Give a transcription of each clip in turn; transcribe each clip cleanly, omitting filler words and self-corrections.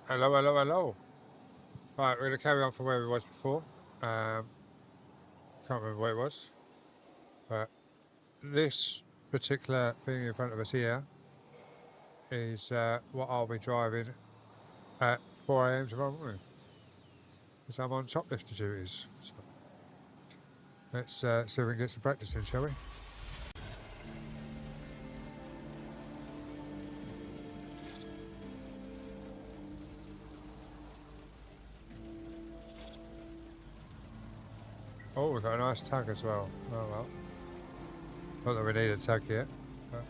Hello, hello, hello. Right, we're going to carry on from where we was before. Can't remember where it was. But this particular thing in front of us here is what I'll be driving at 4 a.m. tomorrow morning. Because I'm on shoplifter duties. So let's see if we can get some practice in, shall we? Oh, we've got a nice tag as well. Oh, well. Not that we need a tag yet. But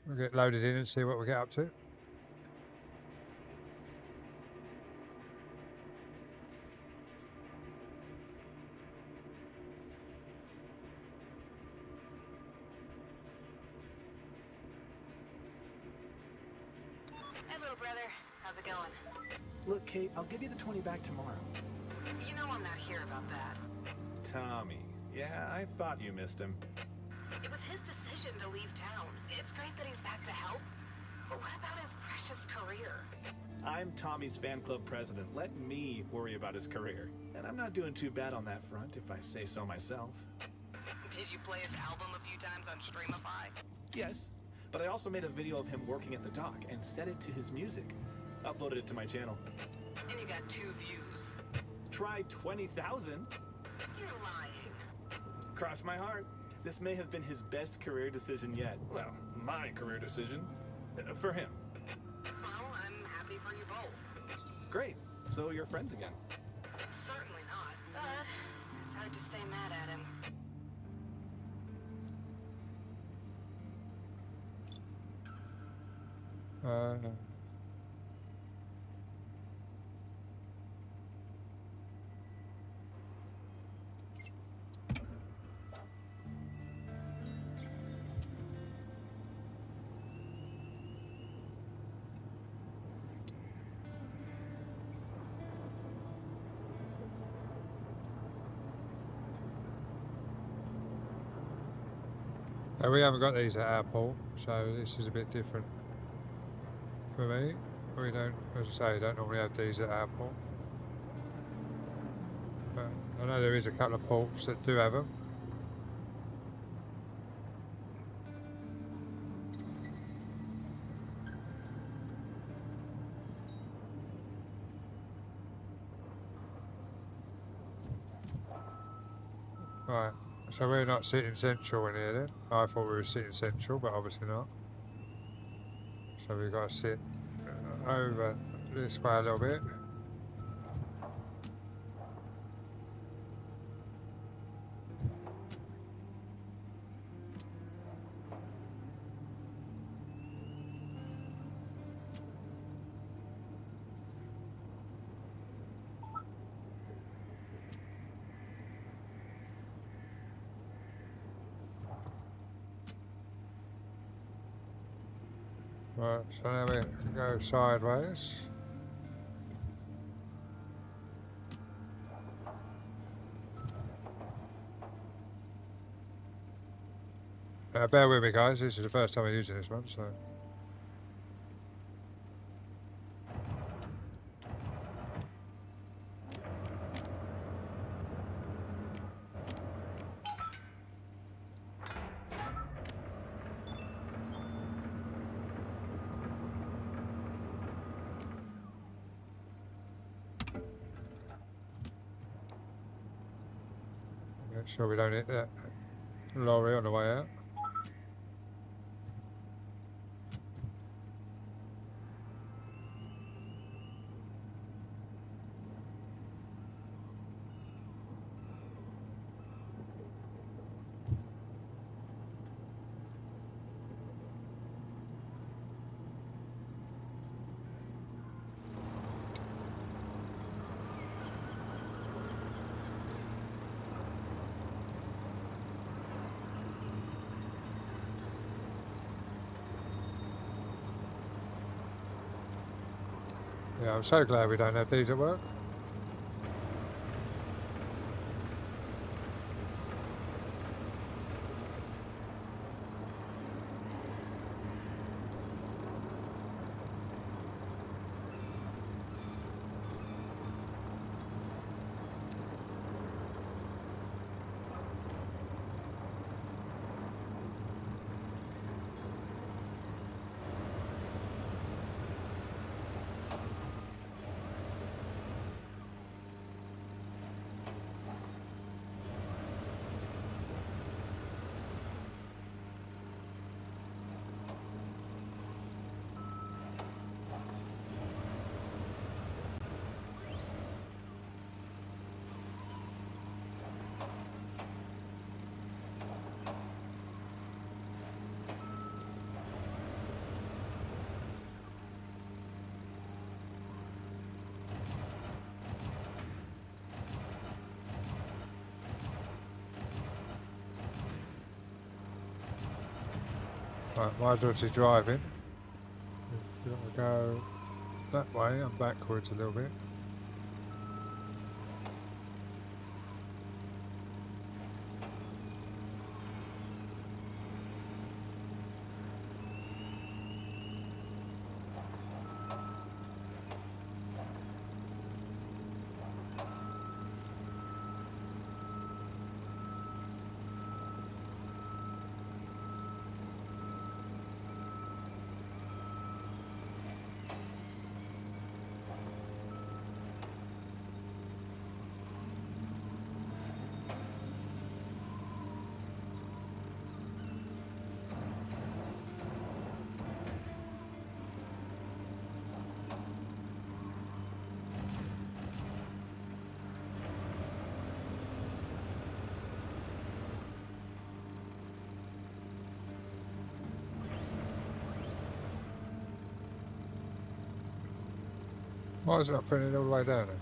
we'll get loaded in and see what we get up to. Hey, little brother. How's it going? Look, Kate, I'll give you the 20 back tomorrow. You know I'm not here about that. Tommy. Yeah, I thought you missed him. It was his decision to leave town. It's great that he's back to help, but what about his precious career? I'm Tommy's fan club president. Let me worry about his career. And I'm not doing too bad on that front, if I say so myself. Did you play his album a few times on Streamify? Yes, but I also made a video of him working at the dock and set it to his music. Uploaded it to my channel. And you got 2 views. Try 20,000. You're lying. Cross my heart. This may have been his best career decision yet. Well, my career decision. For him. Well, I'm happy for you both. Great. So you're friends again. Certainly not, but it's hard to stay mad at him. We haven't got these at our port, so this is a bit different for me. We don't, as I say, don't normally have these at our port. But I know there is a couple of ports that do have them. Right, so we're not sitting central in here then. I thought we were sitting central, but obviously not. So we've got to sit over this way a little bit. Right, so now we go sideways. Bear with me guys, this is the first time I'm using this one, so... Make sure we don't hit that lorry on the way out. Yeah, I'm so glad we don't have these at work. Right, my dodgy driving. We've got to go that way and backwards a little bit. Why is it not putting it all the way down then?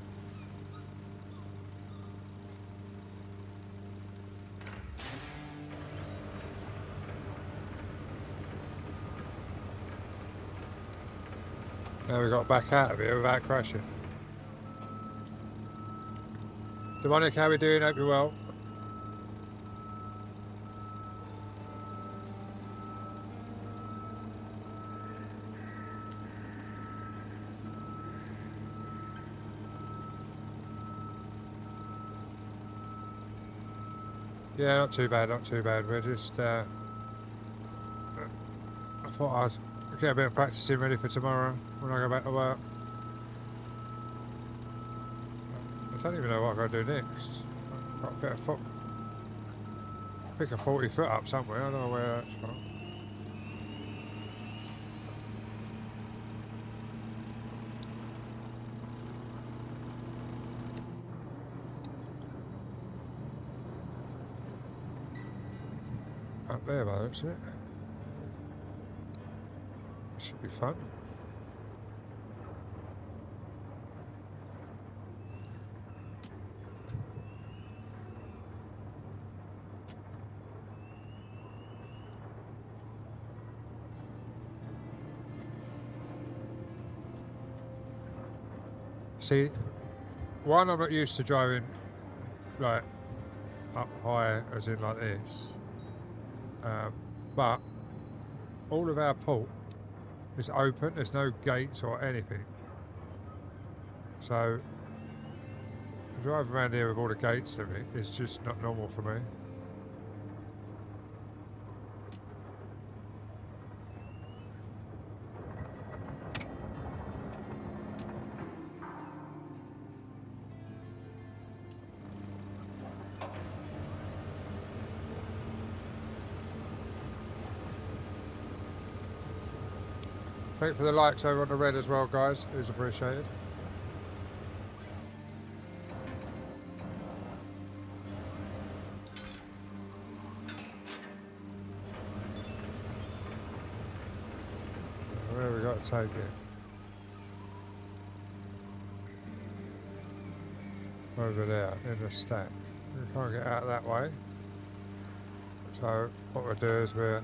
Now we've got to back out of here without crashing. Demonic, how we doing? Hope you're well. Yeah, not too bad, not too bad. We're just, I thought I'd get a bit of practicing ready for tomorrow when I go back to work. I don't even know what I've got to do next. I've got a bit of foot. Pick a 40 foot up somewhere, I don't know where that's from. Up there, by the looks of it. Should be fun. See, one, I'm not used to driving like up high, as in like this. But all of our port is open, there's no gates or anything. So to drive around here with all the gates and everything is just not normal for me. Thank you for the likes over on the red as well, guys. It is appreciated. Where have we got to take it? Over there, in the stack. We can't get out that way. So what we'll do is we're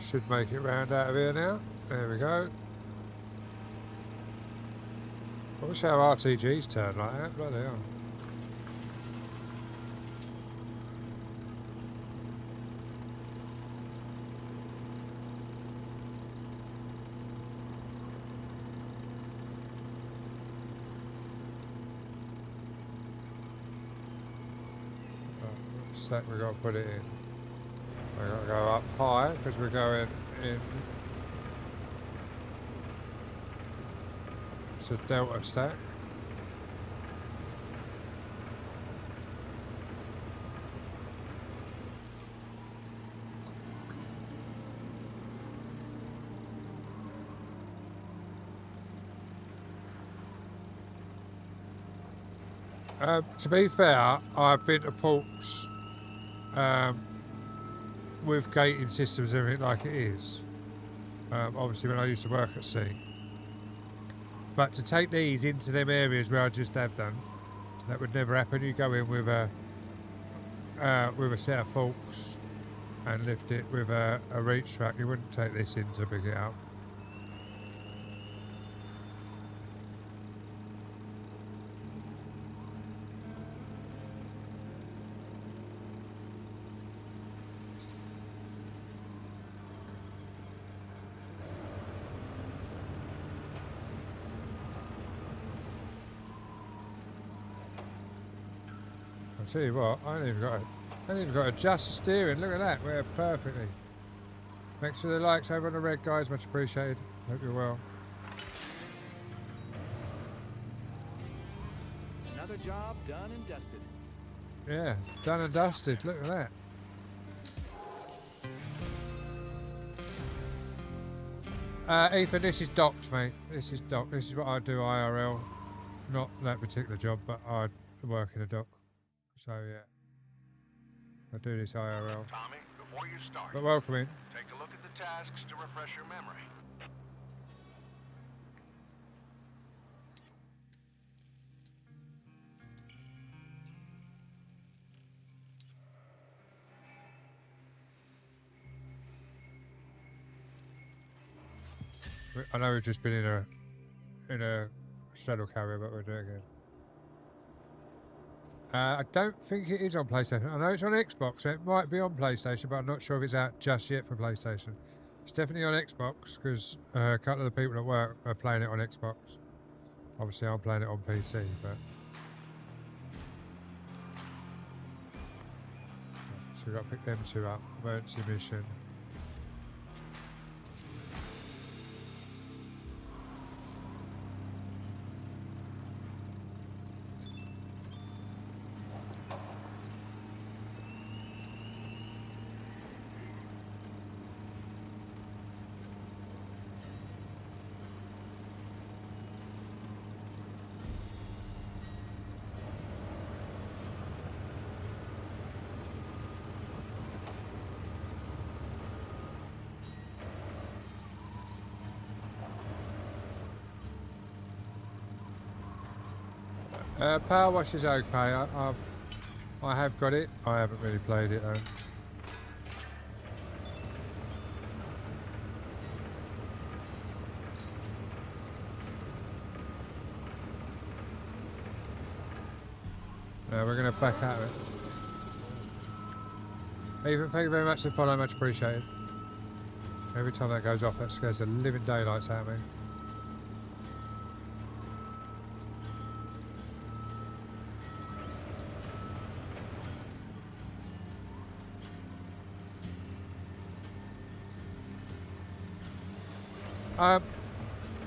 should make it round out of here now. There we go. I wish our RTGs turned like that, bloody hell. Stack we got to put it in. We've got to go up high because we're going in. It's a delta stack. To be fair, I've been to ports with gating systems and everything like it is. Obviously, when I used to work at sea. But to take these into them areas where I just have done, that would never happen. You go in with a set of forks and lift it with a reach track. You wouldn't take this in to pick it up. I'll tell you what, I ain't even got to adjust the steering. Look at that, we're perfectly. Thanks for the likes over on the red, guys. Much appreciated. Hope you're well. Another job done and dusted. Yeah, done and dusted. Look at that. Ethan, this is docked, mate. This is docked. This is what I do IRL. Not that particular job, but I work in a dock. So yeah, I do this IRL. Tommy, before you start, But welcome in. take a look at the tasks to refresh your memory. I know we've just been in a straddle carrier, but we'll do it again. I don't think it is on PlayStation. I know it's on Xbox. So it might be on PlayStation, but I'm not sure if it's out just yet for PlayStation. It's definitely on Xbox because a couple of the people at work are playing it on Xbox. Obviously, I'm playing it on PC, but. So we've got to pick them two up. Emergency mission. Power Wash is okay. I have got it. I haven't really played it though. We're going to back out of it. Ethan, thank you very much for the follow. Much appreciated. Every time that goes off, that scares the living daylights out of me.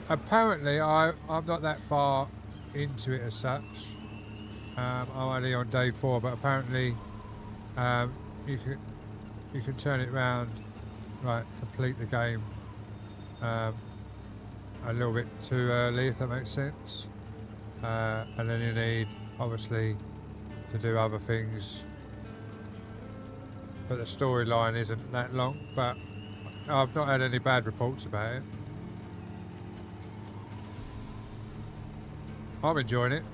Apparently, I'm not that far into it as such. I'm only on day 4, but apparently, you can turn it round, like complete the game a little bit too early, if that makes sense. And then you need, obviously, to do other things. But the storyline isn't that long. But I've not had any bad reports about it. I'm enjoying it,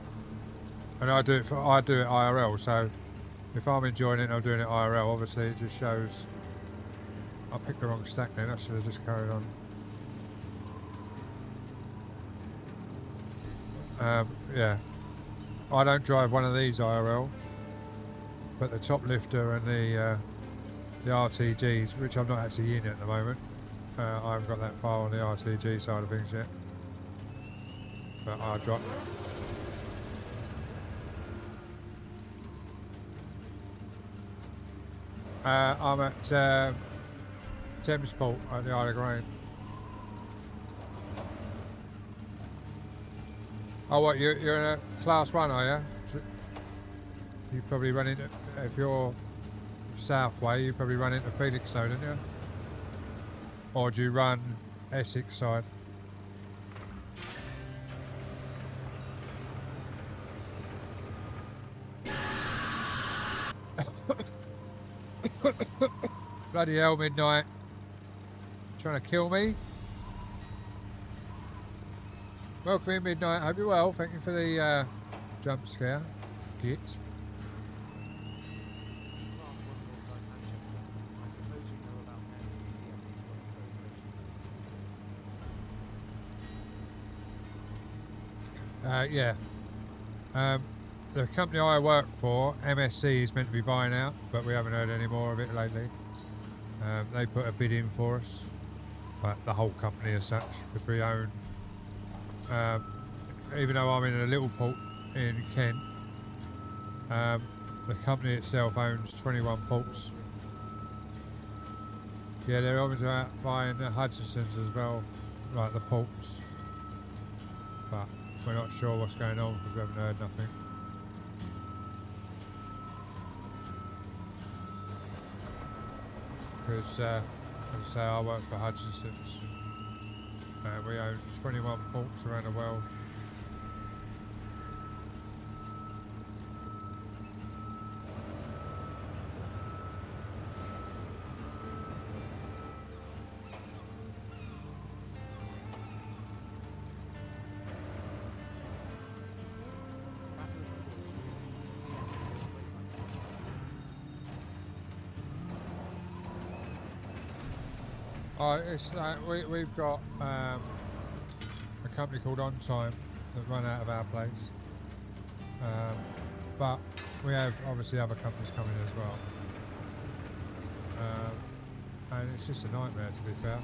and I do it IRL. So if I'm enjoying it, and I'm doing it IRL. Obviously, it just shows. I picked the wrong stack then. I should have just carried on. Yeah, I don't drive one of these IRL, but the top lifter and the RTGs, which I'm not actually in at the moment. I haven't got that far on the RTG side of things yet. But I'll drop. I'm at Thamesport at the Isle of Grain. Oh, what? You're in a class 1, are you? You probably run into, if you're south way, you probably run into Felixstowe, don't you? Or do you run Essex side? Bloody hell, Midnight. Trying to kill me. Welcome in, Midnight. Hope you're well. Thank you for the jump scare. Git. Class 1 Northside Manchester. I suppose you know about SPCM restoration. Yeah. The company I work for, MSC, is meant to be buying out, but we haven't heard any more of it lately. They put a bid in for us, but the whole company as such, because we own, even though I'm in a little port in Kent, the company itself owns 21 ports. Yeah, they're obviously out buying the Hutchinsons as well, like the ports, but we're not sure what's going on because we haven't heard nothing. Because, as I say, I work for Hutchinsons. We own 21 ports around the world. It's like we've got a company called On Time that run out of our place, but we have obviously other companies coming as well, and it's just a nightmare, to be fair.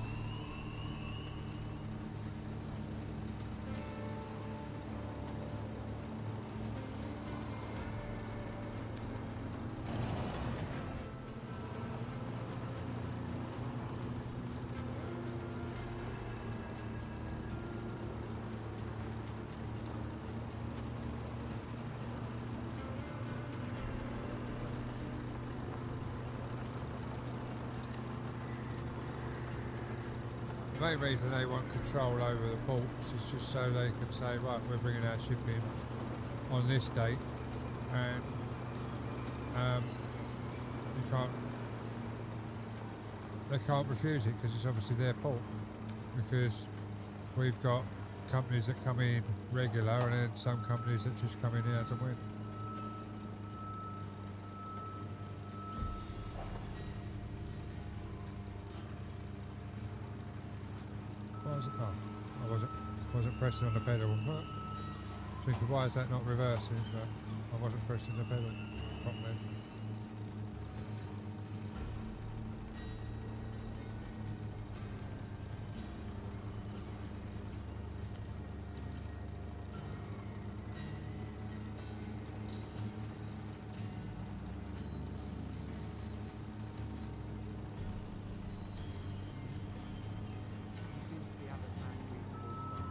The main reason they want control over the ports is just so they can say, right, we're bringing our ship in on this date, and they can't refuse it because it's obviously their port, because we've got companies that come in regular and then some companies that just come in as and when. I wasn't pressing on the pedal. Thinking, why is that not reversing? But I wasn't pressing the pedal properly. He seems to be at the factory for Wolfstar.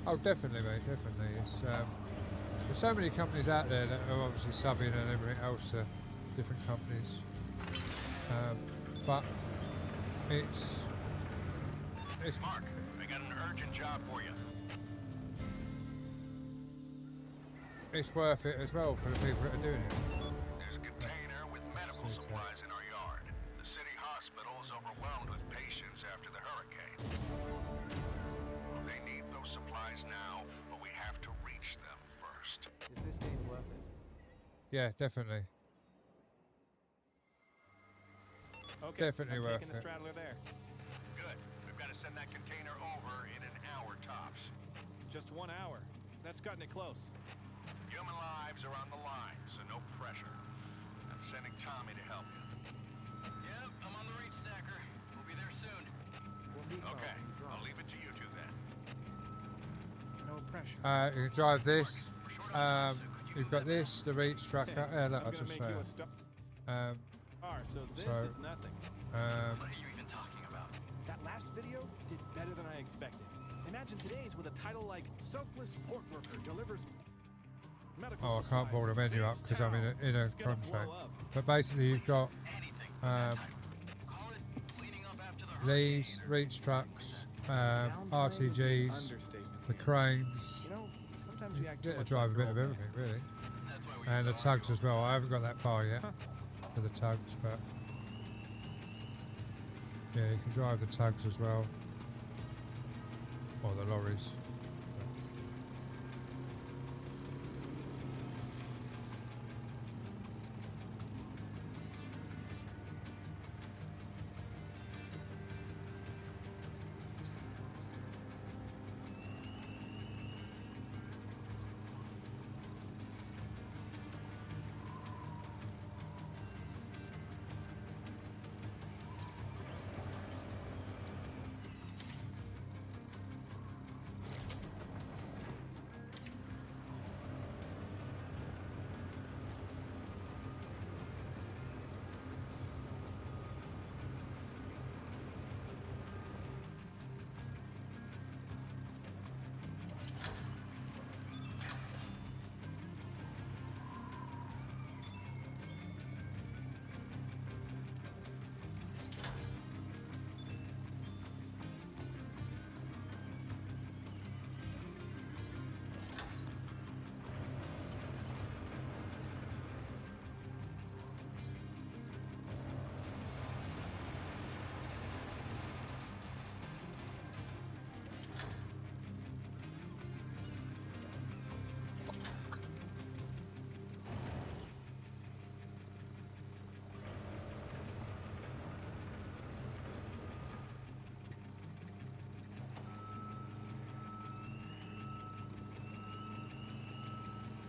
Oh, definitely, mate, definitely. It's there's so many companies out there that are obviously subbing and everything else to different companies, but it's Mark, I got an urgent job for you. it's worth it as well for the people that are doing it. There's a container with medical supplies in our yard. The city hospital is overwhelmed with patients after the hurricane. They need those supplies now, but we have to reach them first. Is this game worth it? Yeah, definitely. Okay, Definitely I'm worth taking the it. straddler there. Good. We've got to send that container over in an hour tops. Just 1 hour. That's cutting it close. Human lives are on the line, so no pressure. I'm sending Tommy to help you. Yep, I'm on the reach stacker. We'll be there soon. What meat Okay, can you drive? I'll leave it to you two then. No pressure. You can drive this. We're short on space, so could you You've got this, the reach tracker. Yeah, look, I'm I gonna just make say. you a star, so this so- is nothing. What are you even talking about? That last video did better than I expected. Imagine today's with a title like "Selfless Port Worker Delivers Medical Oh, I can't pull the Supplies menu up Saves because I'm in Town." a It's gonna blow contract. up. But basically, you've got Anything. Call it cleaning up after the these hurricane. reach trucks, Downplaying would be an RTGs, understatement the here. cranes. You know, sometimes we act too Get to much drive a like bit of your old everything, man. really. And the tugs as well. I haven't got that far yet for the tugs, but yeah, you can drive the tugs as well, or the lorries.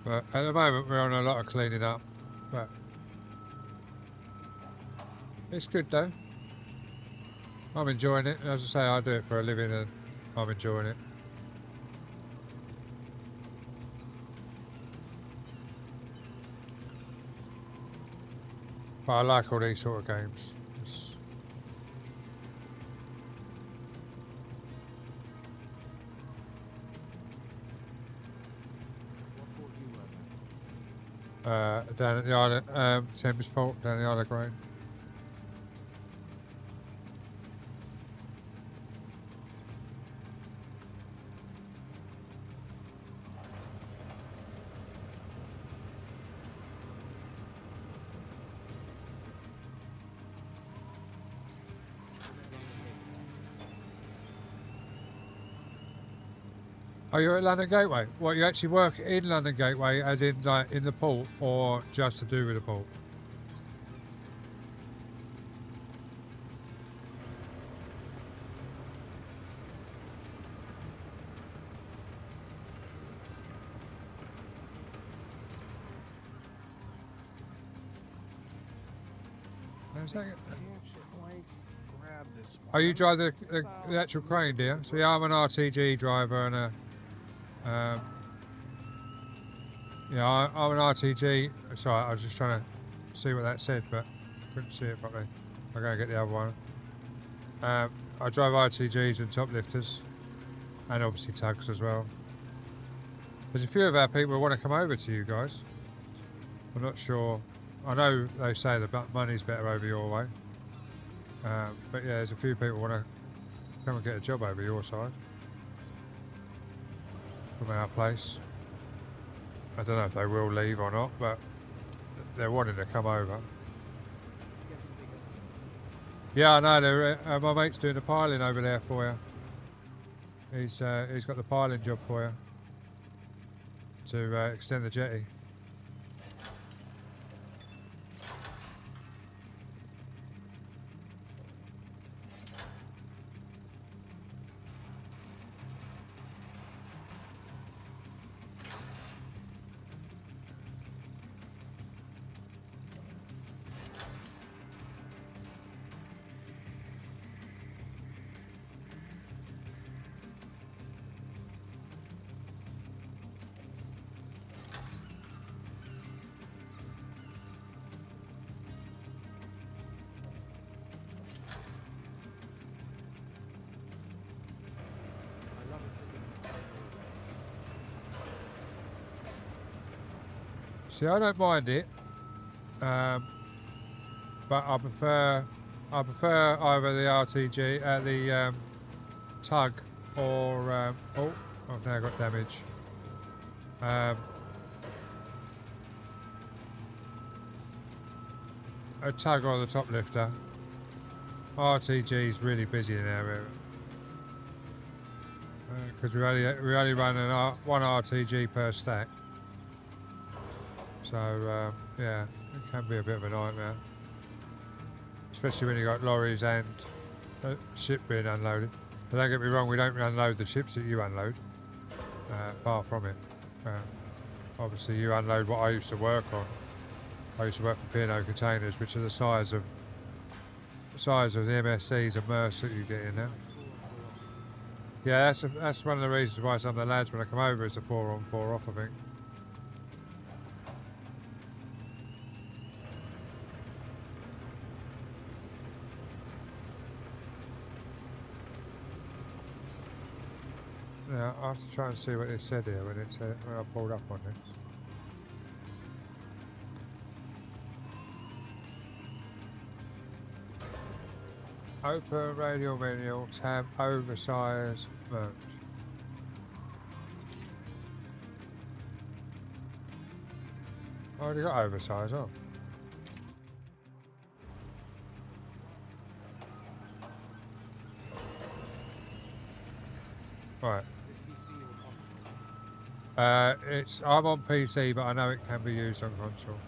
But at the moment we're on a lot of cleaning up, but it's good though. I'm enjoying it. As I say, I do it for a living and I'm enjoying it. But I like all these sort of games. What port do you work at? Down at the Isle, Tempest Port, down the Isle of Grain. Oh, you're at London Gateway? What, you actually work in London Gateway, as in like in the port, or just to do with the port? How's that? Can't quite grab this one. Oh, you drive the actual crane, do you? See, I'm an RTG driver and a... yeah, I'm an RTG. Sorry, I was just trying to see what that said, but couldn't see it properly. I'm going to get the other one. I drive RTGs and top lifters, and obviously tugs as well. There's a few of our people who want to come over to you guys. I'm not sure. I know they say the money's better over your way. But yeah, there's a few people who want to come and get a job over your side. From our place. I don't know if they will leave or not, but they're wanting to come over. It's getting bigger. Yeah, I know. My mate's doing the piling over there for you. He's got the piling job for you to extend the jetty. I love it sitting in the See, I don't mind it, but I prefer either the RTG, the tug, or oh, I've now got damage. a tug on the top lifter. RTG is really busy in our area. Because we only run one RTG per stack. So, yeah, it can be a bit of a nightmare. Especially when you've got lorries and ship being unloaded. But don't get me wrong, we don't unload the ships that you unload. Far from it. Obviously, you unload what I used to work on. I used to work for P&O Containers, which are the size of the MSCs and Maersk that you get in there. Yeah, that's one of the reasons why some of the lads, when I come over, is a 4 on 4 off, I think. Yeah, I have to try and see what it said here when I pulled up on this. Open radial menu, tab oversize merch. I already got oversize on. Right. Is PC or console? I'm on PC, but I know it can be used on console.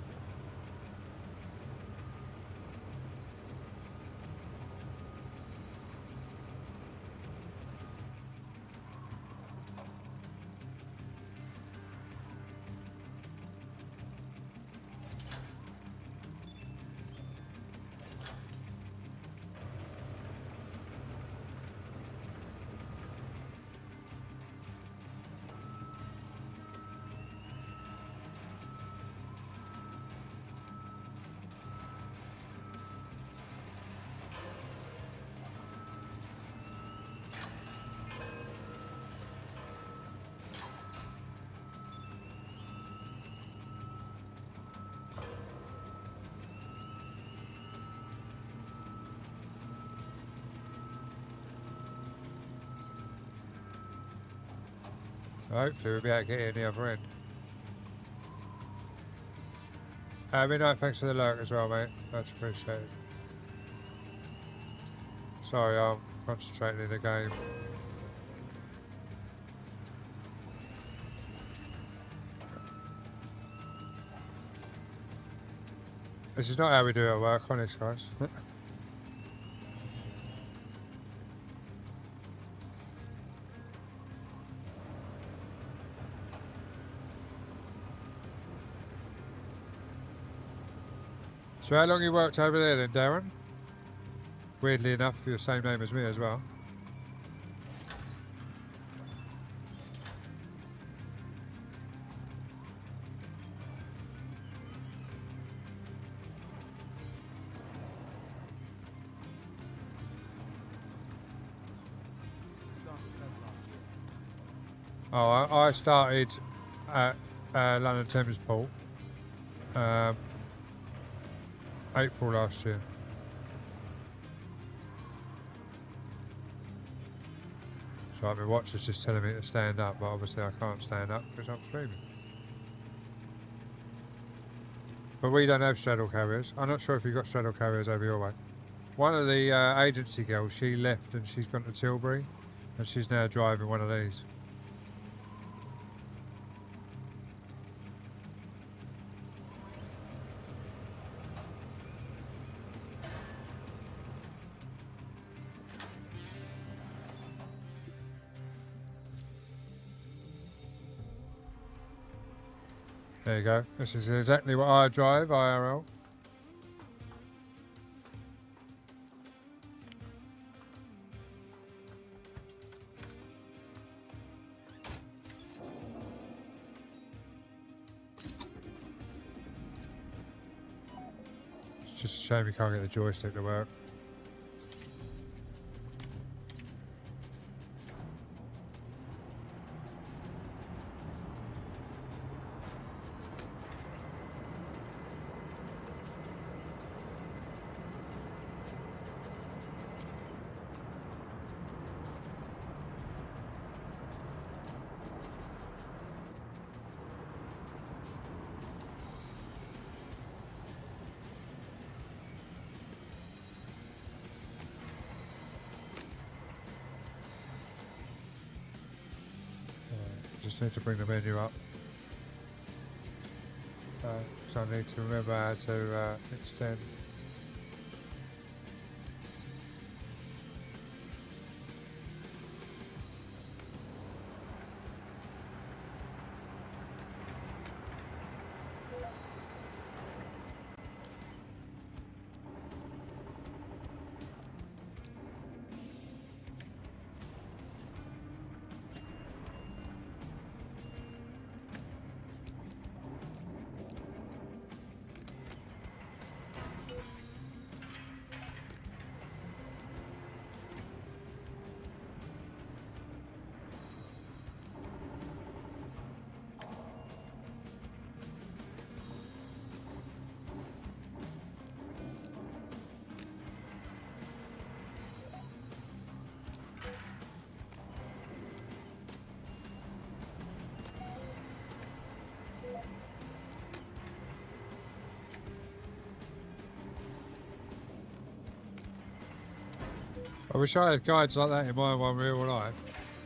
Hopefully we'll be able to get in the other end. Midnight, thanks for the lurk as well, mate. Much appreciated. Sorry, I'm concentrating in the game. This is not how we do our work, honest guys. So how long you worked over there then, Darren? Weirdly enough, you're the same name as me as well. Started last year. Oh, I started at London Thames Port. April last year. So my watch is just telling me to stand up, but obviously I can't stand up because I'm streaming. But we don't have straddle carriers. I'm not sure if you've got straddle carriers over your way. One of the agency girls, she left and she's gone to Tilbury and she's now driving one of these. There you go. This is exactly what I drive, IRL. It's just a shame you can't get the joystick to work. just need to bring the menu up. So I need to remember how to extend. I wish I had guides like that in my one real life.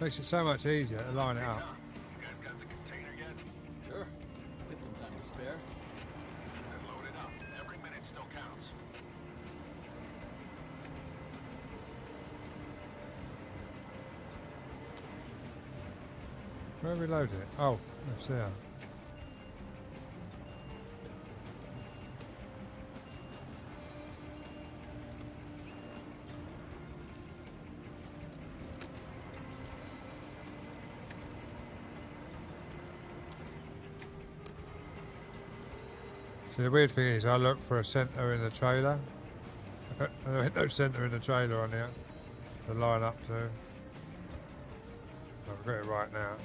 Makes it so much easier to line it Hey, up. Tom, you guys got the container yet? Sure. Get some time to spare. Then load it up. Every minute still counts. Where have we loaded it? Oh, it's there. So the weird thing is I look for a centre in the trailer. There ain't no centre in the trailer on here to line up to. I've got it right now.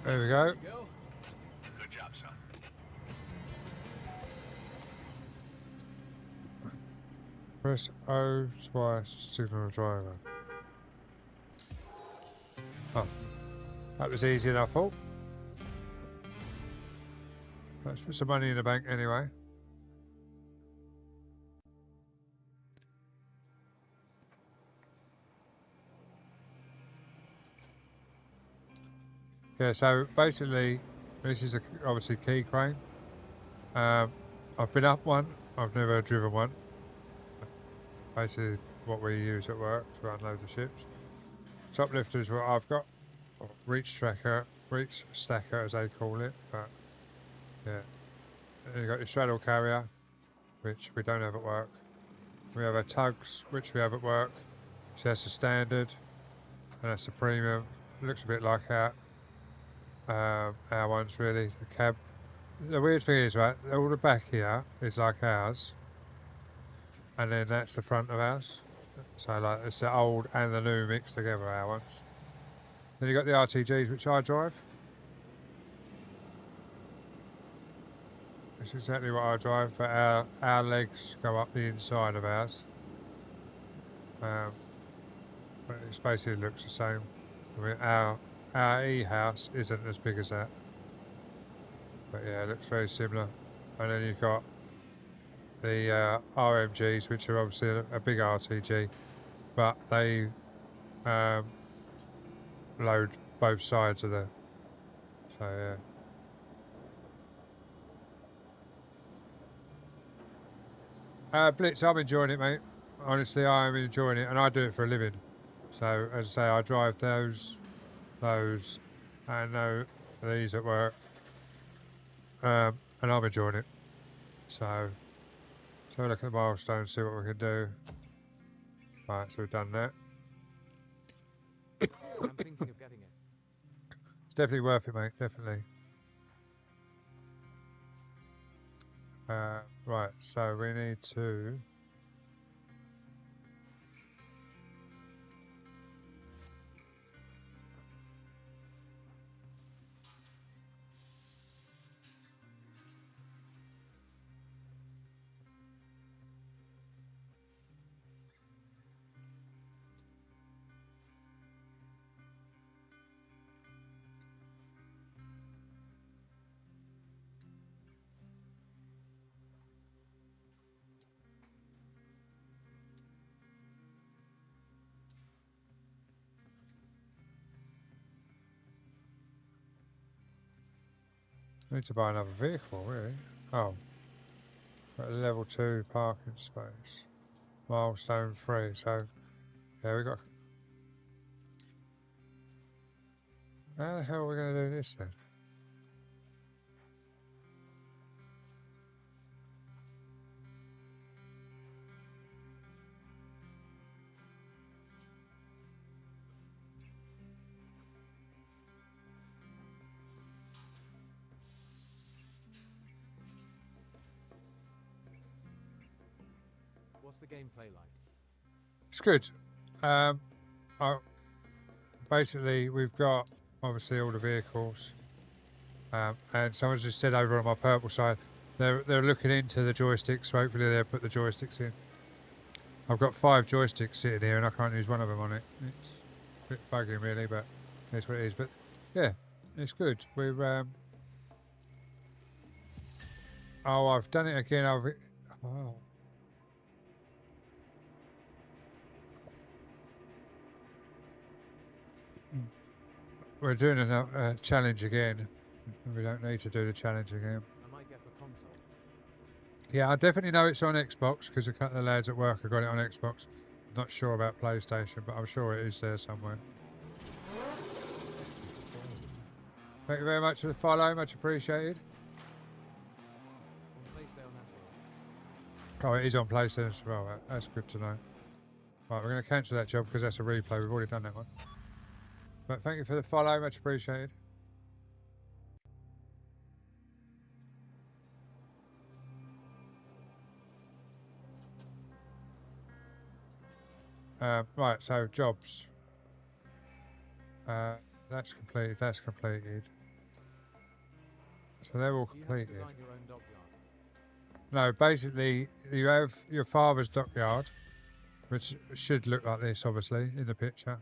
There we go. Go. Good job, son. Press O twice to signal the driver. Oh, that was easy enough, I thought. Let's put some money in the bank anyway. Yeah, so basically, this is obviously key crane. I've been up one, I've never driven one. Basically, what we use at work to unload the ships. Top lifter is what I've got. Or reach tracker, reach stacker as they call it. But yeah, and you've got your straddle carrier, which we don't have at work. We have our tugs, which we have at work. So that's a standard, and that's a premium. It looks a bit like our ones really. The cab. The weird thing is, right, all the back here is like ours, and then that's the front of ours. So like it's the old and the new mixed together, our ones. Then you got the RTGs, which I drive. That's exactly what I drive, but our legs go up the inside of ours. But it basically looks the same. I mean, our E-house isn't as big as that. But yeah, it looks very similar. And then you've got the RMGs, which are obviously a big RTG, but they load both sides of the. So yeah. Blitz, I'm enjoying it, mate. Honestly, I am enjoying it, and I do it for a living. So as I say, I drive those, and these at work. And I'm enjoying it. So let's have a look at the milestones, see what we can do. Right, so we've done that. I'm thinking of getting it. It's definitely worth it, mate, definitely. Right, so we need to... Need to buy another vehicle, really. Oh. Got a level 2 parking space. Milestone 3, so yeah, we got. How the hell are we going to do this then? What's the gameplay like? It's good. I, basically, we've got obviously all the vehicles, and someone's just said over on my purple side, they're looking into the joysticks. So hopefully they'll put the joysticks in. I've got 5 joysticks sitting here, and I can't use one of them on it. It's a bit bugging, really, but that's what it is. But yeah, it's good. We've oh, I've done it again. Oh. We're doing a challenge again. We don't need to do the challenge again. I might get for console. Yeah, I definitely know it's on Xbox because a couple of lads at work have got it on Xbox. Not sure about PlayStation, but I'm sure it is there somewhere. Thank you very much for the follow, much appreciated. On PlayStation as well. Oh, it is on PlayStation as well. That's good to know. Right, we're going to cancel that job because that's a replay. We've already done that one. But thank you for the follow, much appreciated. Right, so jobs. That's completed, that's completed. So they're all Do you have to completed. design your own dockyard? No, basically, you have your father's dockyard, which should look like this, obviously, in the picture.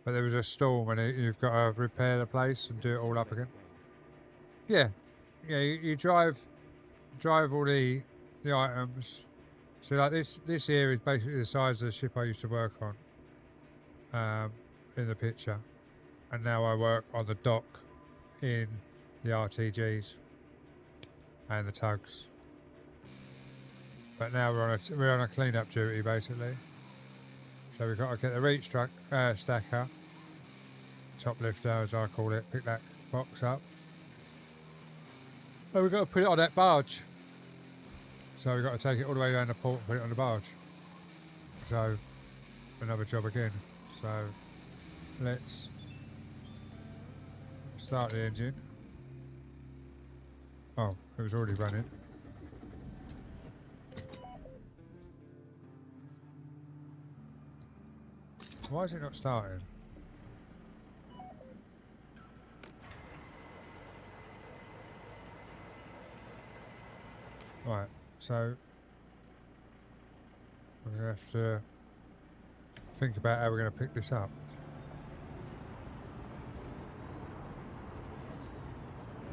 But there was a storm and you've got to repair the place and do it all up again. Yeah, yeah. You drive all the items. So like this here is basically the size of the ship I used to work on, in the picture, and now I work on the dock in the RTGs and the tugs. But now we're on a clean-up duty basically. So we've got to get the reach stacker, top lifter as I call it, pick that box up. And we've got to put it on that barge. So we've got to take it all the way down the port and put it on the barge. So, another job again. So, let's start the engine. Oh, it was already running. Why is it not starting? Right, so we're going to have to think about how we're going to pick this up.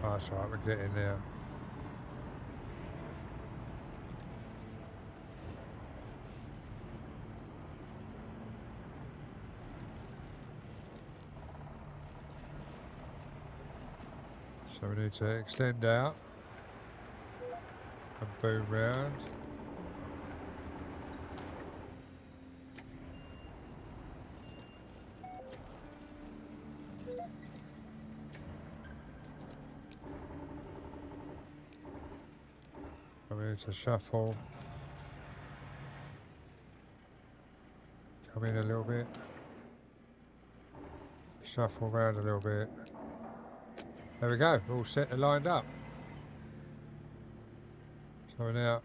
Oh, that's right, we'll get in there. So we need to extend out and boom round. And we need to shuffle. Come in a little bit. Shuffle around a little bit. There we go, all set and lined up. So now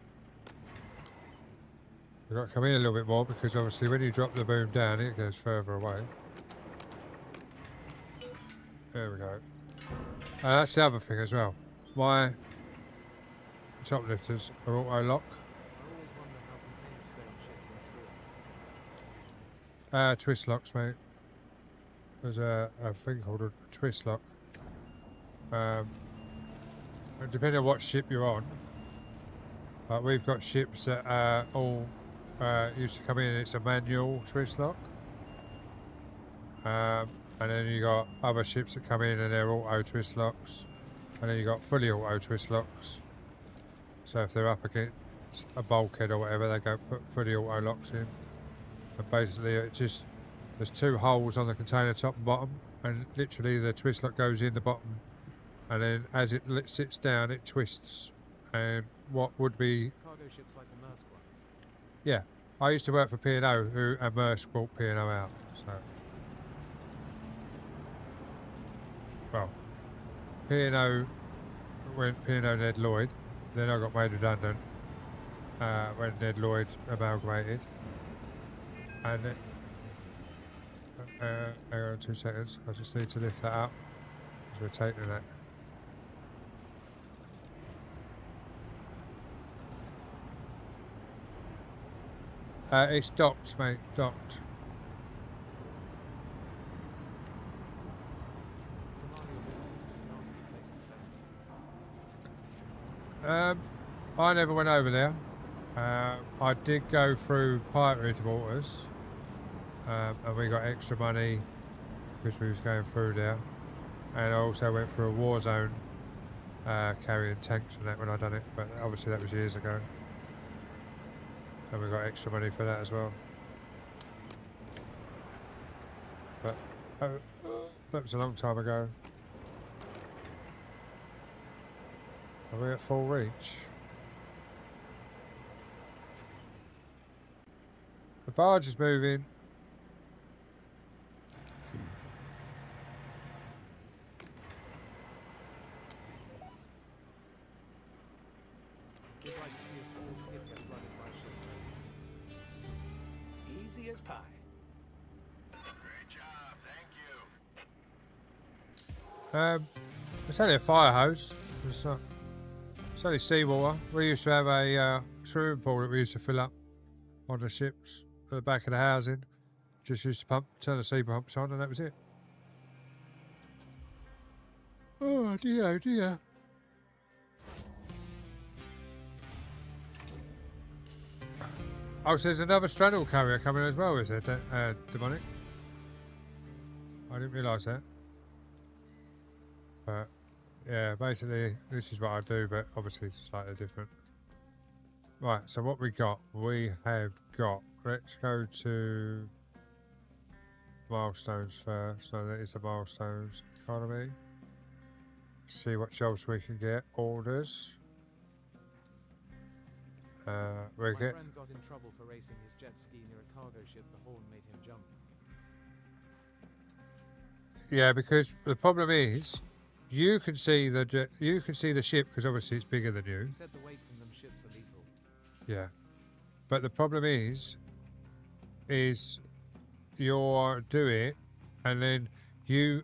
we've got to come in a little bit more because obviously when you drop the boom down it goes further away. There we go. That's the other thing as well. My top lifters are auto lock. I always wonder how containers stay on ships in storms. Twist locks, mate. There's a thing called a twist lock. Depending on what ship you're on, but we've got ships that all used to come in and it's a manual twist lock, and then you got other ships that come in and they're auto twist locks. And then you got fully auto twist locks. So if they're up against a bulkhead or whatever, they go put fully auto locks in. And basically it just, there's two holes on the container, top and bottom, and literally the twist lock goes in the bottom, and then as it sits down, it twists. And what would be, Cargo ships like the Maersk ones. yeah, I used to work for P&O, who and Maersk bought P&O out. So, well, P&O, when P&O Ned Lloyd, then I got made redundant when Ned Lloyd amalgamated. And then, hang on 2 seconds, I just need to lift that up, because we're taking that. It's docked, mate, docked. Somalia waters is a nasty place to sail. I never went over there. I did go through pirated waters, and we got extra money because we was going through there. And I also went through a war zone carrying tanks and that when I done it, but obviously that was years ago. And we got extra money for that as well. But that was a long time ago. Are we at full reach? The barge is moving. We'd like to see a small skip get flooded by ships. Easy as pie. Great job, thank you. It's only a fire hose. It's not. It's only seawater. We used to have a swimming pool that we used to fill up on the ships at the back of the housing. Just used to pump, turn the sea pumps on, and that was it. Oh dear, oh dear. Oh, so there's another straddle carrier coming as well, is there, Demonic? I didn't realise that. But, yeah, basically, this is what I do, but obviously it's slightly different. Right, so what we got? We have got, let's go to milestones first. So that is the milestones economy. See what jobs we can get. Orders. We My get. friend got in trouble for racing his jet ski near a cargo ship. The horn made him jump. Yeah, because the problem is, you can see the ship because obviously it's bigger than you. He said the weight from them ships are lethal. Yeah, but the problem is you're do it, and then you're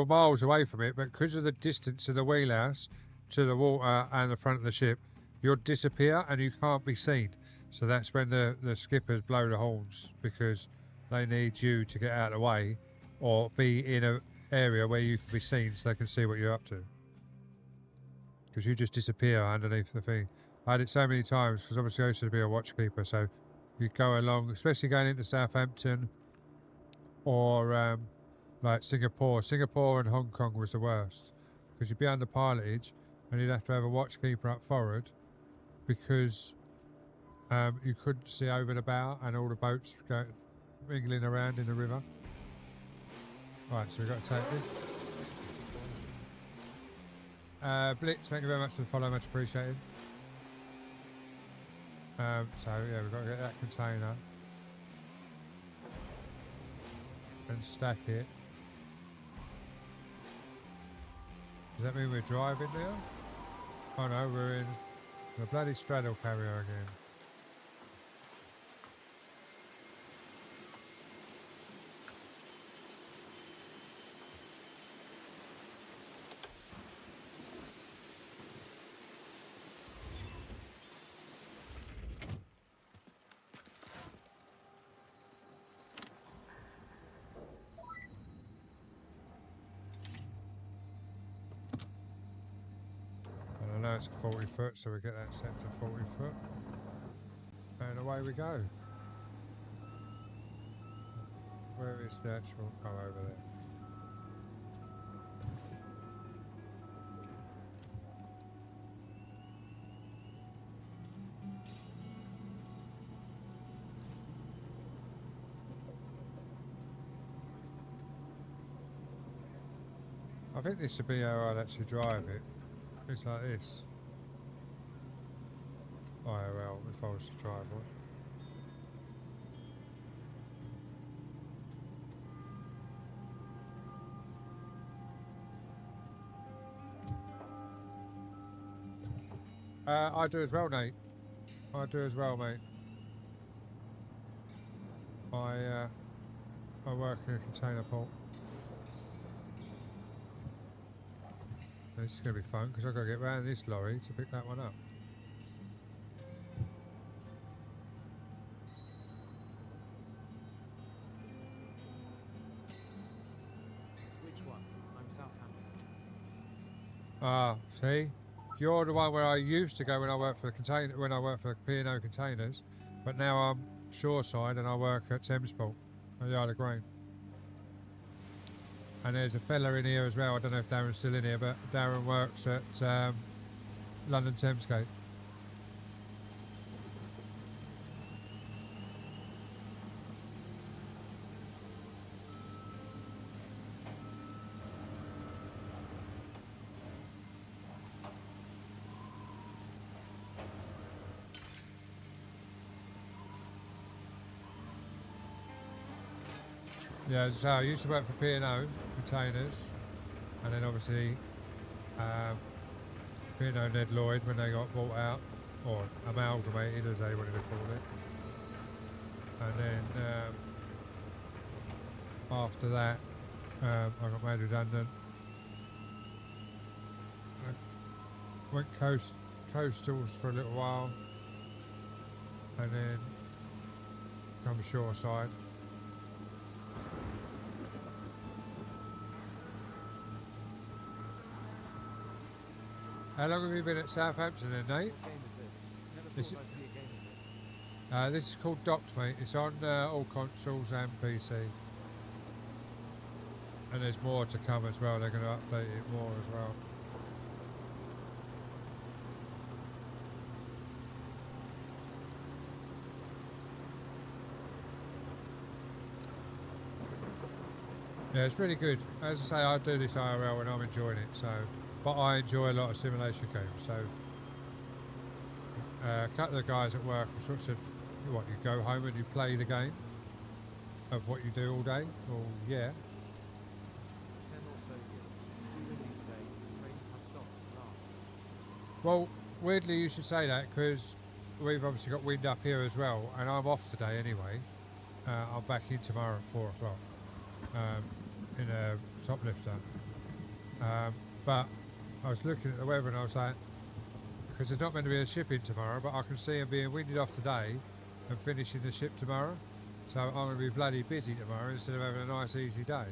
miles away from it, but because of the distance of the wheelhouse to the water and the front of the ship, you'll disappear and you can't be seen. So that's when the skippers blow the horns, because they need you to get out of the way or be in an area where you can be seen so they can see what you're up to. Because you just disappear underneath the thing. I had it so many times because obviously I used to be a watchkeeper, so you go along, especially going into Southampton or like Singapore. Singapore and Hong Kong was the worst because you'd be under pilotage and you'd have to have a watchkeeper up forward because you couldn't see over the bow and all the boats go mingling around in the river. Right, so we've got to take this. Blitz, thank you very much for the follow, much appreciated. So yeah, we've got to get that container and stack it. Does that mean we're driving now? Oh no, we're in the bloody straddle carrier again. And I know it's a 40 foot, so we get that set to 40 foot. And away we go. Where is the actual? Oh, over there. I think this would be how I'd actually drive it. It's like this. IRL, if I was to drive one. I do as well, Nate. I do as well, mate. I work in a container port. This is going to be fun because I've got to get round this lorry to pick that one up. Which one? I'm Southampton. Ah, see? You're the one where I used to go when I worked for the container, when I worked for P&O Containers, but now I'm shoreside and I work at Thamesport, at the Isle of Grain. And there's a fella in here as well. I don't know if Darren's still in here, but Darren works at London Thamesgate. Yeah, so I used to work for P&O Containers, and then obviously P&O Ned Lloyd when they got bought out, or amalgamated as they wanted to call it. And then after that, I got made redundant. I went coastals for a little while, and then come shoreside. How long have you been at Southampton then, Nate? What game is this? Never This thought is- I'd see a game of this. This is called Docked, mate. It's on all consoles and PC. And there's more to come as well. They're going to update it more as well. Yeah, it's really good. As I say, I do this IRL and I'm enjoying it. So, but I enjoy a lot of simulation games. So, a couple of the guys at work sort of said, "What, you go home and you play the game of what you do all day?" Well, yeah. 10 or so years. Too windy today. Trains have stopped at last. Well, weirdly you should say that because we've obviously got wind up here as well, and I'm off today anyway. I'm back in tomorrow at 4 o'clock in a top lifter. But I was looking at the weather and I was like, because there's not meant to be a ship in tomorrow, but I can see them being winded off today and finishing the ship tomorrow. So I'm going to be bloody busy tomorrow instead of having a nice easy day.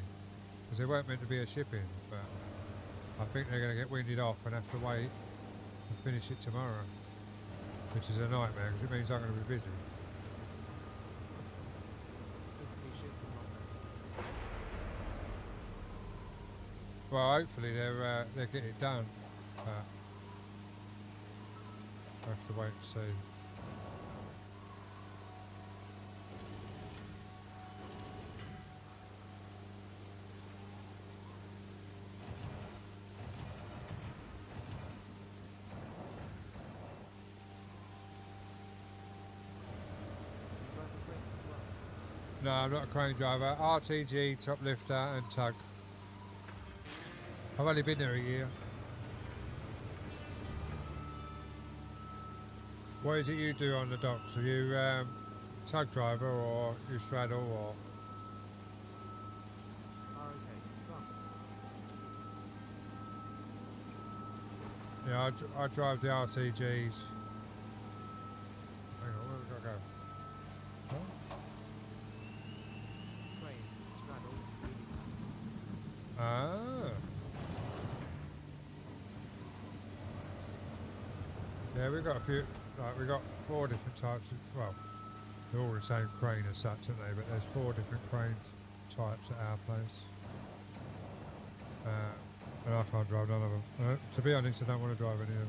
Because there weren't meant to be a ship in, but I think they're going to get winded off and have to wait and finish it tomorrow, which is a nightmare because it means I'm going to be busy. Hopefully ship will not move. Well, hopefully they'll get it done, but I have to wait and see. You drive the cranes as well. No, I'm not a crane driver. RTG, top lifter and tug. I've only been there a year. What is it you do on the docks? Are you tug driver or you straddle or? Okay, fun. Yeah, I drive the RTGs. Hang on, where have we got to go? Huh? Crane, straddle, wheelie. Ah. Yeah, we've got a few, like we've got 4 different types of, well, they're all the same crane as such, aren't they? But there's 4 different crane types at our place. And I can't drive none of them. To be honest, I don't want to drive any of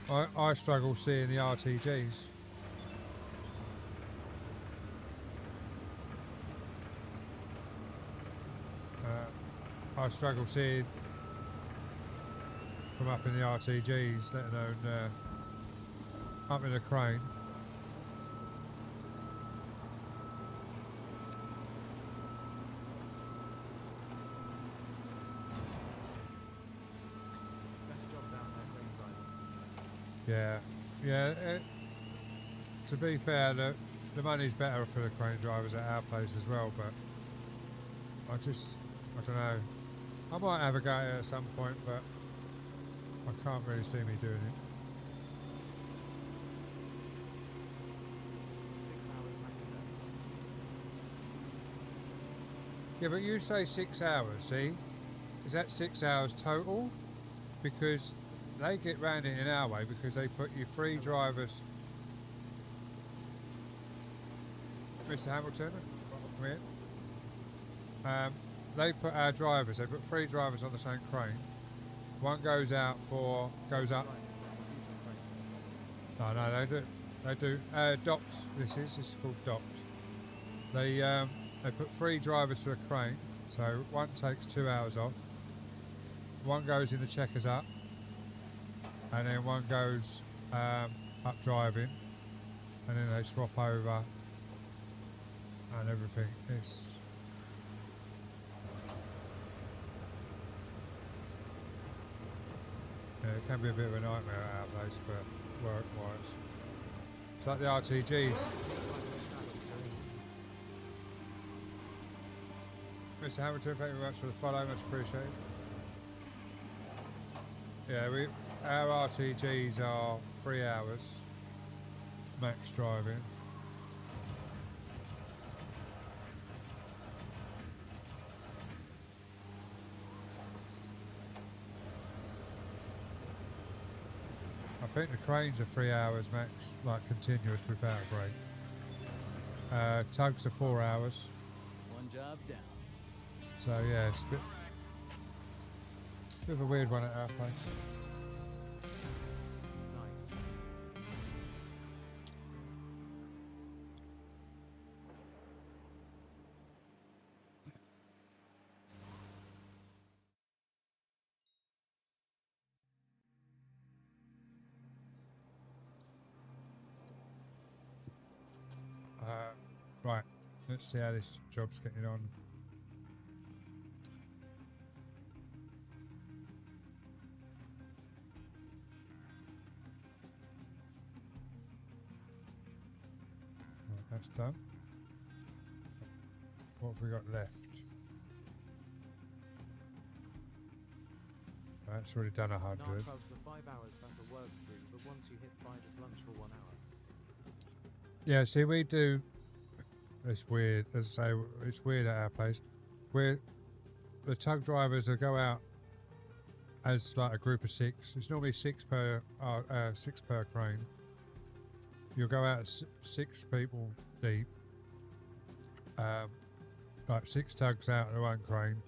them. I struggle seeing the RTGs. I struggle seeing from up in the RTGs, let alone up in the crane. Best job down there, crane driver. Yeah, to be fair, the money's better for the crane drivers at our place as well, but I don't know. I might have a go at it at some point, but I can't really see me doing it. 6 hours max a day. Yeah, but you say 6 hours, see? Is that 6 hours total? Because they get round it in our way because they put you 3 drivers. Mr. Hamilton, come here. They put our drivers, they put 3 drivers on the same crane. One goes up. No, they do. Docked. This is called docked. They put 3 drivers to a crane, so one takes 2 hours off. One goes in the checkers up, and then one goes up driving, and then they swap over and everything. Yeah, it can be a bit of a nightmare at our place for work-wise. It's like the RTGs. Mr. Hamilton, thank you very much for the follow, much appreciated. Yeah, our RTGs are 3 hours max driving. I think the cranes are 3 hours max, like continuous without a break. Tugs are 4 hours. One job down. So yeah, it's a bit of a weird one at our place. Nice. Right, let's see how this job's getting on. Right, that's done. What have we got left? That's already done 100. Our tugs are 5 hours that are work through, but once you hit 5 it's lunch for 1 hour. Yeah, see, we do. It's weird. As I say, it's weird at our place. The tug drivers will go out as like a group of 6. It's normally 6 per crane. You'll go out 6 people deep. Like 6 tugs out of one crane,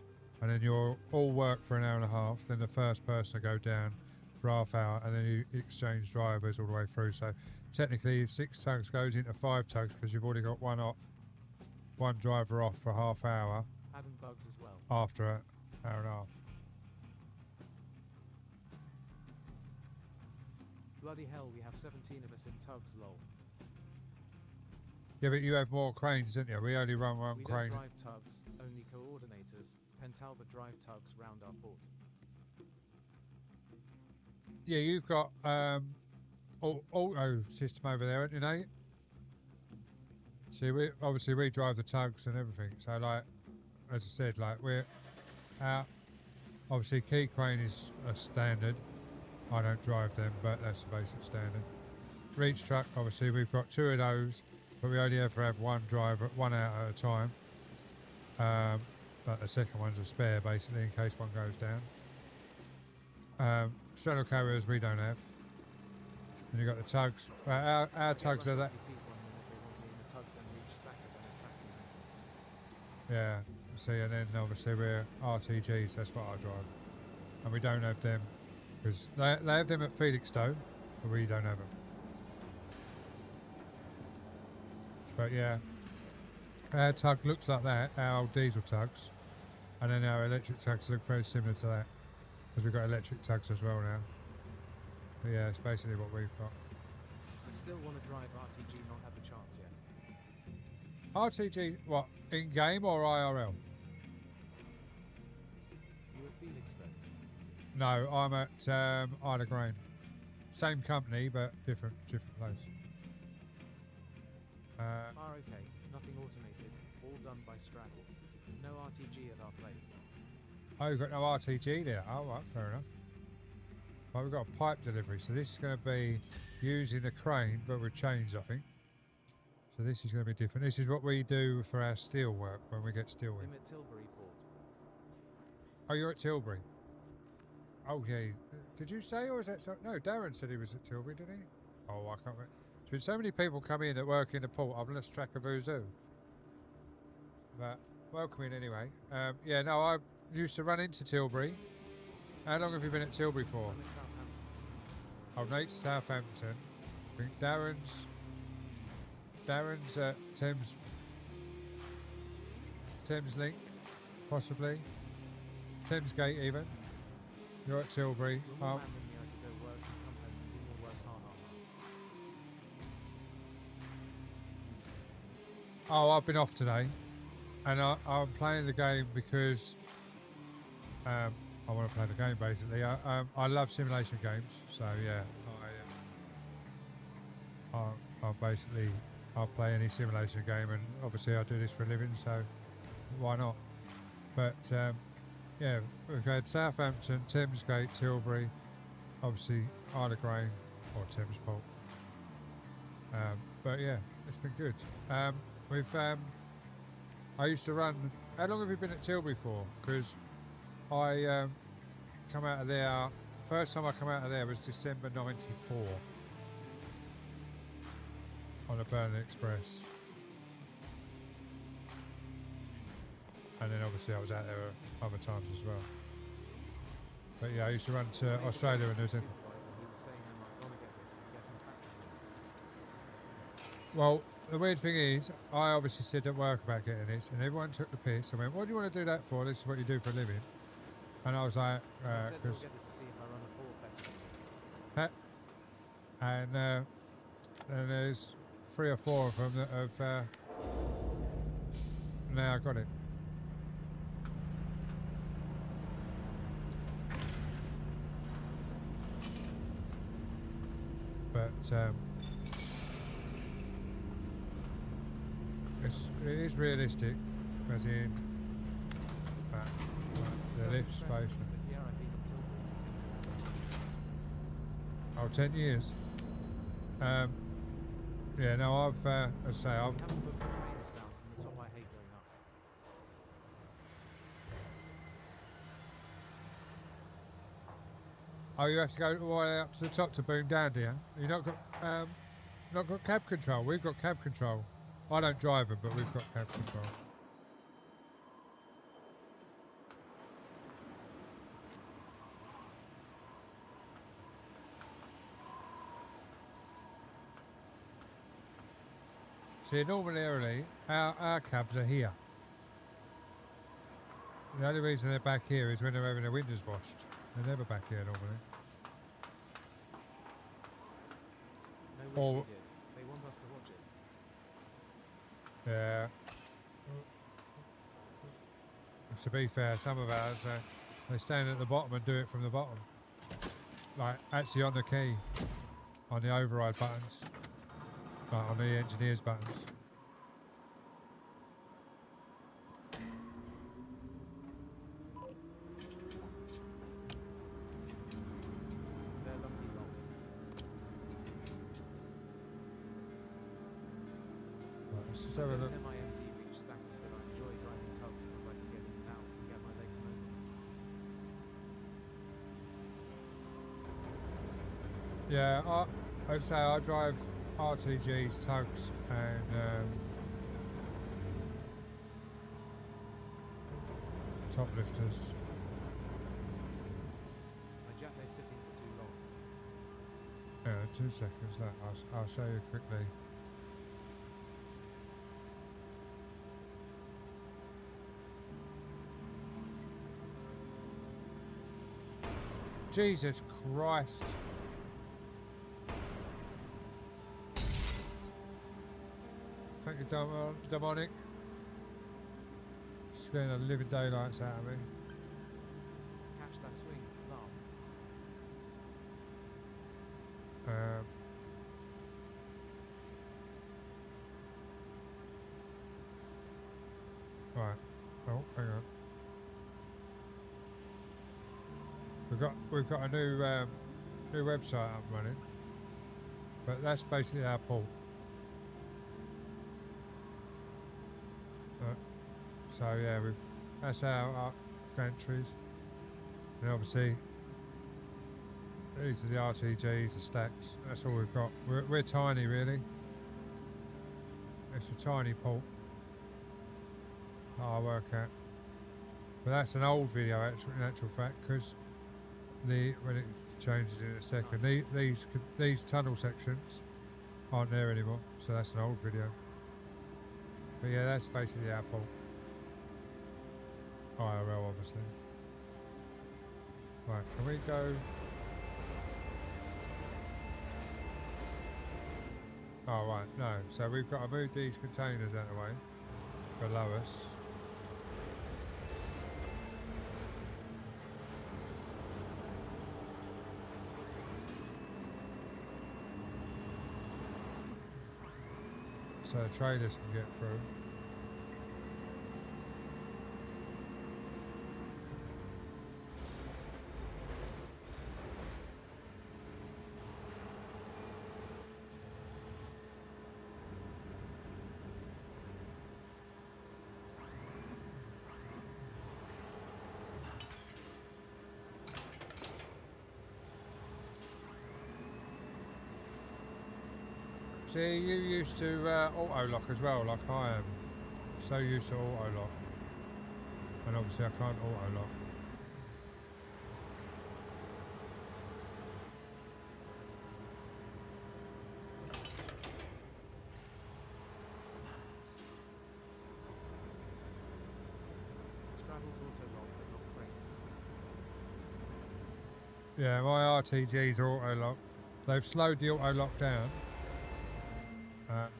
and then you'll all work for an hour and a half. Then the first person will go down for half hour, and then you exchange drivers all the way through. So technically 6 tugs goes into 5 tugs because you've already got one driver off for half hour Adding bugs as well. after an hour and a half. Bloody hell, we have 17 of us in tugs, lol. Yeah, but you have more cranes, don't you? We only run one We crane. don't drive tugs, only coordinators. Pentalva drive tugs round our port. Yeah, you've got auto system over there, haven't you, Nate? See, we drive the tugs and everything. So, like, as I said, like we're out. Obviously, key crane is a standard. I don't drive them, but that's a basic standard. Reach truck, obviously, we've got 2 of those, but we only ever have one driver, one out at a time. But the second one's a spare, basically, in case one goes down. Straddle carriers we don't have. And you've got the tugs. Our tugs are that. Yeah, see, and then obviously we're RTGs, that's what I drive. And we don't have them, because they have them at Felixstowe, but we don't have them. But yeah, our tug looks like that, our old diesel tugs. And then our electric tugs look very similar to that, because we've got electric tugs as well now. But yeah, it's basically what we've got. I still want to drive RTG, not have the chance yet. RTG, what, in game or IRL? You at Phoenix though? No, I'm at Isle of Grain. Same company, but different place. Okay, nothing automated, all done by straggles. No RTG at our place. Oh, you've got no RTG there. Oh, right, fair enough. Well, we've got a pipe delivery, so this is going to be using the crane, but with chains, I think. So this is going to be different. This is what we do for our steel work when we get steel in. I'm at Tilbury Port. Oh, you're at Tilbury. Oh, yeah. Did you say, or is that so? No, Darren said he was at Tilbury, didn't he? Oh, I can't remember. There's been so many people come in that work in the port, I've lost track of who's who. But welcome in anyway. Yeah, no, I used to run into Tilbury. How long have you been at Tilbury for? I'm at Southampton. Oh, Nate's Southampton. I think Darren's at Thames Link, possibly. Thames Gate even. You're at Tilbury. You're more man than me, I could go work and come home and do more work hard. Oh, I've been off today, and I'm playing the game because I want to play the game basically. I love simulation games, so yeah, I'll play any simulation game, and obviously I do this for a living, so why not? But yeah, we've had Southampton, Thamesgate, Tilbury, obviously Isle of Grain or Thames Port. But yeah, it's been good. I used to run. How long have you been at Tilbury for? Because I come out of there. First time I come out of there was December '94 on the Berlin Express, and then obviously I was out there other times as well. But yeah, I used to run to Australia and New Zealand. He was saying, I'm gonna get this and get some practice in. Well, the weird thing is, I obviously said at work about getting this, and everyone took the piss. I went, "What do you want to do that for? This is what you do for a living." And I was like, I said we'll "Because," get it to see if I run a port better. and there's 3 or 4 of them that have now got it. But it is realistic, as in the lift space. But yeah, I've been at Tilbury for 10 years. Oh, 10 years. Yeah, no, I've, as I say, I've. Haven't booked the trains down from the top I hate going up. Oh, you have to go all the way up to the top to boom down, do you? You not got cab control. We've got cab control. I don't drive them, but we've got cab control. See, normally, our cabs are here. The only reason they're back here is when they're having their windows washed. They're never back here normally. No, Or- wish we did. They want us to watch it. Yeah. To be fair, some of ours, they stand at the bottom and do it from the bottom. Like, actually on the key. On the override buttons. Like, on the engineer's buttons. They're lucky lot. Right, let's just have a look. Don't my MD reach Stackers, but I enjoy driving tugs because I can get in and out and get my legs moving. Yeah, I'd say I drive RTGs, tugs, and top lifters. My Jatte's sitting for too long. Yeah, 2 seconds. That I'll show you quickly. Jesus Christ. Thank you, Demonic. Scaring the living daylights out of me. Catch that swing. Laugh. Right. Oh, hang on. We've got a new website up and running, but that's basically our port. So yeah, that's our gantries, and obviously these are the RTGs, the stacks. That's all we've got. We're tiny, really. It's a tiny port that I work at, but that's an old video in actual fact, because when it changes in a second, these tunnel sections aren't there anymore, so that's an old video. But yeah, that's basically our port. IRL, obviously. Right, can we go? Oh right, no. So we've got to move these containers out of the way below us. So the traders can get through. See, you used to auto lock as well, like I am. So used to auto lock, and obviously I can't auto lock. Straddles auto lock, but not crates. Yeah, my RTGs are auto lock. They've slowed the auto lock down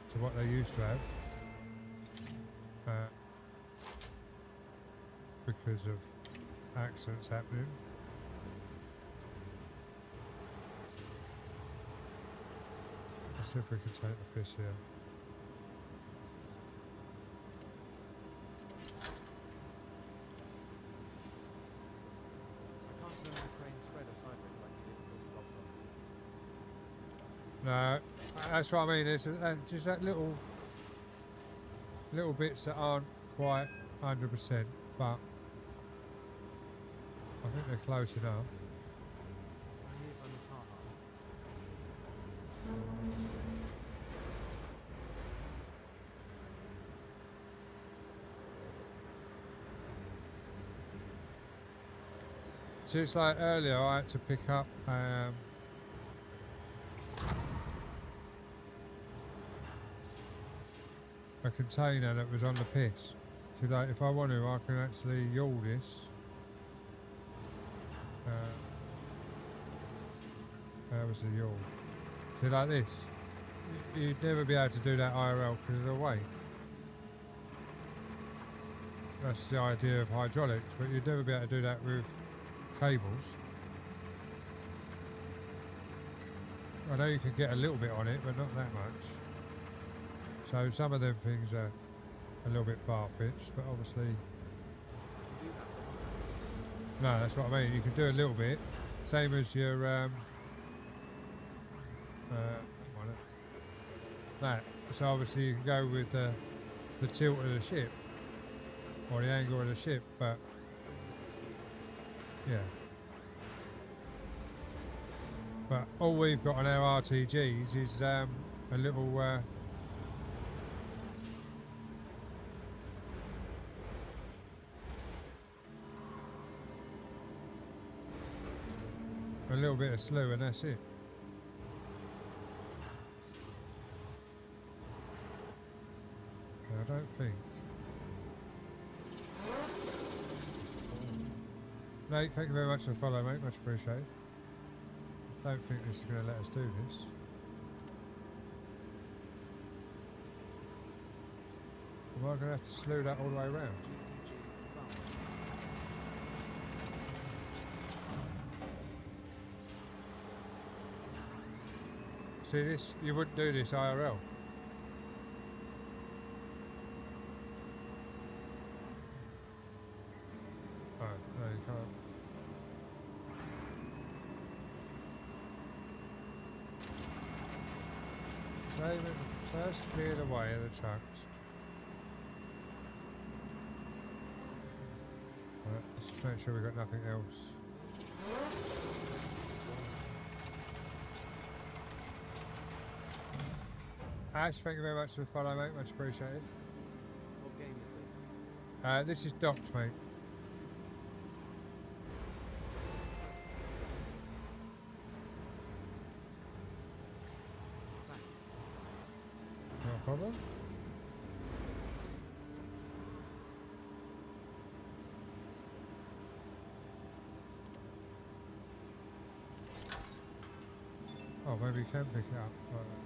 to what they used to have, because of accidents happening. Let's see if we can take the piss here. I can't turn the crane spreader sideways like you did before we locked on. No, that's what I mean. It's just that little bits that aren't quite 100%, but I think they're close enough. Only if I'm this hard. So it's like earlier I had to pick up a container that was on the piss. So like if I want to, I can actually yawl this. That was the yawl. So like this. You'd never be able to do that IRL because of the weight. That's the idea of hydraulics, but you'd never be able to do that with cables. I know you can get a little bit on it, but not that much. So some of them things are a little bit far-fetched, but obviously... No, that's what I mean. You can do a little bit. Same as your... that. So obviously you can go with the tilt of the ship, or the angle of the ship, but... Yeah. But all we've got on our RTGs is a little... a little bit of slew, and that's it. I don't think. Nate, thank you very much for the follow, mate. Much appreciated. Don't think this is going to let us do this. Am I going to have to slew that all the way around? GTG confirmed. See this? You wouldn't do this IRL. Oh, no, you can't. Save it. First clear the way of the trucks. Right, let's just make sure we've got nothing else. Ash, thank you very much for the follow, mate. Much appreciated. What game is this? This is docked, mate. Thanks. Not a problem. Oh, maybe you can pick it up. Right.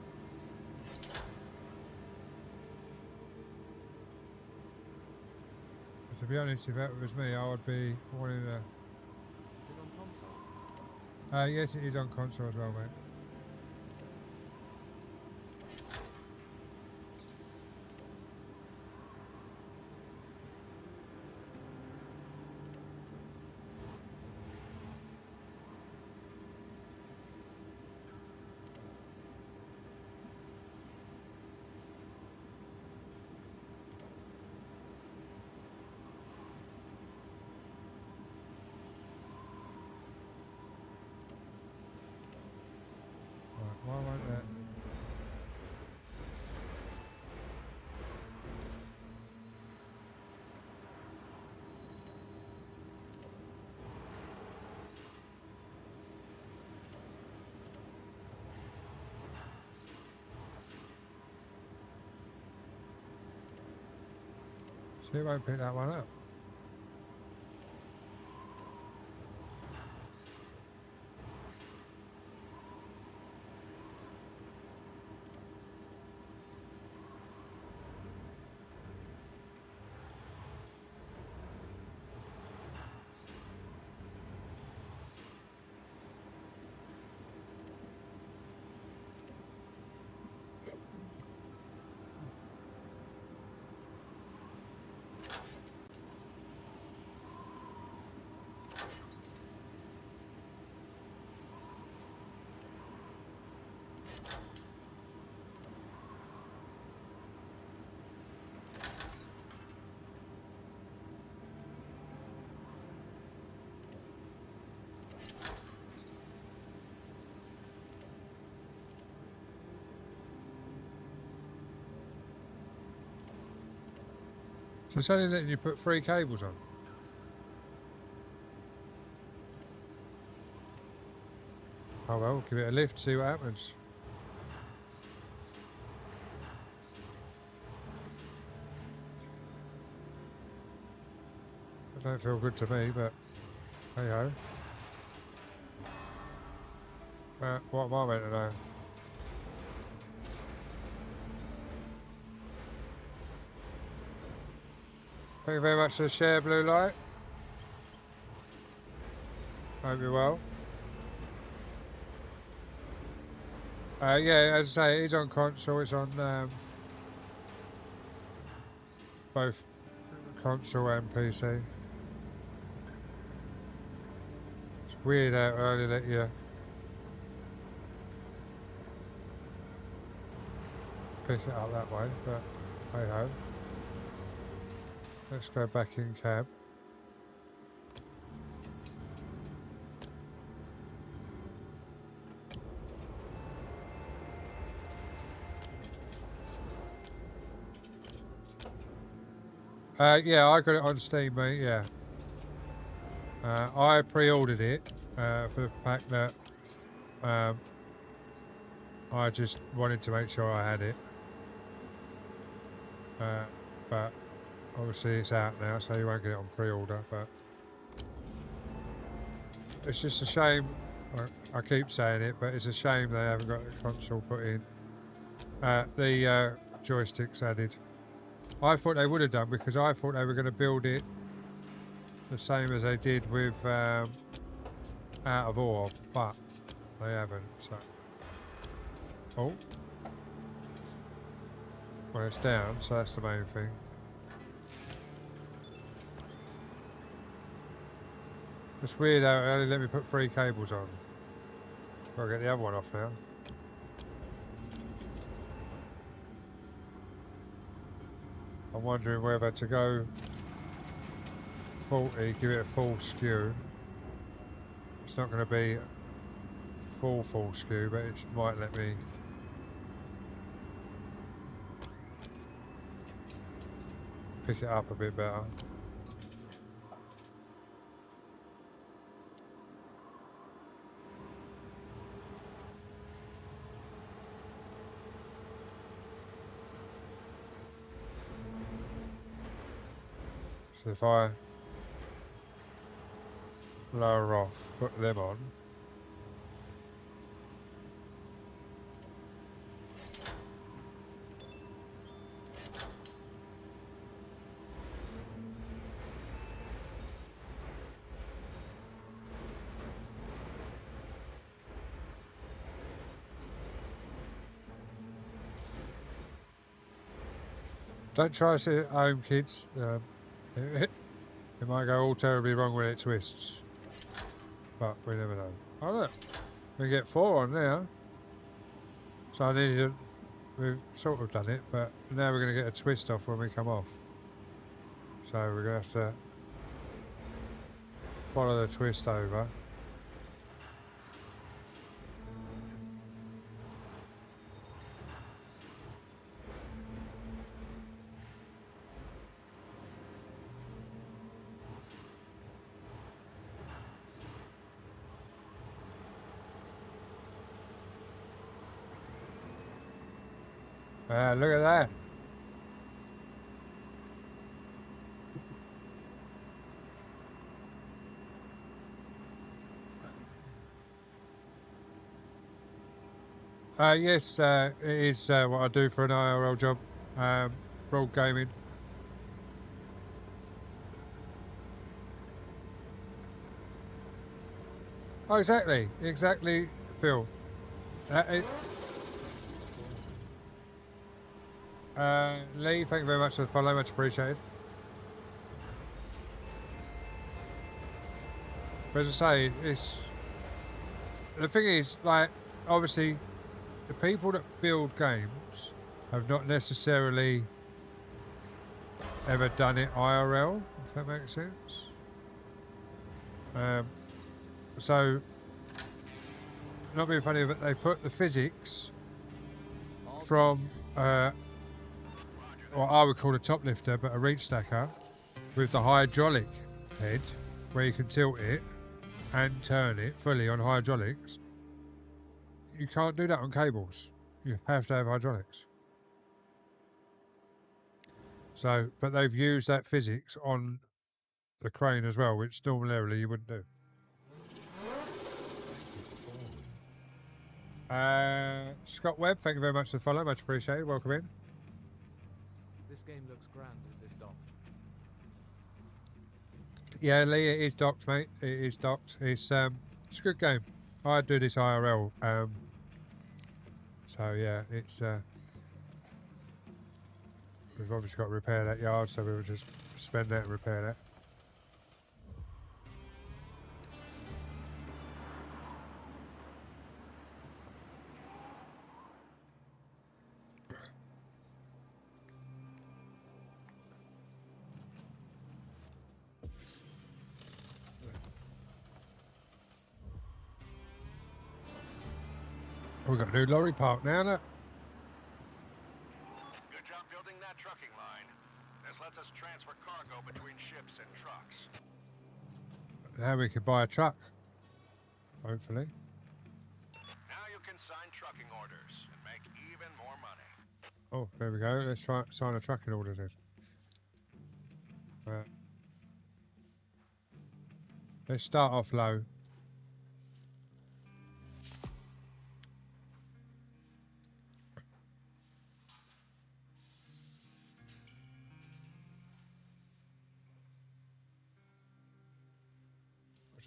To be honest, if that was me, I would be wanting to. Is it on consoles? Yes, it is on console as well, mate. Right, why won't that? See, it won't pick that one up. So it's only letting you put 3 cables on. Oh well, give it a lift, see what happens. It don't feel good to me, but hey ho. What am I meant to know? Thank you very much for the share, Blue Light. Hope you're well. Yeah, as I say, it's on console. It's on both console and PC. It's weird how early that you pick it up that way, but hey ho. Let's go back in cab. Yeah, I got it on Steam, mate, yeah. I pre-ordered it for the fact that I just wanted to make sure I had it. But obviously it's out now, so you won't get it on pre-order, but it's just a shame. I keep saying it, but it's a shame they haven't got the console put in. The joysticks added. I thought they would have done because I thought they were going to build it the same as they did with Out of Orb, but they haven't. So, oh, well, it's down, so that's the main thing. It's weird how it only let me put 3 cables on. Gotta get the other one off now. I'm wondering whether to go 40, give it a full skew. It's not going to be full skew, but it might let me pick it up a bit better. So if I lower off, put them on. Don't try this at home, kids. It might go all terribly wrong when it twists. But we never know. Oh look, we get 4 on now. So I needed we've sort of done it, but now we're going to get a twist off when we come off. So we're going to have to follow the twist over. Look at that. Yes, it is what I do for an IRL job, broad gaming. Oh, exactly, Phil. Lee, thank you very much for the follow, much appreciated. But as I say, the thing is, like, obviously, the people that build games have not necessarily ever done it IRL, if that makes sense. So, not being funny, but they put the physics from what I would call a top lifter, but a reach stacker with the hydraulic head where you can tilt it and turn it fully on hydraulics. You can't do that on cables. You have to have hydraulics. So, but they've used that physics on the crane as well, which normally you wouldn't do. Scott Webb, thank you very much for the follow, much appreciated. Welcome in. This game looks grand. Is this docked? Yeah, Lee, it is docked, mate. It is docked. It's a good game. I do this IRL. So yeah, it's we've obviously got to repair that yard, so we'll just spend that and repair that. We've got a new lorry park now, look. Good job building that trucking line. This lets us transfer cargo between ships and trucks. Now we can buy a truck, hopefully. Now you can sign trucking orders and make even more money. Oh, there we go. Let's try sign a trucking order then. Let's start off low.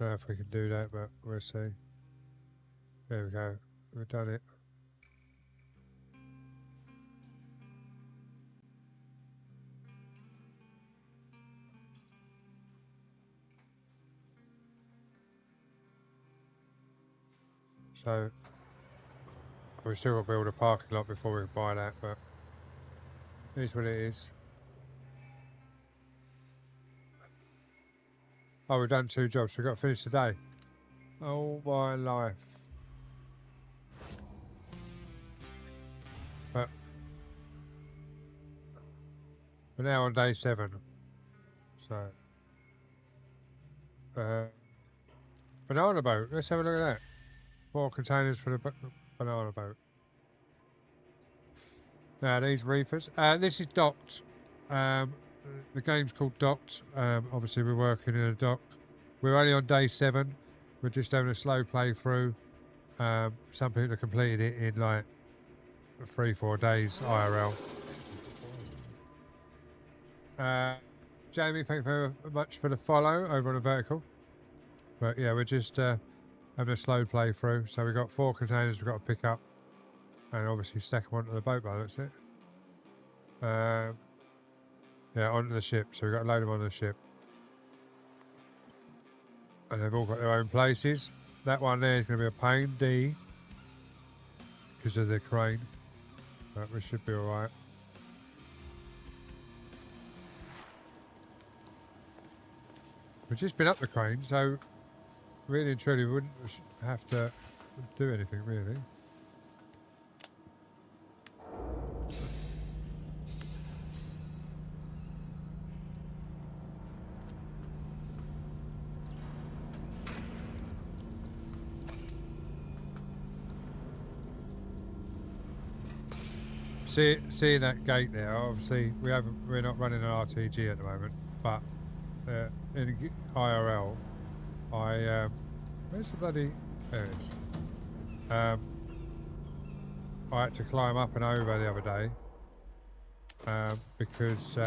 don't know if we can do that, but we'll see. There we go. We've done it. So we've still got to build a parking lot before we can buy that, but it is what it is. Oh, we've done 2 jobs. We've got to finish today. Oh my life. But we're now on day 7. So banana boat. Let's have a look at that. 4 containers for the banana boat. Now these reefers. This is docked. The game's called Docked. Obviously we're working in a dock. We're only on day 7. We're just having a slow playthrough. Some people have completed it in like 3-4 days IRL. Jamie, thank you very much for the follow over on the vertical. But yeah, we're just having a slow playthrough. So we've got 4 containers we've got to pick up. And obviously stack them onto the boat by the looks of it. Yeah, onto the ship. So we've got to load them onto the ship. And they've all got their own places. That one there is going to be a pain, D, because of the crane. But we should be alright. We've just been up the crane, so really and truly we wouldn't have to do anything, really. See that gate there. Obviously, we're not running an RTG at the moment, but in IRL, where's the bloody? There it is. I had to climb up and over the other day because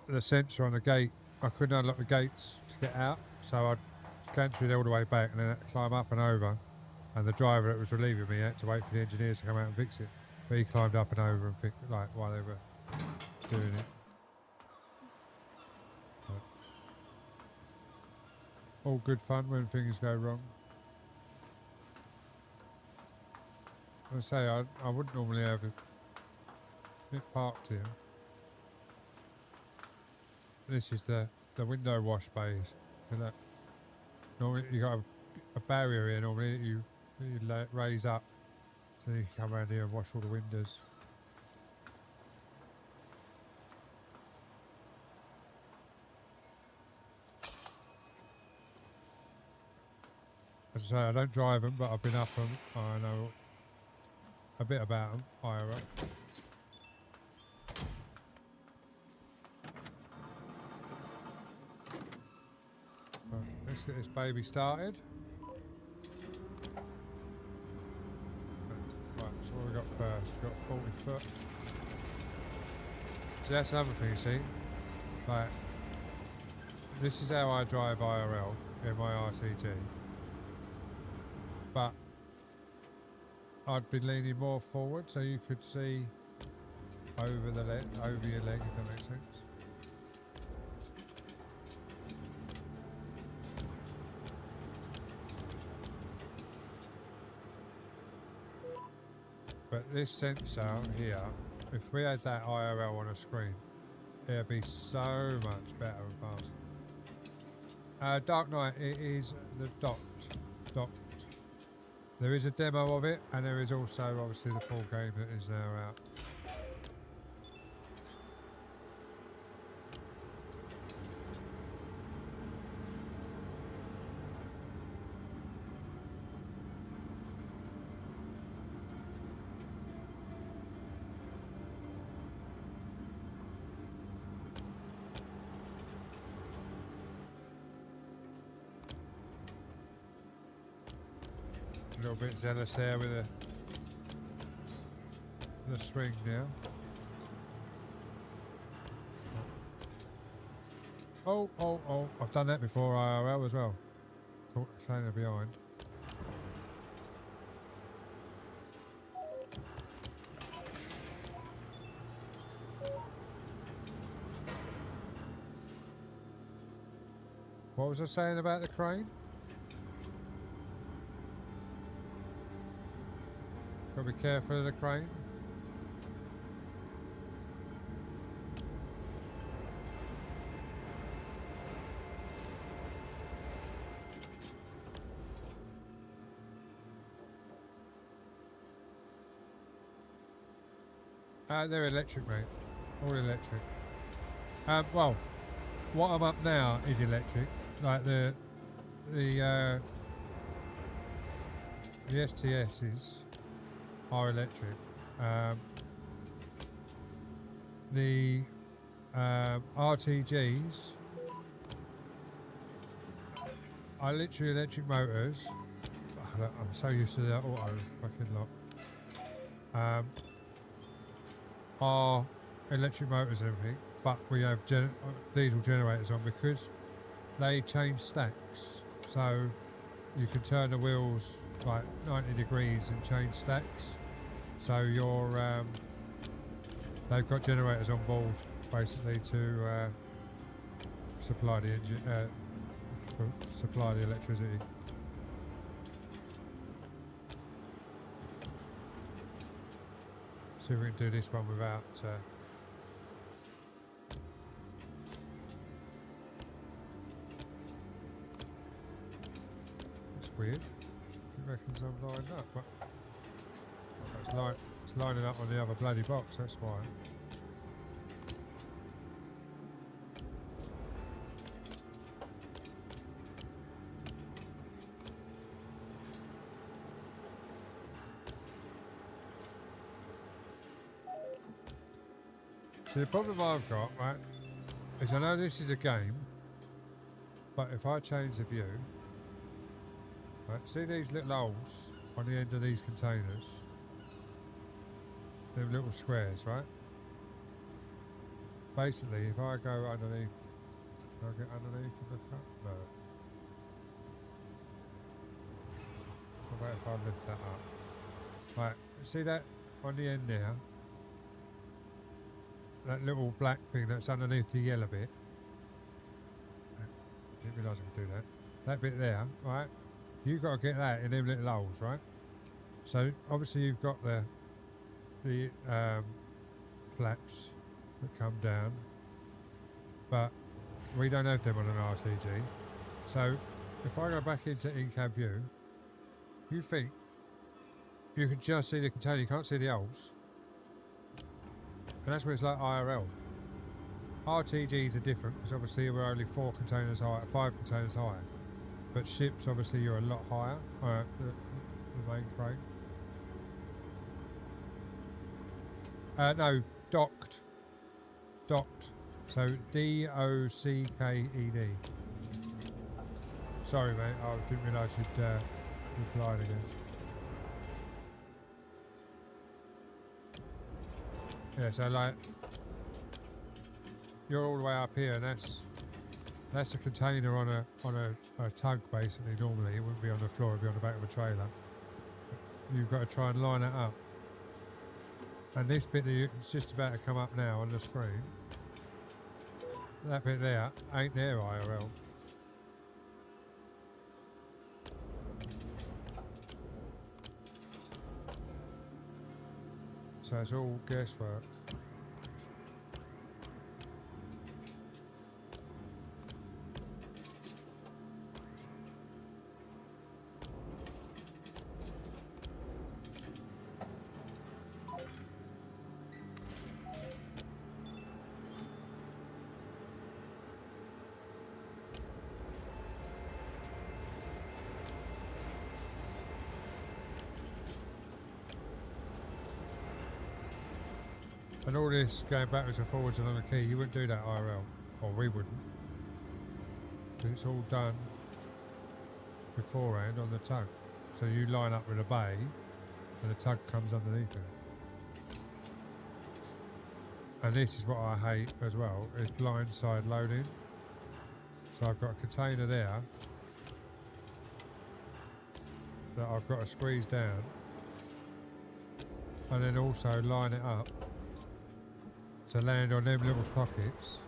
the sensor on the gate, I couldn't unlock the gates to get out, so I cancelled it all the way back and then had to climb up and over. And the driver that was relieving me had to wait for the engineers to come out and fix it. But he climbed up and over and fixed it, like while they were doing it. But all good fun when things go wrong. I say I wouldn't normally have it parked here. This is the window wash bays. Look. Normally you got a barrier here. Normally you raise up so you can come around here and wash all the windows. As I say, I don't drive them, but I've been up them. I know a bit about them. IRL. Right, let's get this baby started. So what we got first? We've got 40 foot. So that's another thing, you see. Like, this is how I drive IRL in my RTG. But I'd be leaning more forward so you could see over your leg, if that makes sense. But this sensor here, if we had that IRL on a screen, it'd be so much better and faster. Dark Knight, it is the docked. There is a demo of it, and there is also obviously the full game that is now out. A little bit zealous there with the swing now. Oh, oh, oh. I've done that before IRL as well. Caught the container behind. What was I saying about the crane? Got to be careful of the crane. They're electric, mate. All electric. Well, what I'm up now is electric. Like the STSs are electric. The RTGs are literally electric motors. Oh, I'm so used to that auto fucking lot. Are electric motors and everything, but we have diesel generators on because they change stacks. So you can turn the wheels like 90 degrees and change stacks. So you're they've got generators on board basically to supply the engine, supply the electricity. See if we can do this one without. It's weird. It reckons I'm lined up, but it's lining up on the other bloody box. That's why. So the problem I've got, right, is I know this is a game, but if I change the view, right, see these little holes on the end of these containers? Them little squares, right? Basically, if I go underneath, can I get underneath and look up? No. How about if I lift that up? Right, see that on the end there? That little black thing that's underneath the yellow bit. Didn't realise I could do that. That bit there, right? You've got to get that in them little holes, right? So obviously you've got the flaps that come down, but we don't have them on an RTG. So if I go back into in-cab view, you think you can just see the container, you can't see the holes. And that's where it's like IRL. RTGs are different because obviously we're only 4 containers high, 5 containers high. But ships, obviously, you're a lot higher. The main crane. No, docked. Docked. So D-O-C-K-E-D. Sorry, mate. I didn't realise you'd replied again. Yeah, so like you're all the way up here, and that's a container on a tug basically. Normally, it wouldn't be on the floor; it'd be on the back of a trailer. You've got to try and line it up. And this bit it's just about to come up now on the screen. That bit there ain't there IRL. So it's all guesswork. And all this going backwards and forwards along the key, you wouldn't do that IRL, or we wouldn't. It's all done beforehand on the tug. So you line up with a bay, and the tug comes underneath it. And this is what I hate as well, is blind side loading. So I've got a container there that I've got to squeeze down, and then also line it up to land on them little pockets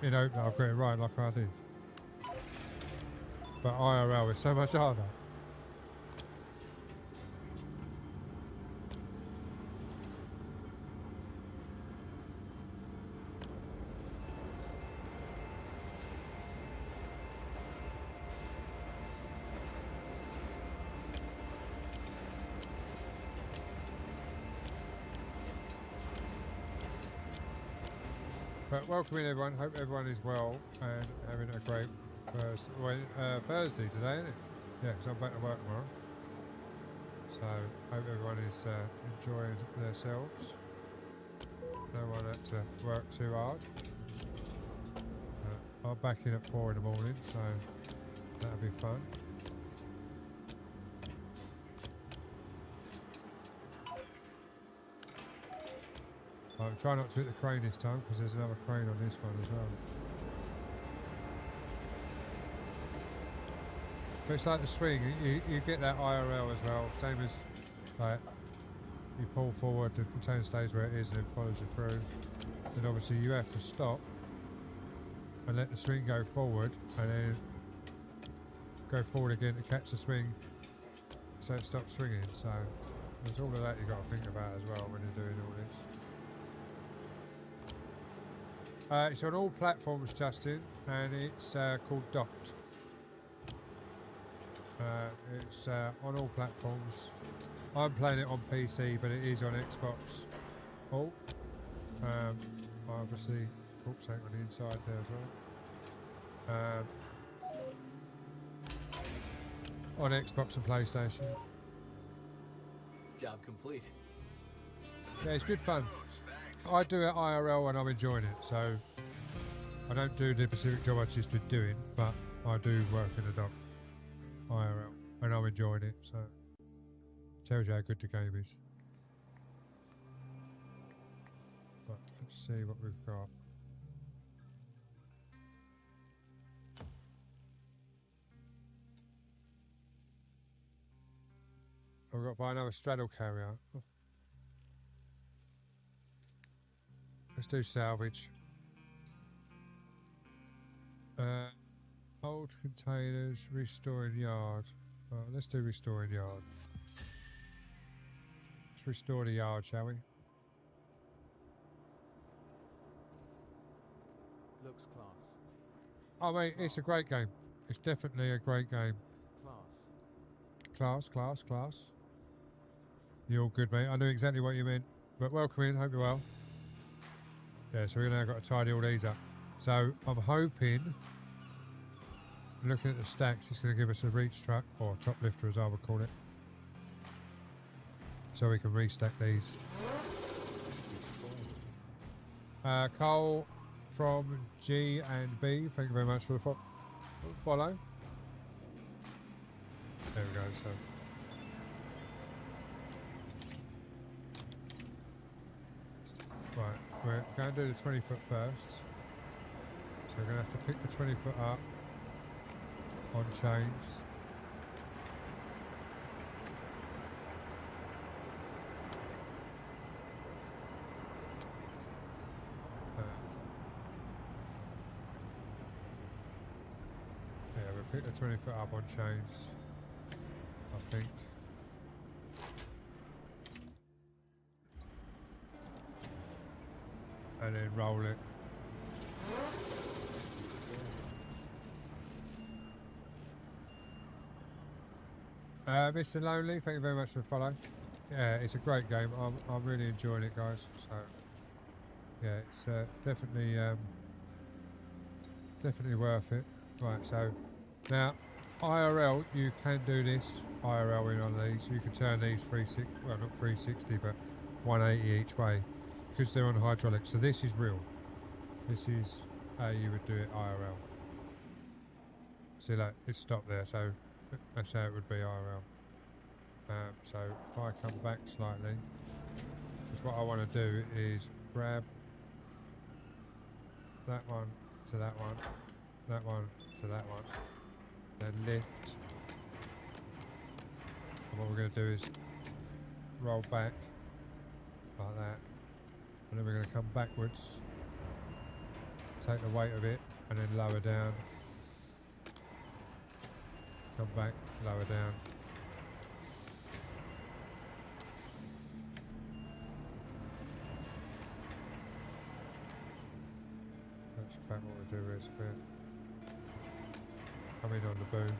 in hope that I've got it right like I did. But IRL is so much harder. But welcoming everyone, hope everyone is well and having a great Thursday today, isn't it? Yeah, because I'm back to work tomorrow. So, hope everyone is enjoying themselves. No one had to work too hard. I'm back in at 4 in the morning, so that'll be fun. I'll try not to hit the crane this time because there's another crane on this one as well. But it's like the swing, you get that IRL as well, same as like you pull forward, the container stays where it is and it follows you through. Then obviously you have to stop and let the swing go forward and then go forward again to catch the swing so it stops swinging. So there's all of that you've got to think about as well when you're doing all this. It's on all platforms, Justin, and it's called Docked. It's on all platforms. I'm playing it on PC, but it is on Xbox. Oh, I obviously caught something on the inside there as well. On Xbox and PlayStation. Job complete. Yeah, it's good fun. I do it IRL and I'm enjoying it, so I don't do the specific job I just been doing, but I do work in the dock IRL and I'm enjoying it, so tells you how good the game is. But let's see what we've got. I've got to buy another straddle carrier. Let's do salvage. Old containers, restoring yard. Let's do restoring yard. Let's restore the yard, shall we? Looks class. Oh mate, it's a great game. It's definitely a great game. Class. You're all good, mate. I knew exactly what you meant. But welcome in, hope you're well. Yeah, so we've now got to tidy all these up. So I'm hoping, looking at the stacks, it's going to give us a reach truck, or top lifter as I would call it. So we can restack these. Cole from G and B, thank you very much for the follow. There we go, so. Right, we're going to do the 20 foot first. So we're going to have to pick the 20 foot up on chains. Yeah, we'll pick the 20 foot up on chains, I think. And then roll it. Mr. Lonely, thank you very much for the follow. Yeah, it's a great game. I'm really enjoying it, guys. So yeah, it's definitely definitely worth it. Right, so now IRL, you can do this IRL in on these. You can turn these 360, well not 360, but 180 each way, because they're on hydraulics. So this is real. This is how you would do it IRL. See, like it's stopped there, so that's how it would be IRL. So if I come back slightly, because what I want to do is grab that one to that one to that one, then lift. And what we're going to do is roll back like that, and then we're going to come backwards, take the weight of it, and then lower down, come back, lower down. That's in fact what we do is we're coming on the boom.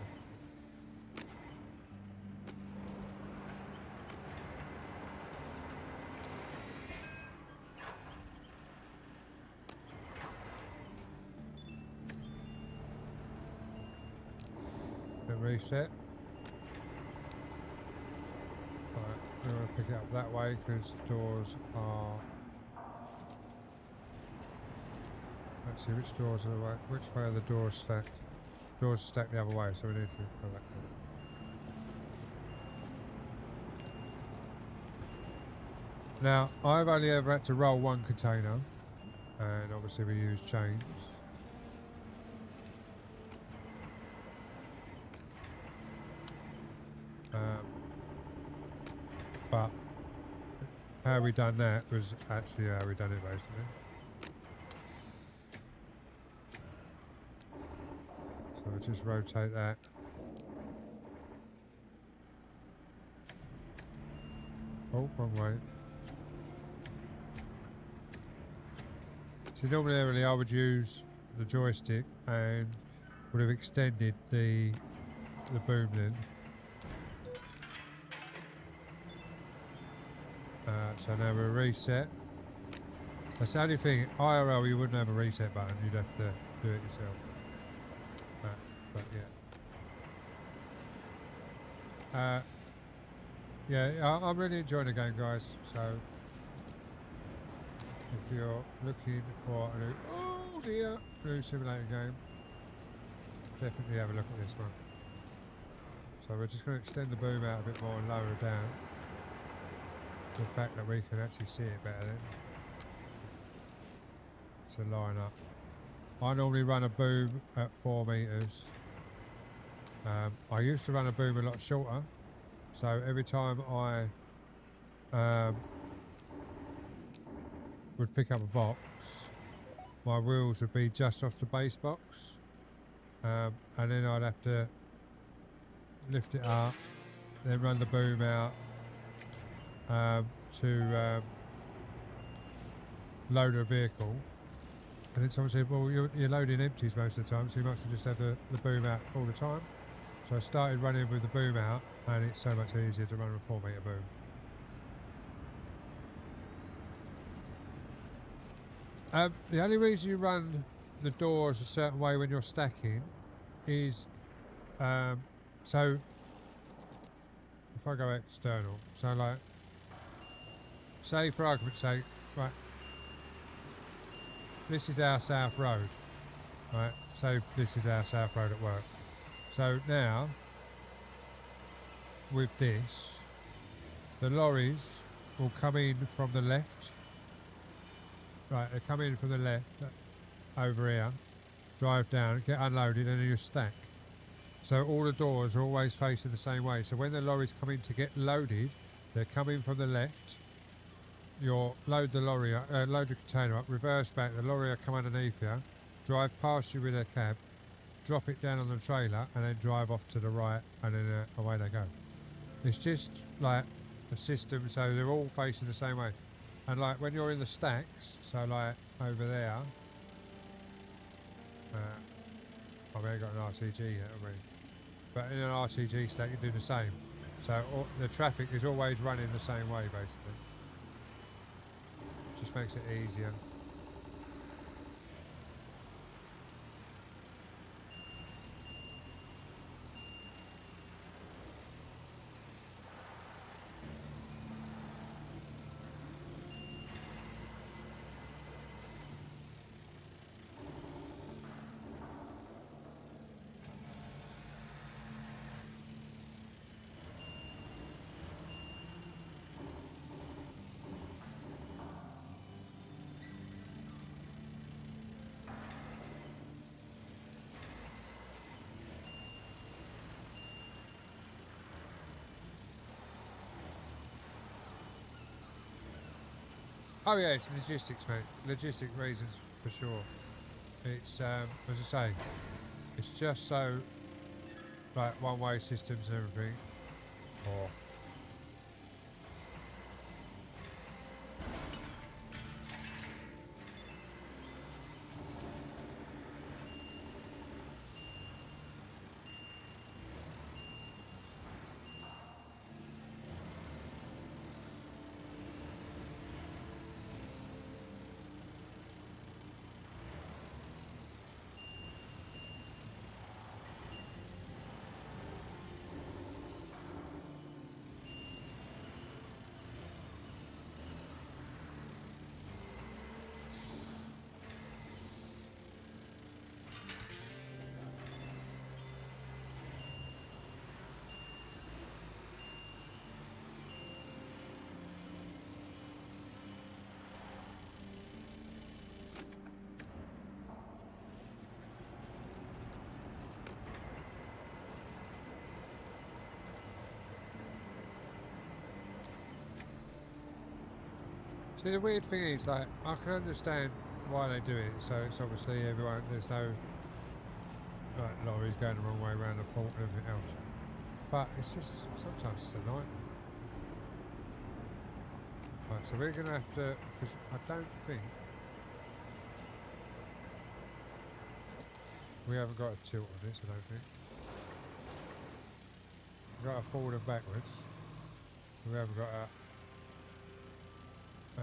Then reset. Right, we're going to pick it up that way because the doors are. Let's see which doors are the way. Which way are the doors stacked? Doors are stacked the other way, so we need to go back. Now, I've only ever had to roll one container, and obviously we use chains. But how we done that was actually how we done it basically. So we'll just rotate that. Oh, wrong way. So normally I would use the joystick and would have extended the boom then. So now we'll reset. That's the only thing, IRL you wouldn't have a reset button, you'd have to do it yourself. But yeah. Yeah, I'm really enjoying the game, guys. So if you're looking for a new simulator game, definitely have a look at this one. So we're just going to extend the boom out a bit more and lower it down. The fact that we can actually see it better then to line up. I normally run a boom at 4 meters. I used to run a boom a lot shorter, so every time I would pick up a box, my wheels would be just off the base box, and then I'd have to lift it up, then run the boom out to load a vehicle. And then someone said, well, you're loading empties most of the time, so you might as well just have the boom out all the time. So I started running with the boom out, and it's so much easier to run a 4 meter boom. The only reason you run the doors a certain way when you're stacking is, so if I go external, so like, say for argument's sake, right, this is our South Road, right, so this is our South Road at work. So now, with this, the lorries will come in from the left. Right, they come in from the left, over here, drive down, get unloaded, and then you stack. So all the doors are always facing the same way. So when the lorries come in to get loaded, they're coming from the left. You'll load the lorry, load the container up, reverse back, the lorry will come underneath you, drive past you with their cab, drop it down on the trailer, and then drive off to the right, and then away they go. It's just like a system, so they're all facing the same way. And like when you're in the stacks, so like over there, I haven't got an RTG yet, have we? But in an RTG stack you do the same. So the traffic is always running the same way basically. Just makes it easier. Oh yeah, it's logistics, mate. Logistic reasons for sure. It's as I say, it's just so like one-way systems and everything. Or see, the weird thing is, like, I can understand why they do it. So it's obviously everyone. There's no like lorries going the wrong way around the port and everything else. But it's just sometimes it's a nightmare. Right, so we're gonna have to, because I don't think we haven't got a tilt on this. I don't think we've got a forward and backwards. We haven't got a so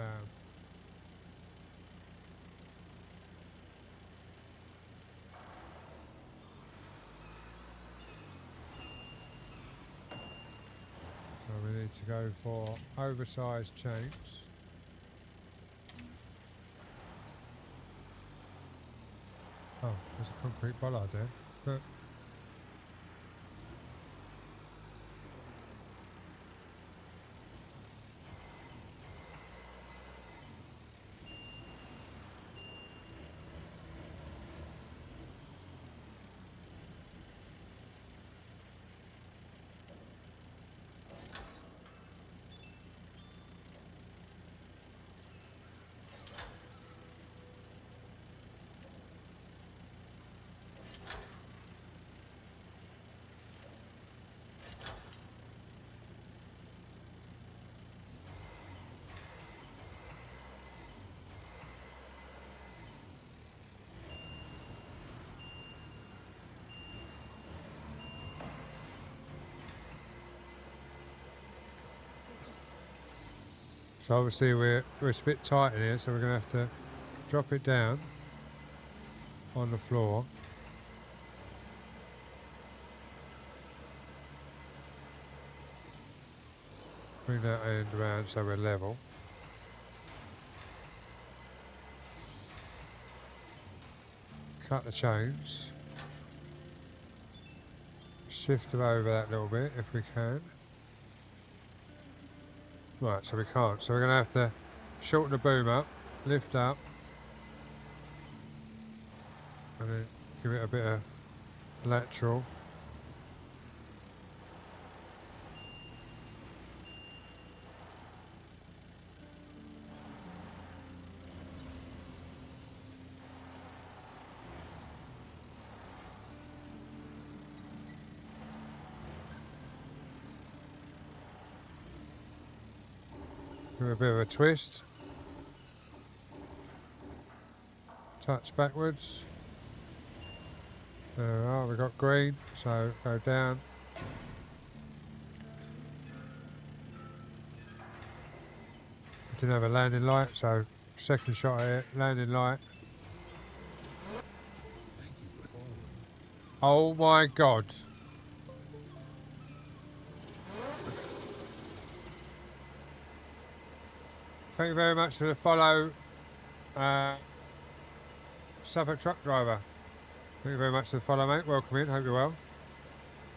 we need to go for oversized chains. Oh, there's a concrete bollard there. But so obviously we're a bit tight in here, so we're going to have to drop it down on the floor. Bring that end around so we're level. Cut the chains. Shift them over that little bit if we can. Right, so we can't. So we're going to have to shorten the boom up, lift up, and then give it a bit of lateral. Give it a bit of a twist. Touch backwards. There we are, we've got green, so go down. Didn't have a landing light, so second shot at it, landing light. Oh my god. Thank you very much for the follow, Suffolk truck driver. Thank you very much for the follow, mate. Welcome in. Hope you're well.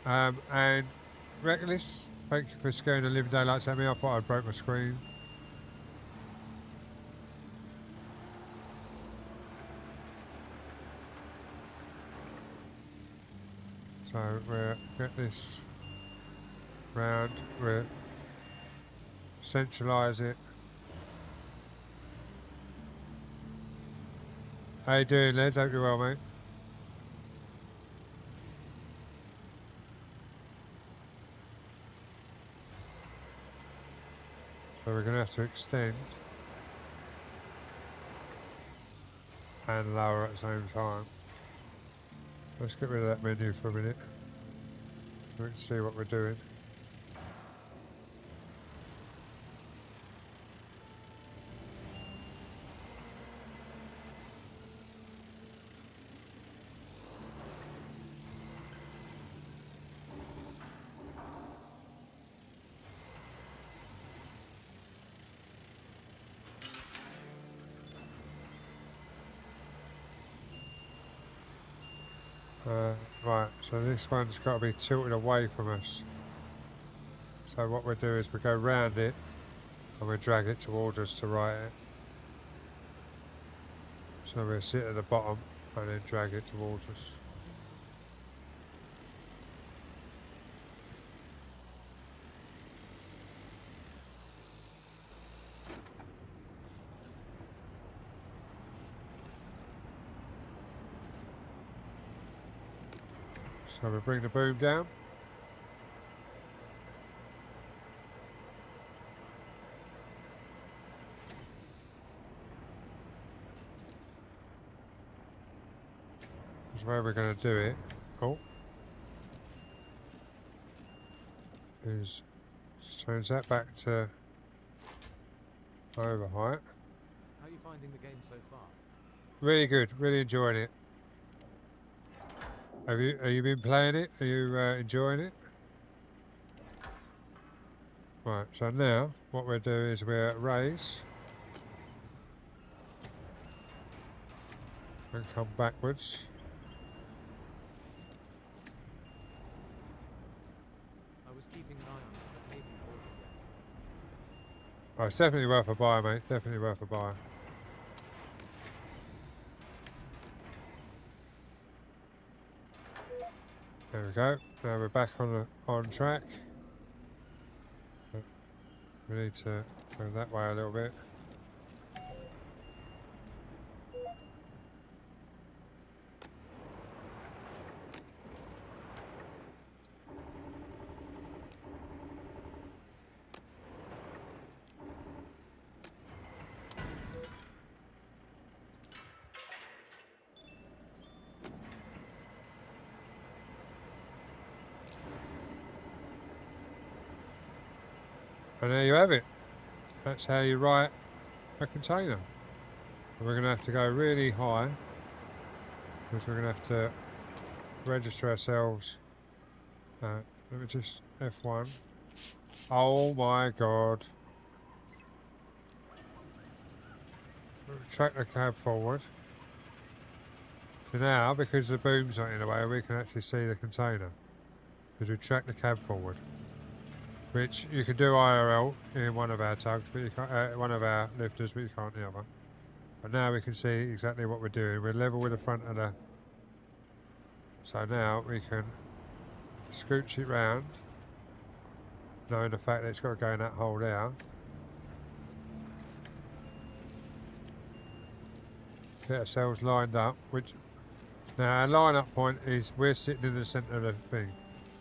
And Reckless, thank you for scaring the living daylights at me. I thought I'd broke my screen. So we'll get this round. We'll centralise it. How you doing, Les? Hope you're well, mate. So we're going to have to extend and lower at the same time. Let's get rid of that menu for a minute so we can see what we're doing. Right, so this one's got to be tilted away from us. So what we'll do is we go round it and we drag it towards us to right it. So we'll sit at the bottom and then drag it towards us. So we bring the boom down. That's where we're going to do it. Oh. Is just turns that back to over height. How are you finding the game so far? Really good, really enjoying it. Have you been playing it? Are you enjoying it? Right, so now what we'll do is we'll raise and come backwards. I was keeping an eye on it, but maybe you bought it yet. Oh, it's definitely worth a buy, mate. Definitely worth a buy. There we go. Now we're back on track. We need to go that way a little bit. And there you have it. That's how you write a container. And we're going to have to go really high because we're going to have to register ourselves. Let me just F1. Oh my god. Track the cab forward. So now, because the boom's not in the way, we can actually see the container. Because we track the cab forward. Which you can do IRL in one of our tugs, but you can't, one of our lifters, but you can't the other. But now we can see exactly what we're doing. We're level with the front of the. So now we can scooch it round, knowing the fact that it's got to go in that hole there. Get ourselves lined up. Which now our line-up point is we're sitting in the centre of the thing.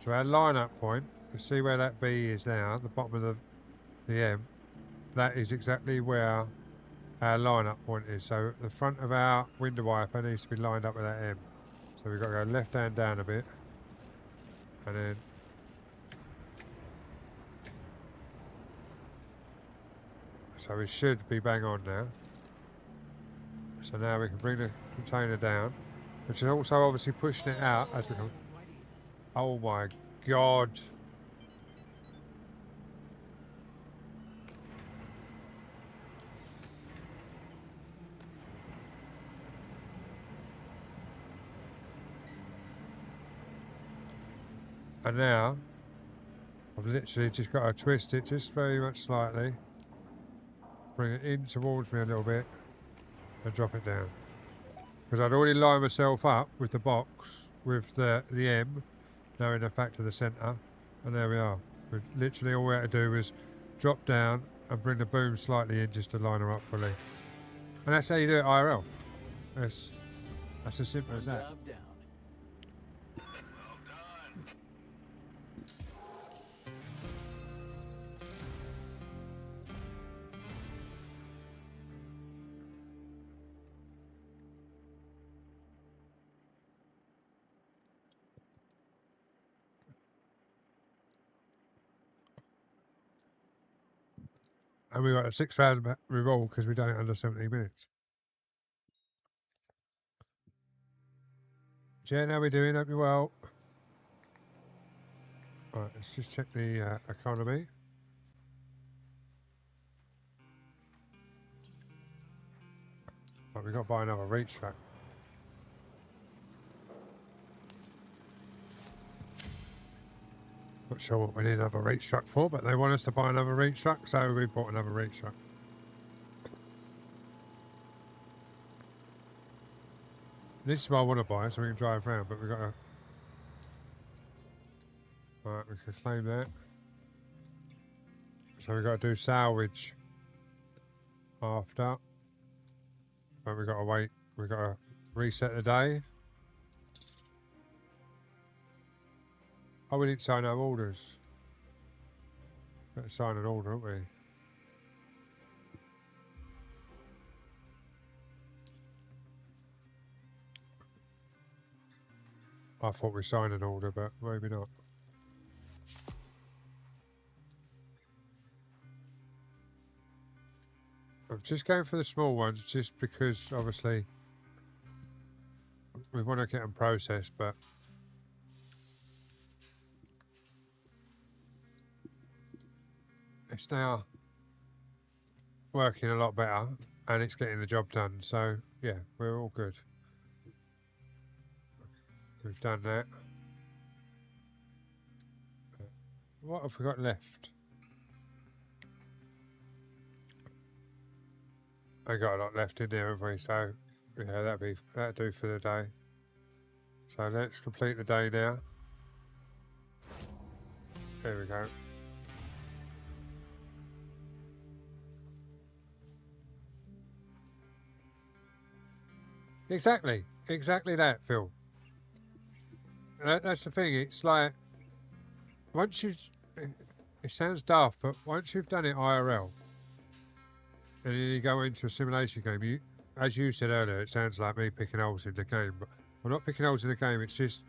So our line-up point. You see where that B is now, the bottom of the M. That is exactly where our line-up point is. So the front of our window wiper needs to be lined up with that M. So we've got to go left hand down a bit, and then so we should be bang on now. So now we can bring the container down, which is also obviously pushing it out as we come. Oh my god. And now, I've literally just got to twist it just very much slightly, bring it in towards me a little bit, and drop it down. Because I'd already lined myself up with the box, with the M, knowing the fact to the centre, and there we are. Literally all we had to do was drop down and bring the boom slightly in just to line her up fully. And that's how you do it IRL. That's as simple as that. Job down. Well done. And we got a 6,000 reroll because we done it under 17 minutes. Jen, how we doing? Hope you're well. Alright, let's just check the economy. Right, we got to buy another reach track. Not sure what we need another reach truck for, but they want us to buy another reach truck, so we bought another reach truck. This is what I want to buy, so we can drive around, but we've got to... Alright, we can claim that. So we've got to do salvage after. But we've got to wait, we've got to reset the day. Oh, we need to sign our orders. Better sign an order, haven't we? I thought we signed an order, but maybe not. I'm just going for the small ones, just because obviously we want to get them processed, but it's now working a lot better and it's getting the job done. So yeah, we're all good. We've done that. What have we got left? I got a lot left in there, haven't we? So yeah, that'll do for the day. So let's complete the day now. There we go. Exactly that, Phil. That's the thing. It's like once you, it sounds daft, but once you've done it IRL, and then you go into a simulation game, as you said earlier, it sounds like me picking holes in the game, but I'm not picking holes in the game. It's just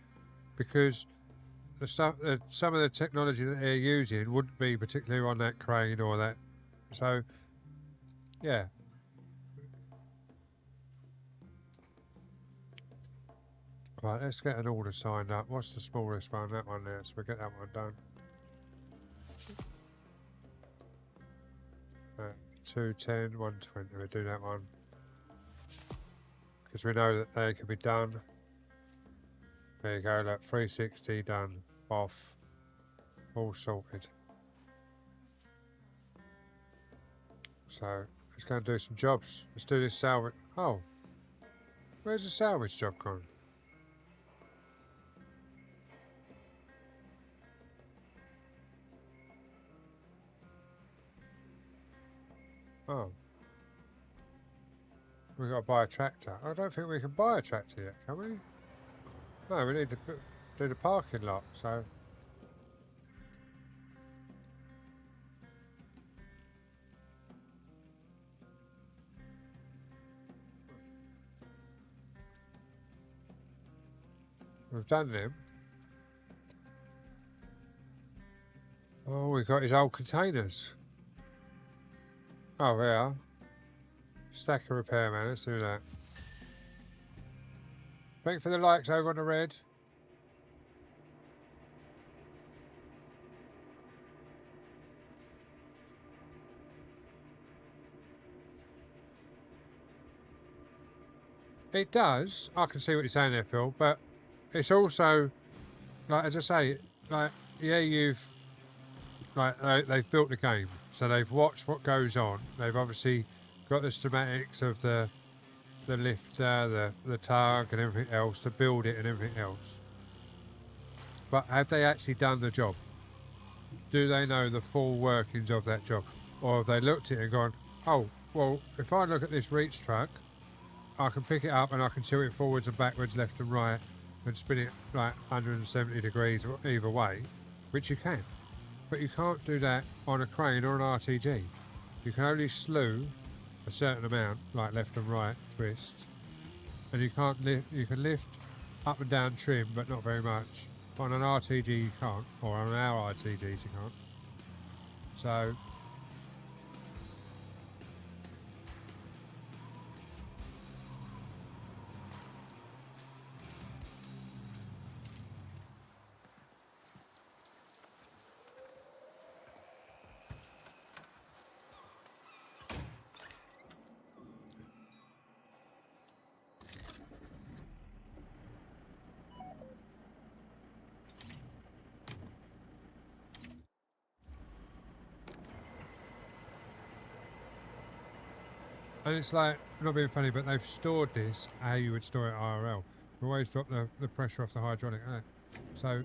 because the stuff, some of the technology that they're using wouldn't be particularly on that crane or that. So, yeah. Right, let's get an order signed up. What's the smallest one? That one there. So we'll get that one done. 210, 120. We'll do that one. Because we know that they can be done. There you go, look, 360 done. Off. All sorted. So, let's go and do some jobs. Let's do this salvage. Oh. Where's the salvage job gone? Oh. We've got to buy a tractor. I don't think we can buy a tractor yet, can we? No, we need to do the parking lot, so... We've done them. Oh, we've got his old containers. Oh, yeah. Stack of repairman, let's do that. Thank you for the likes over on the red. It does. I can see what you're saying there, Phil, but it's also, like, as I say, like, yeah, you've, like, they've built the game, so they've watched what goes on. They've obviously got the schematics of the lifter, the tug and everything else to build it and everything else. But have they actually done the job? Do they know the full workings of that job? Or have they looked at it and gone, oh, well, if I look at this reach truck, I can pick it up and I can tilt it forwards and backwards, left and right, and spin it like 170 degrees either way, which you can. But you can't do that on a crane or an RTG. You can only slew a certain amount, like left and right twist, and you can't lift. You can lift up and down trim, but not very much. On an RTG you can't, or on our RTGs you can't. So and it's like, not being funny, but they've stored this how you would store it IRL. We always drop the pressure off the hydraulic. So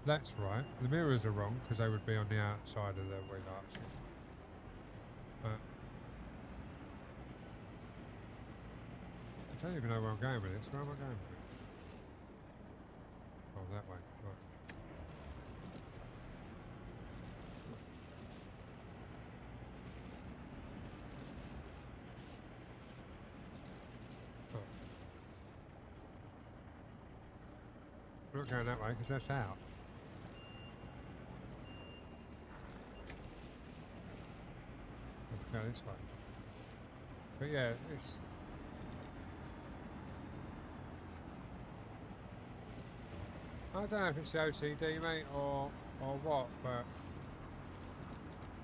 that's right. The mirrors are wrong because they would be on the outside of the wheel arch. I don't even know where I'm going with this. Where am I going with it? Oh, that way. Right. We're not going that way because that's out. Let's go this way. But yeah, it's... I don't know if it's the OCD, mate, or what, but...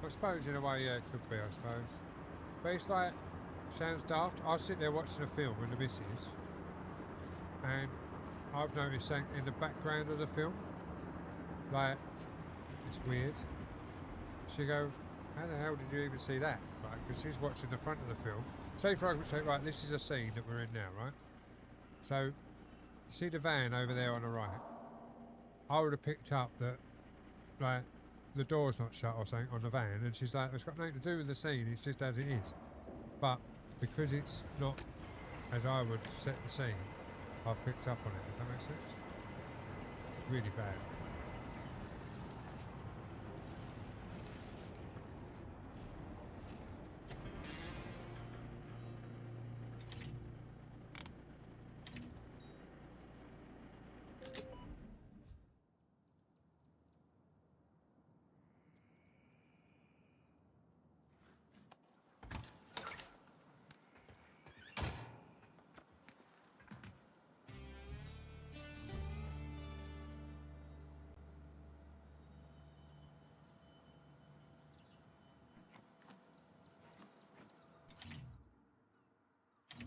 I suppose in a way, yeah, it could be, I suppose. But it's like... Sounds daft. I'll sit there watching a film with the missus, and I've noticed something in the background of the film, like, it's weird. She go, how the hell did you even see that? Right, because she's watching the front of the film. Say for argument's sake, right, this is a scene that we're in now, right? So, you see the van over there on the right? I would have picked up that, like, the door's not shut or something on the van, and she's like, it's got nothing to do with the scene, it's just as it is. But, because it's not as I would set the scene, I've picked up on it, if that makes sense. Really bad.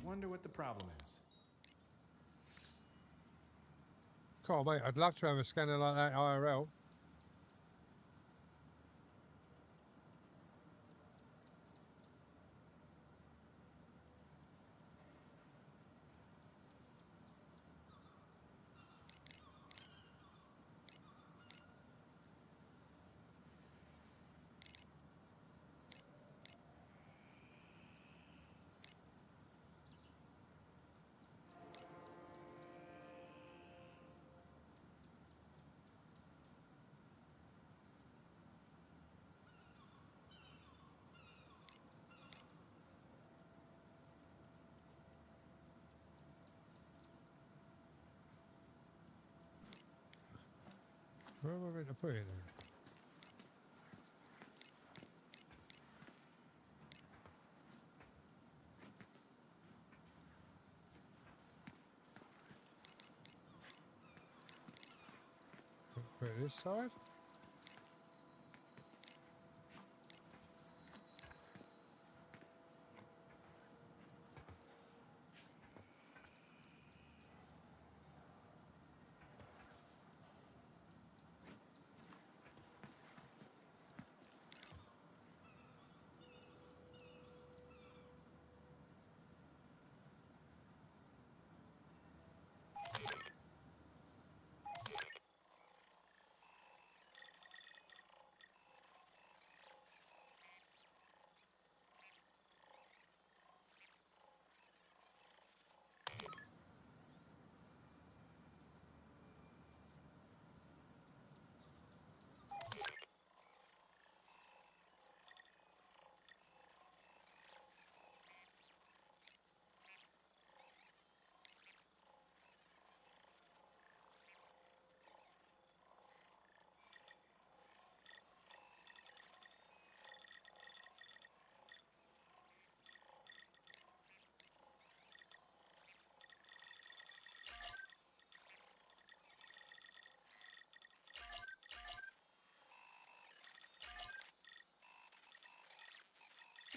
Wonder what the problem is. Cool, mate, I'd love to have a scanner like that IRL. Where am I meant to put it then? Put it this side?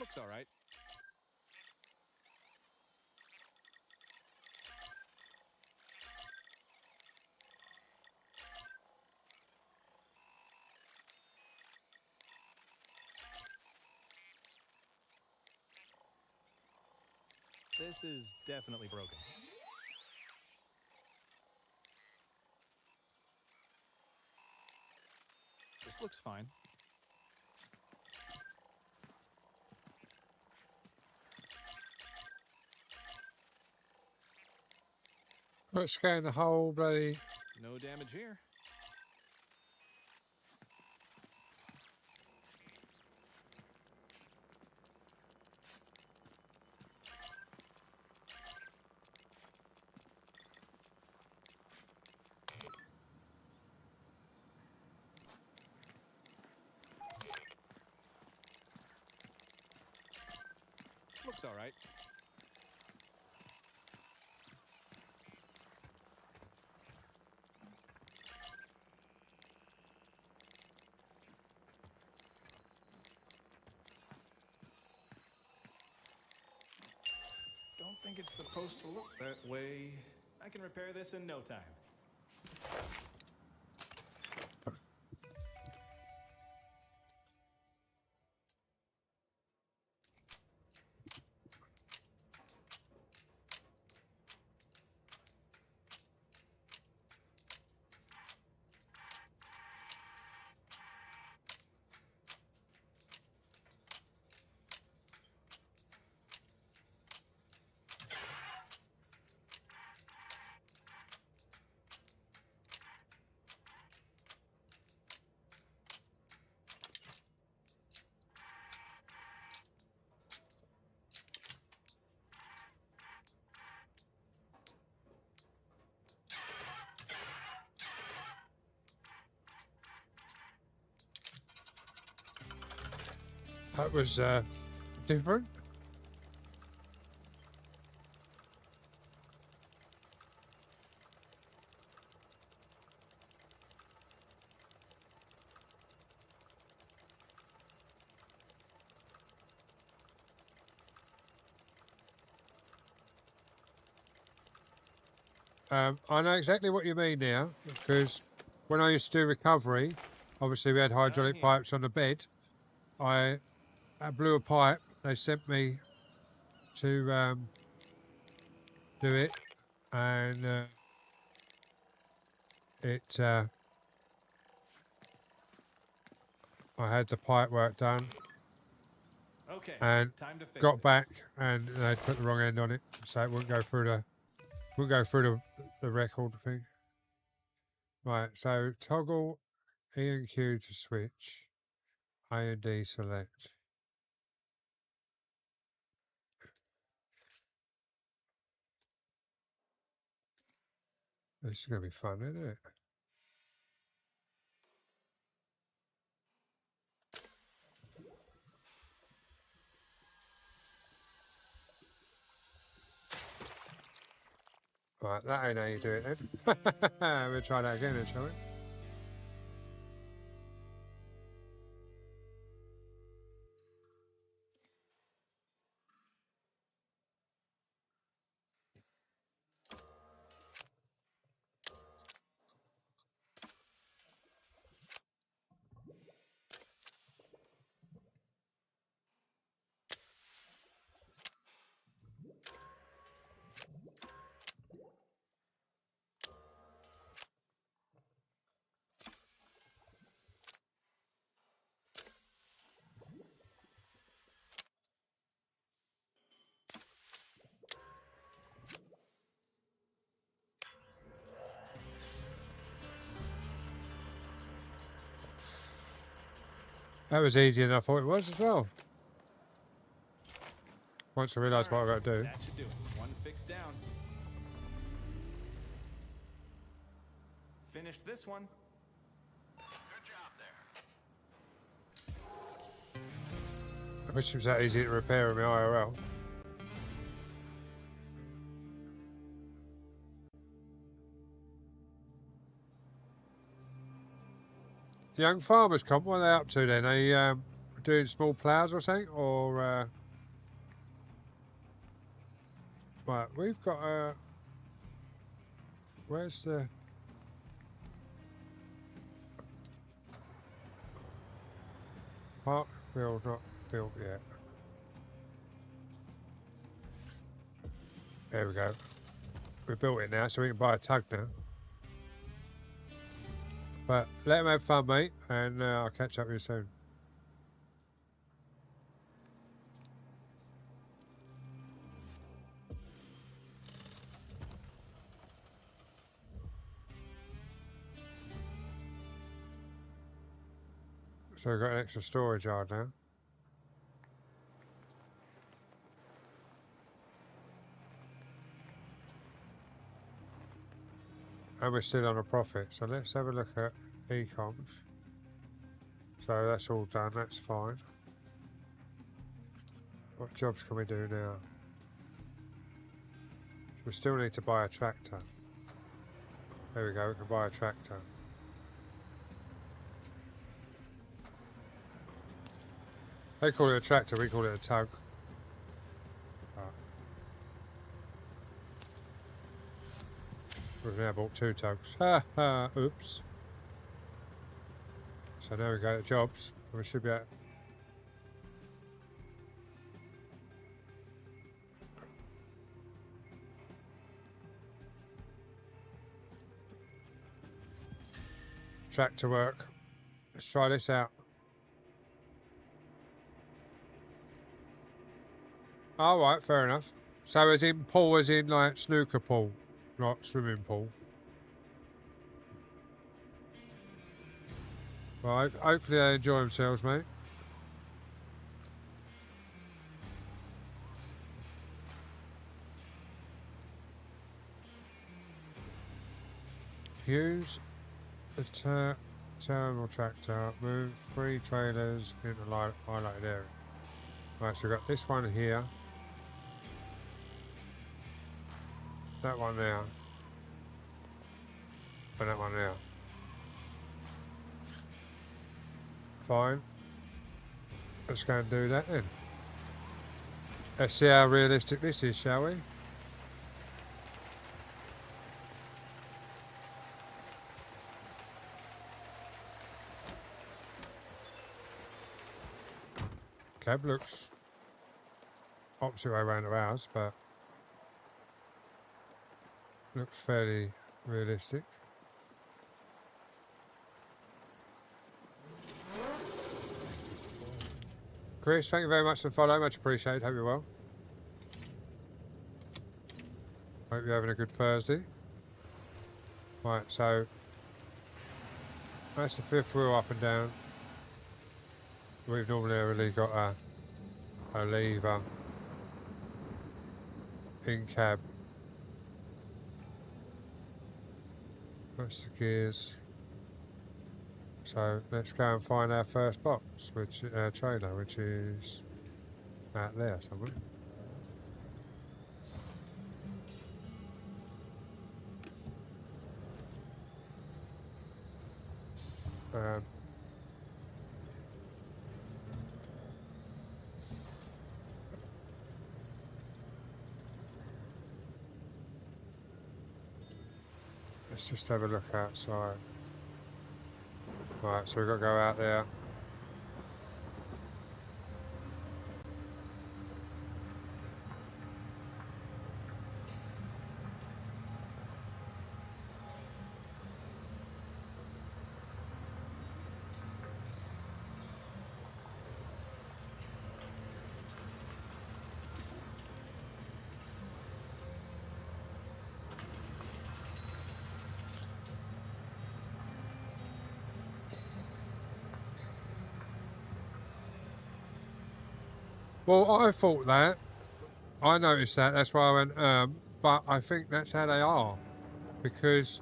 Looks all right. This is definitely broken. This looks fine. Let's scan the whole bloody. No damage here. Looks all right. Don't think it's supposed to look that way. I can repair this in no time. That was different. I know exactly what you mean now, because when I used to do recovery, obviously we had hydraulic here. pipes on the bed. I blew a pipe. They sent me to do it, and I had the pipe work done, Okay, and time to fix got this. back, and they put the wrong end on it, so it wouldn't go through the record thing. Right, so toggle E and Q to switch, A and D select. This is gonna be fun, isn't it? Right, that ain't how you do it then. We'll try that again then, shall we? That was easier than I thought it was as well. Once I realised what I've got to do. That should do it. One fix down. Finished this one. Good job there. I wish it was that easy to repair in my IRL. Young Farmers Comp, what are they up to then? They doing small ploughs or something, or right, we've got a. Where's the? Park build not built yet. There we go. We built it now, so we can buy a tug now. But let them have fun, mate, and I'll catch up with you soon. So we've got an extra storage yard now. And we're still on a profit. So let's have a look at ecoms. So that's all done, that's fine. What jobs can we do now? We still need to buy a tractor. There we go, we can buy a tractor. They call it a tractor, we call it a tug. We've now bought 2 tugs. Ha ha, oops. So now we go to jobs. We should be at. Tractor work. Let's try this out. All right, fair enough. So as in pool, as in like snooker pool, not swimming pool. Right, hopefully they enjoy themselves, mate. Use the terminal tractor, move 3 trailers into highlighted area. Right, so we've got this one here. That one there. And that one there. Fine. Let's go and do that then. Let's see how realistic this is, shall we? Cab looks opposite way around to ours, but looks fairly realistic. Chris, thank you very much for the follow. Much appreciated. Hope you're well. Hope you're having a good Thursday. Right, so that's the 5th wheel up and down. We've normally got a lever in cab. That's the gears. So let's go and find our first box, which trailer, which is out there somewhere. Let's just have a look outside. Right, so we've got to go out there. Well, I thought that. I noticed that. That's why I went, but I think that's how they are. Because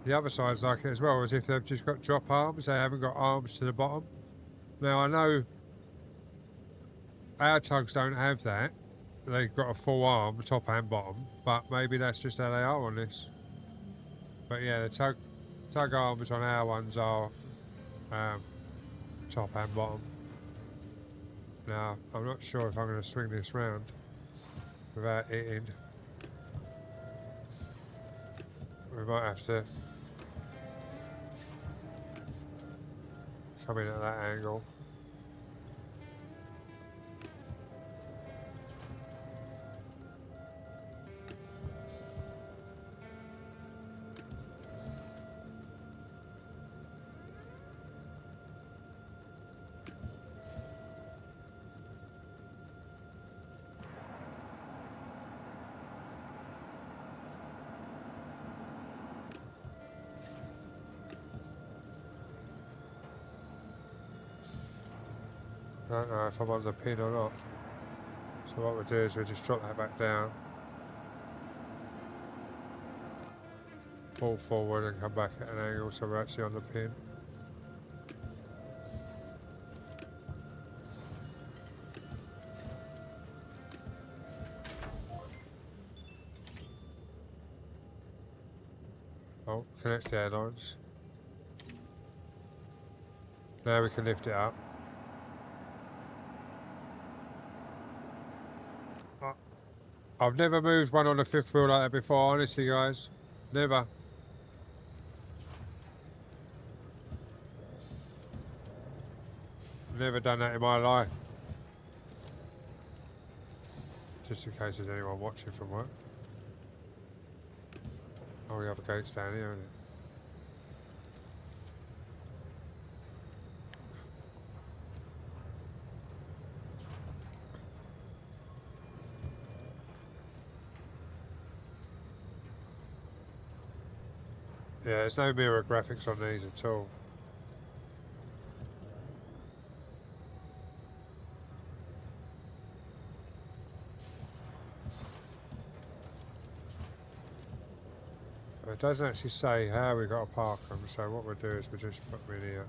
the other side's like it as well, as if they've just got drop arms. They haven't got arms to the bottom. Now, I know our tugs don't have that. They've got a full arm, top and bottom. But maybe that's just how they are on this. But yeah, the tug arms on our ones are top and bottom. Now, I'm not sure if I'm going to swing this round without hitting. We might have to come in at that angle. I don't know if I'm on the pin or not. So what we'll do is we'll just drop that back down. Pull forward and come back at an angle so we're actually on the pin. Oh, connect the airlines. Now we can lift it up. I've never moved one on the fifth wheel like that before, honestly, guys. Never. Never done that in my life. Just in case there's anyone watching from work. Oh, we have a gates down here, isn't it? Yeah, there's no mirror graphics on these at all. It doesn't actually say how we've got to park them, so what we'll do is we'll just put them in here.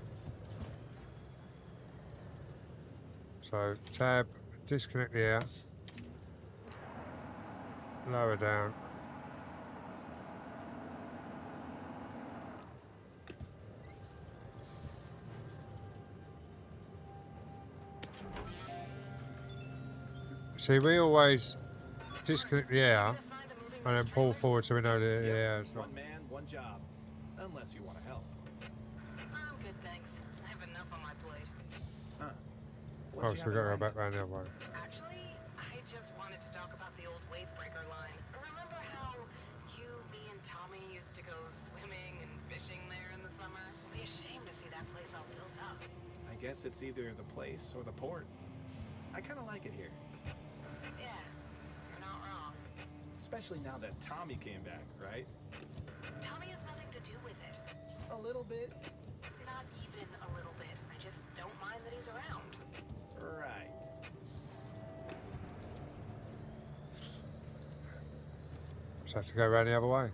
So, tab, disconnect the air, lower down. See, we always disconnect the air and then pull forward so we know that the air is not. One man, one job. Unless you want to help. I'm good, thanks. I have enough on my plate. Huh. Oh, so we got to go back round the other way. Actually, I just wanted to talk about the old Wavebreaker line. Remember how you, me, and Tommy used to go swimming and fishing there in the summer? It'd be a shame to see that place all built up. I guess it's either the place or the port. I kind of like it here. Yeah, you're not wrong. Especially now that Tommy came back, right? Tommy has nothing to do with it. A little bit. Not even a little bit. I just don't mind that he's around. Right. Just have to go around the other way.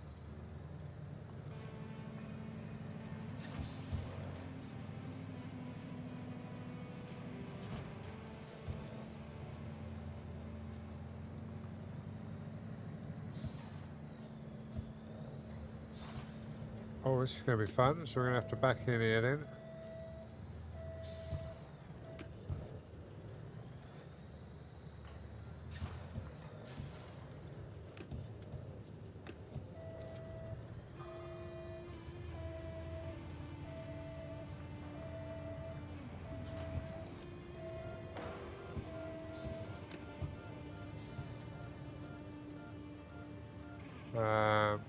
Oh, this is going to be fun, so we're going to have to back in here then. Um,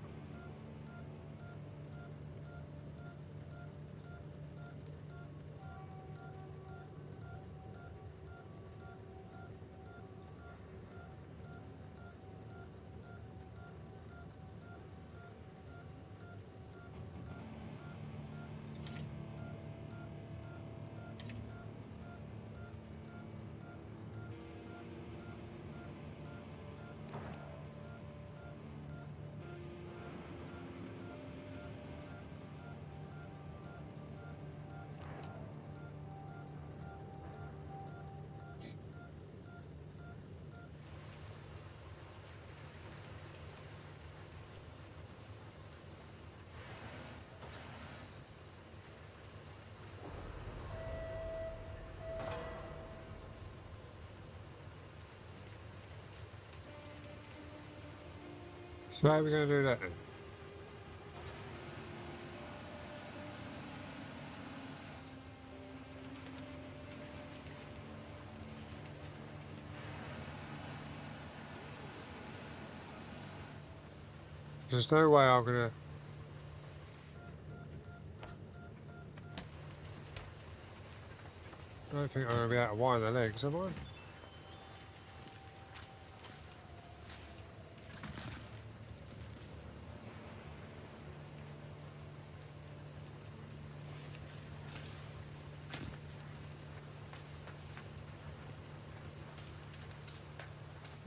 So how are we going to do that then? There's no way I'm going to... I don't think I'm going to be able to wind the legs, am I?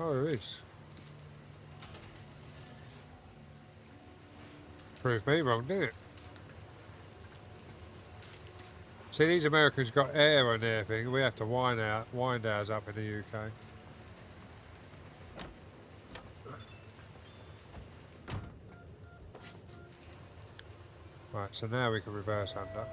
Oh, there is. Proved me wrong, didn't it? See, these Americans got air on their thing. We have to wind ours up in the UK. Right, so now we can reverse under.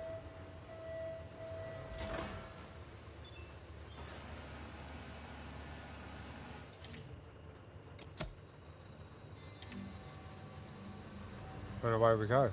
And away we go.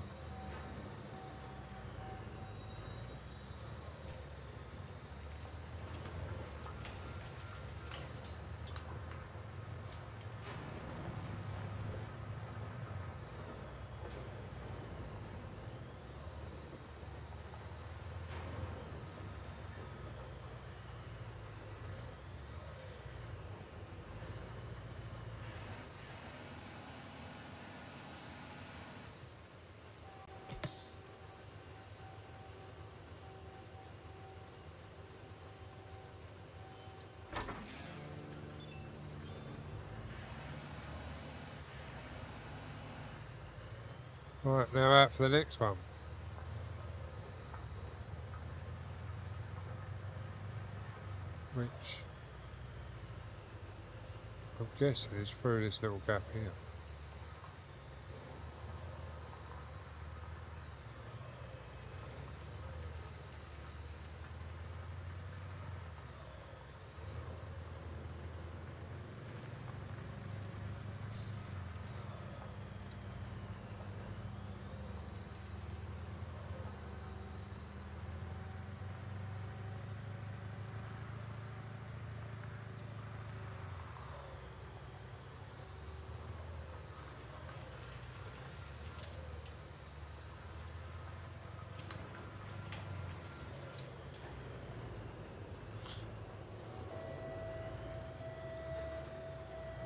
Right, now out for the next one. Which I'm guessing is through this little gap here.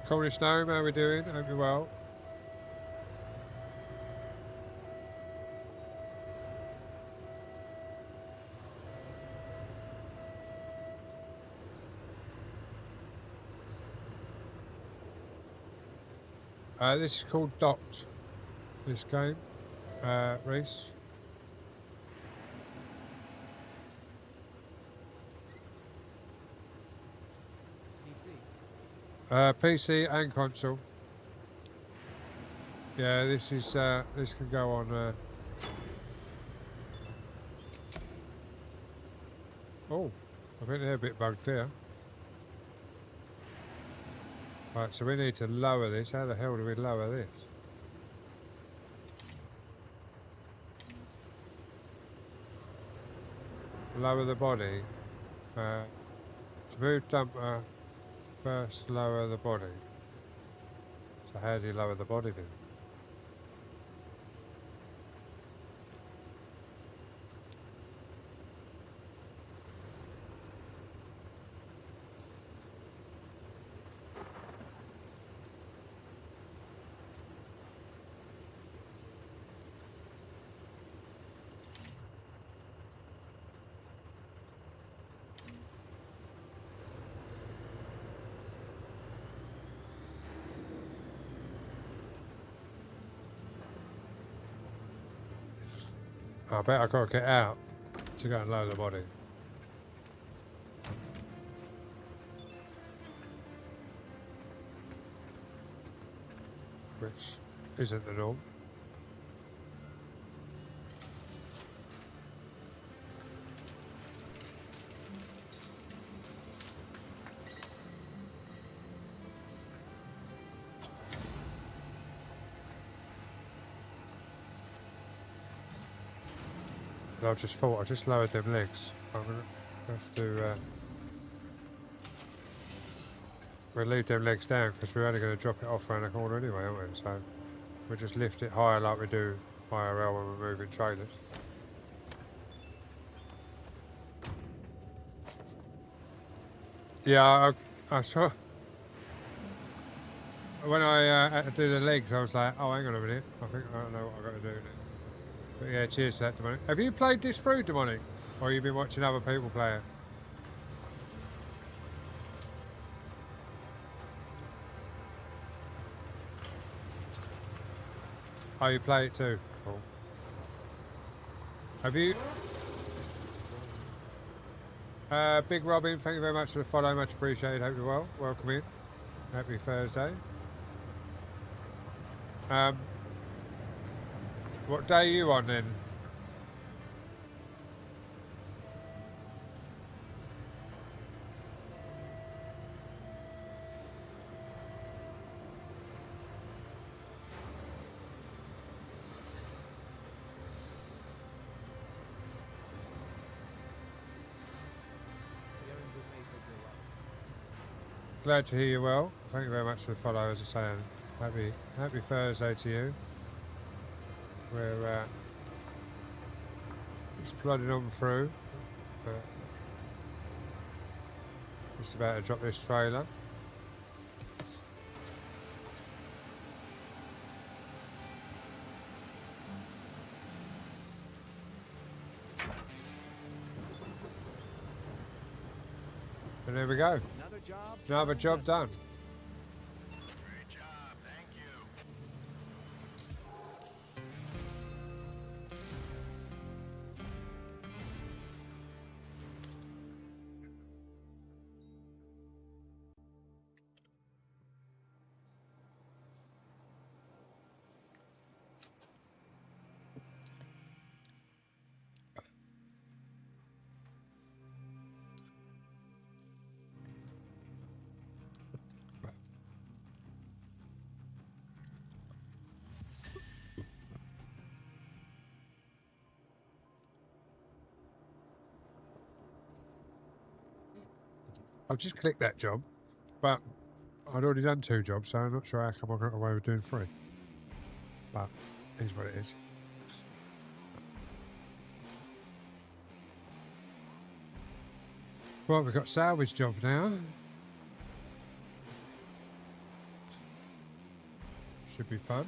Cornish Gnome, how are we doing? Hope you're well. This is called Docked, this game, Reese. PC and console. Yeah, this is this can go on. Oh, I think they're a bit bugged there. Right, so we need to lower this. How the hell do we lower this? Lower the body. Smooth dumper. First, lower the body. So how do you lower the body then? I bet I've got to get out to go and lower the body. Which isn't the norm. I just thought I just lowered them legs. I'm gonna have to we'll leave them legs down because we're only going to drop it off around the corner anyway, aren't we? So we'll just lift it higher like we do IRL when we're moving trailers. Yeah, I saw when I had to do the legs. I was like, oh, hang on a minute. I think I don't know what I've got to do now. But yeah, cheers to that, Demonic. Have you played this through, Demonic? Or have you been watching other people play it? Oh, you play it too? Cool. Have you... Big Robin, thank you very much for the follow. Much appreciated. Hope you're well. Welcome in. Happy Thursday. What day are you on then? Glad to hear you well. Thank you very much for the follow, as I say. Happy Thursday to you. We're just plodding on through. Just about to drop this trailer. And there we go. Another job done. Great job, thank you. I've just clicked that job, but I'd already done 2 jobs, so I'm not sure how come I got away with doing 3. But it is what it is. Well, we've got salvage job now. Should be fun.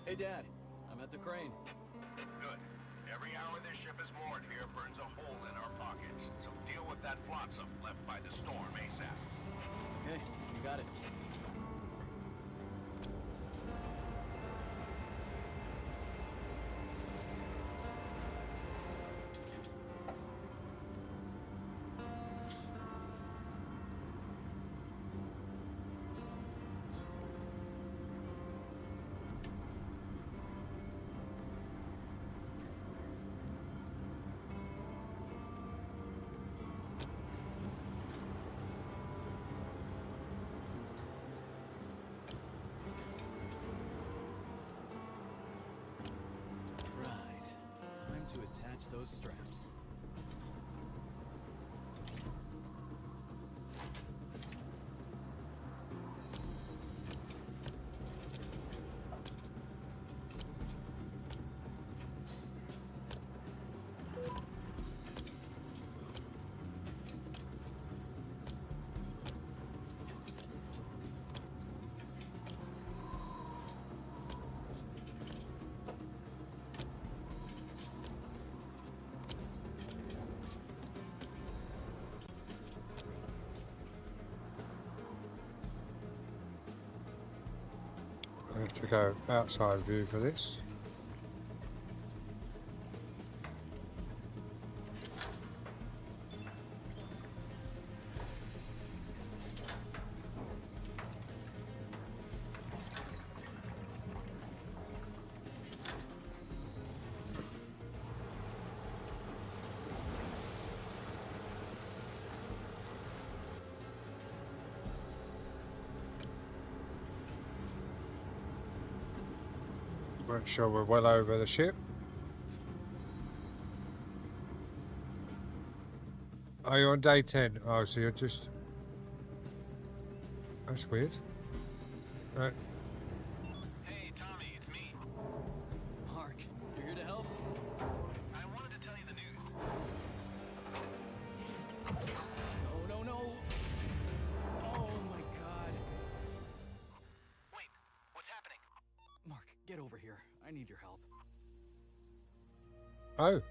Hey, Dad. I'm at the crane. Good. Every hour this ship is moored here burns a hole in our pockets. So deal with that flotsam left by the storm ASAP. Okay, you got it. To attach those straps. I have to go outside view for this. Make sure we're well over the ship. Are you on day 10? Oh, so you're just... That's weird. Right. Hey, Tommy, it's me. Mark, you're here to help? I wanted to tell you the news. No, no, no. Oh my god. Wait, what's happening? Mark, get over here. I need your help. Oh.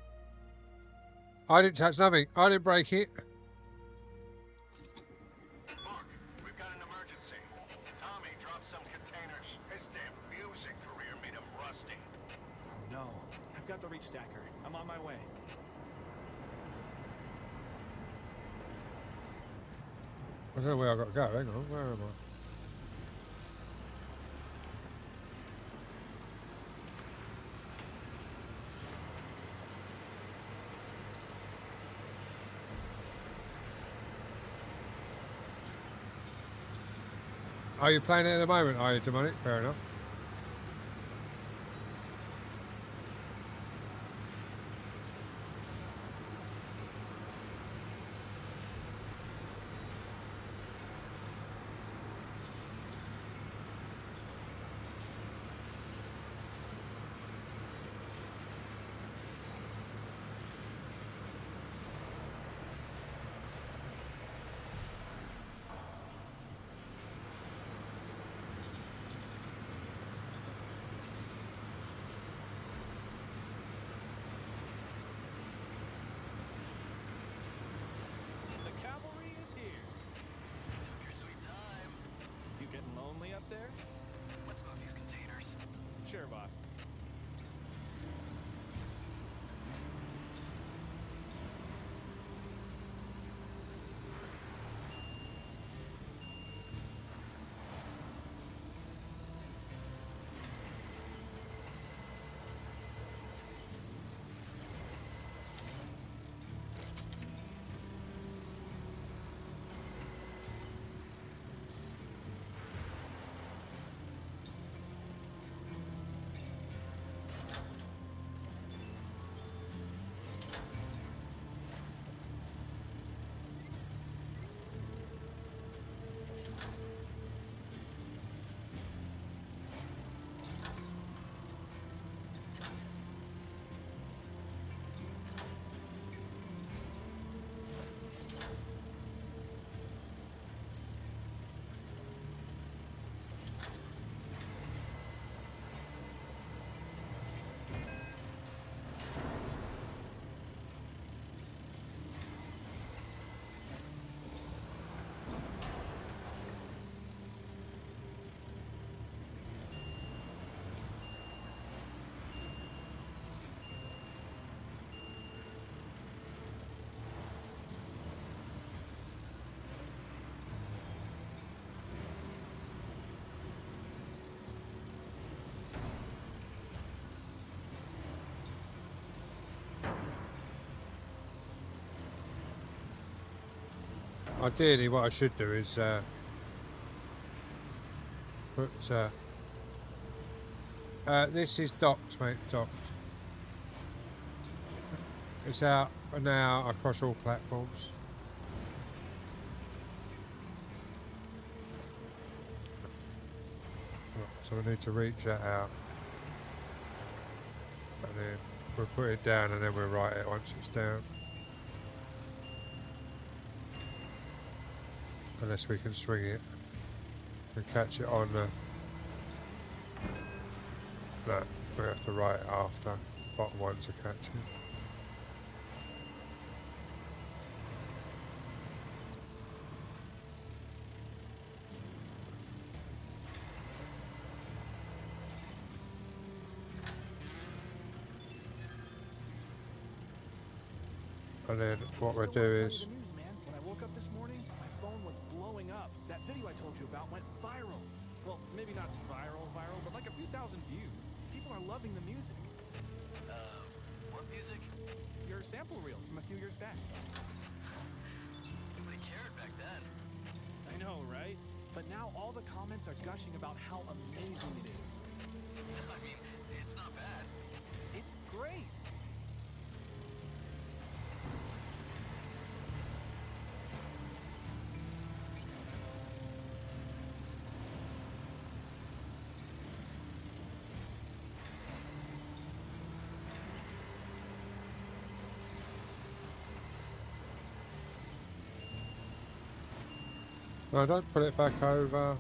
I didn't touch nothing. I didn't break it. Mark, we've got an emergency. Tommy dropped some containers. His damn music career made him rusty. Oh no. I've got the reach stacker. I'm on my way. I don't know where I got to go. Hang on. Where am I? Are you playing it at the moment? Are you, Demonic? Fair enough. The cavalry is here. Took your sweet time. You getting lonely up there? Let's move these containers. Sure, boss. Ideally, what I should do is put. This is docked, mate. Docked. It's out now across all platforms. So we need to reach that out, and then we'll put it down, and then we'll write it once it's down. Unless we can swing it and catch it on the... No, we have to write it after. Bottom ones are catching. And then what we'll do is... The news, man. When I woke up this morning, my phone was blowing up. That video I told you about went viral. Well, maybe not viral, but like a few thousand views. People are loving the music. What music? Your sample reel from a few years back. Nobody cared back then. I know, right? But now all the comments are gushing about how amazing it is. I mean, it's No, don't put it back over.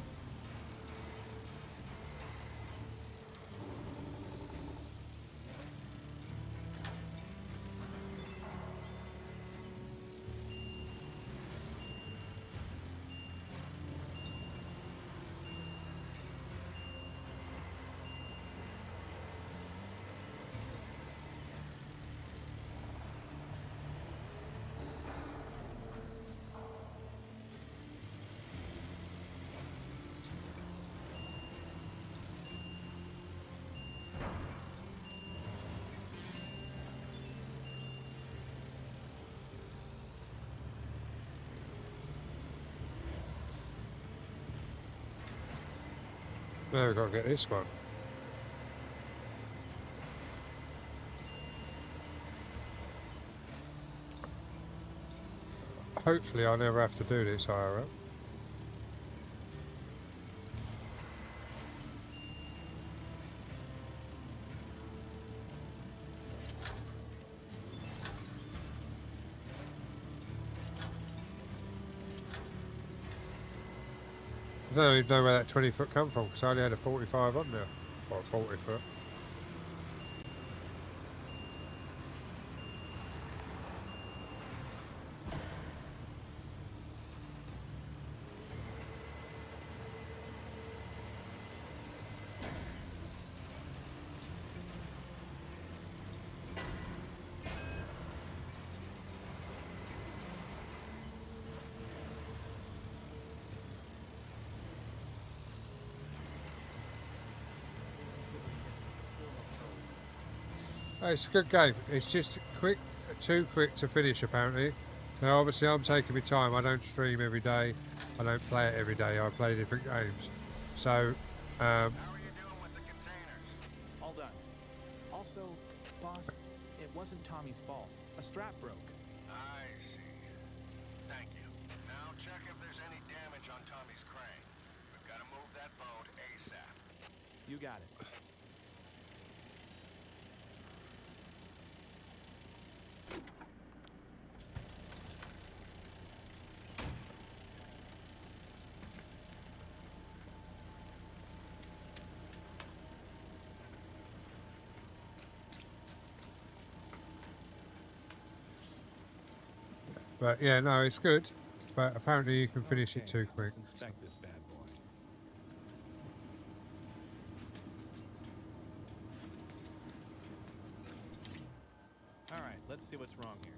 Now we've got to get this one. Hopefully I never have to do this IRL. I don't even know where that 20 foot come from because I only had a 45 on there. Or 40 foot. It's a good game. It's just quick, too quick to finish apparently. Now obviously I'm taking my time. I don't stream every day. I don't play it every day. I play different games. So, How are you doing with the containers? All done. Also, boss, it wasn't Tommy's fault. A strap broke. I see. Thank you. Now check if there's any damage on Tommy's crane. We've got to move that boat ASAP. You got it. but yeah, no, it's good. But apparently you can finish it Okay, too quick. Let's inspect this bad boy. All right, let's see what's wrong here.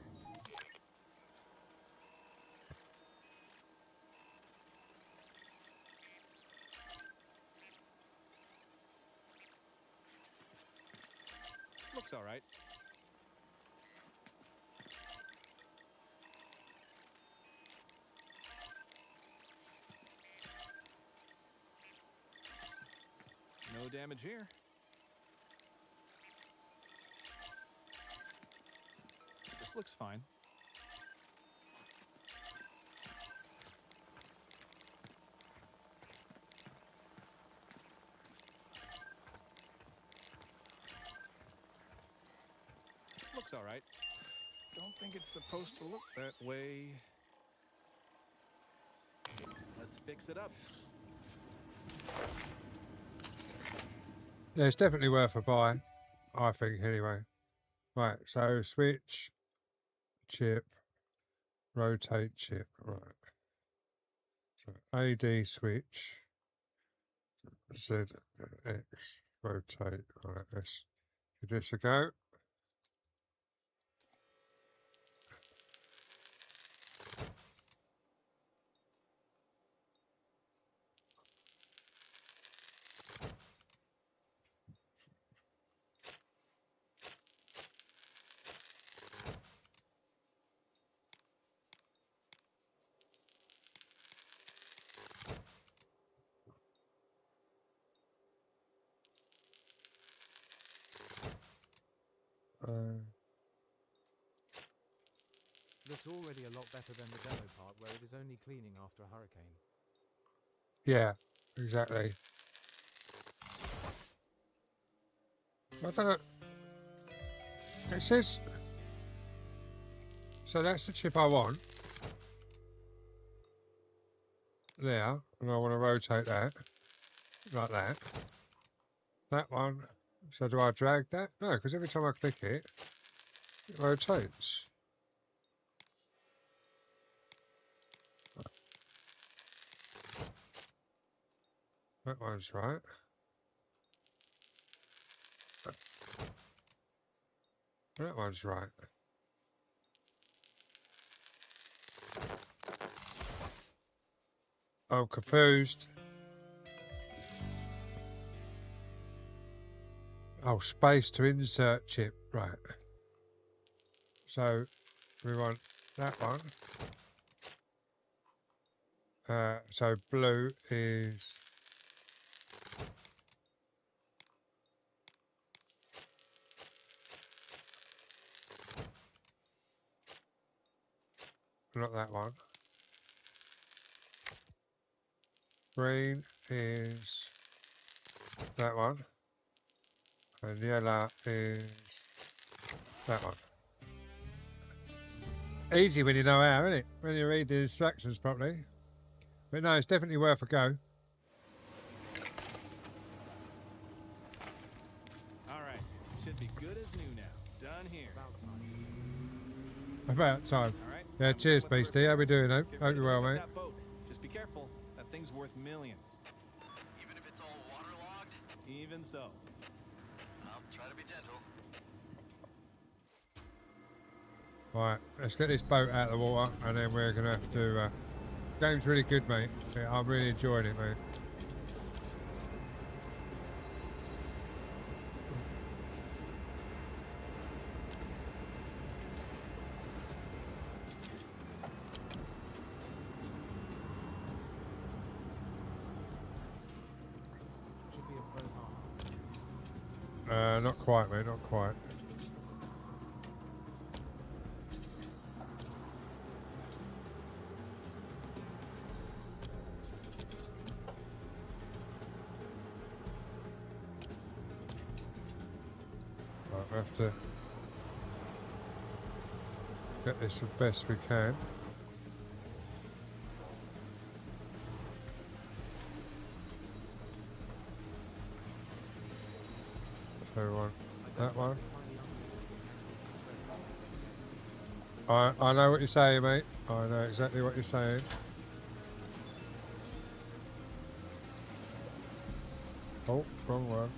Looks all right. No damage here. This looks fine. Looks all right. Don't think it's supposed to look that way. Let's fix it up. Yeah, it's definitely worth a buy, I think, anyway. Right, so switch, chip, rotate chip, right. So AD switch, ZX, rotate, right, let's give this a go. Looks already a lot better than the demo part where it is only cleaning after a hurricane. Yeah, exactly. I don't know. It says. So that's the chip I want. there, and I want to rotate that like that. That one. So do I drag that? No, because every time I click it, it rotates. That one's right. That one's right. I'm confused. Oh, space to insert chip. Right. So we want that one. So blue is not that one. Green is that one. And yellow is that one. Easy when you know how, isn't it? When you read the instructions properly. But no, it's definitely worth a go. All right, should be good as new now. Done here. About time. All right. Yeah, I'm done cheers, with the Beastie. How we repairs. doing, Get Hope ready you're to well, pick mate. up that boat. Just be careful. That thing's worth millions. Even if it's all waterlogged, Even so. I'll try to be gentle. Right, let's get this boat out of the water, and then we're going to have to... game's really good, mate. Yeah, I'm really enjoying it, mate. Should be a pro hard. Not quite, mate, not quite. Right, we have to get this as best we can. So we want that one. I know what you're saying, mate. I know exactly what you're saying. Oh, wrong one.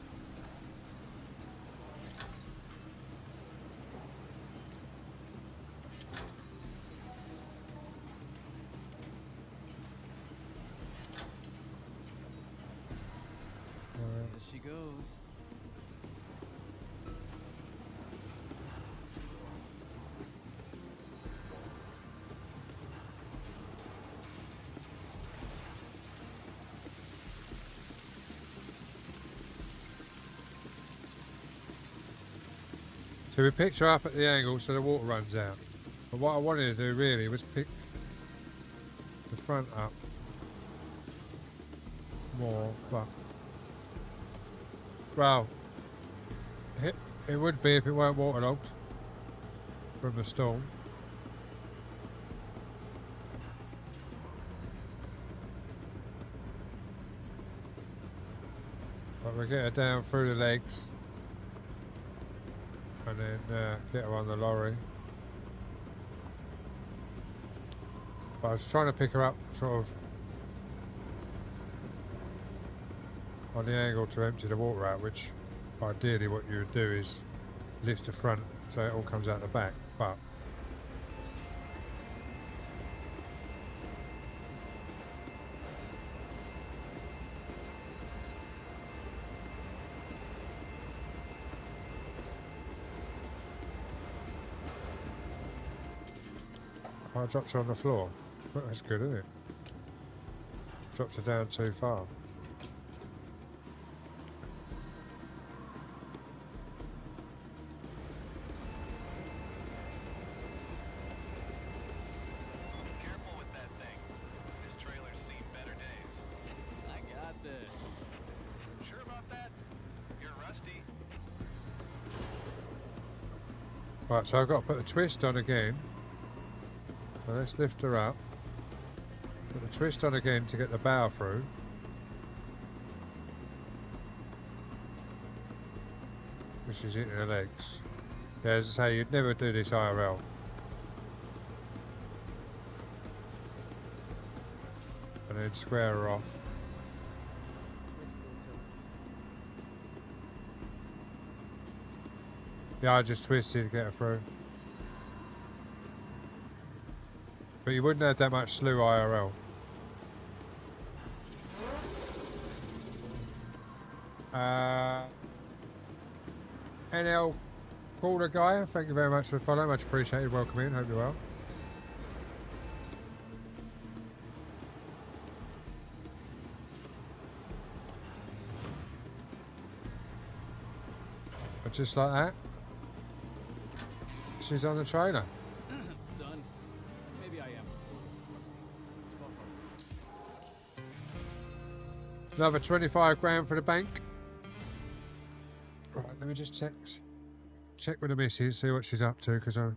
Here she goes. So we picked her up at the angle so the water runs out. But what I wanted to do really was pick the front up more, but well, it would be if it weren't waterlogged from the storm. But we get her down through the legs and then get her on the lorry. But I was trying to pick her up sort of on the angle to empty the water out, which ideally what you would do is lift the front so it all comes out the back, but I dropped her on the floor. Well, that's good, isn't it? Dropped her down too far. Be careful with that thing. This trailer's seen better days. I got this. Sure about that? You're rusty. Right, so I've got to put the twist on again. So let's lift her up. Put the twist on again to get the bow through. Which is hitting the legs. Yeah, as I say, you'd never do this IRL. And then square her off. Twist or tilt. Yeah, I just twisted to get her through. But you wouldn't have that much slew IRL. NL Caller Guy, thank you very much for the follow. Much appreciated. Welcome in. Hope you're well. But just like that, she's on the trailer. Done. Maybe I am. Rusty. Spot on. Another 25 grand for the bank. Right, let me just check with the missus, see what she's up to, because I.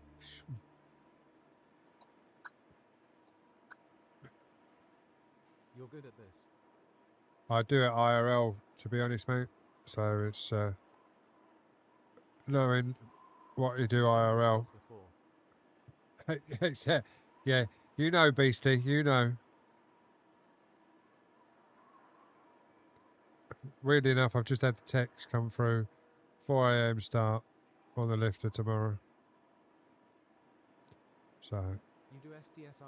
You're good at this. I do it IRL, to be honest, mate. So it's knowing what you do IRL. Before. Yeah, you know, Beastie, you know. Weirdly enough, I've just had the text come through. 4 a.m. start on the lifter tomorrow. So. You do STS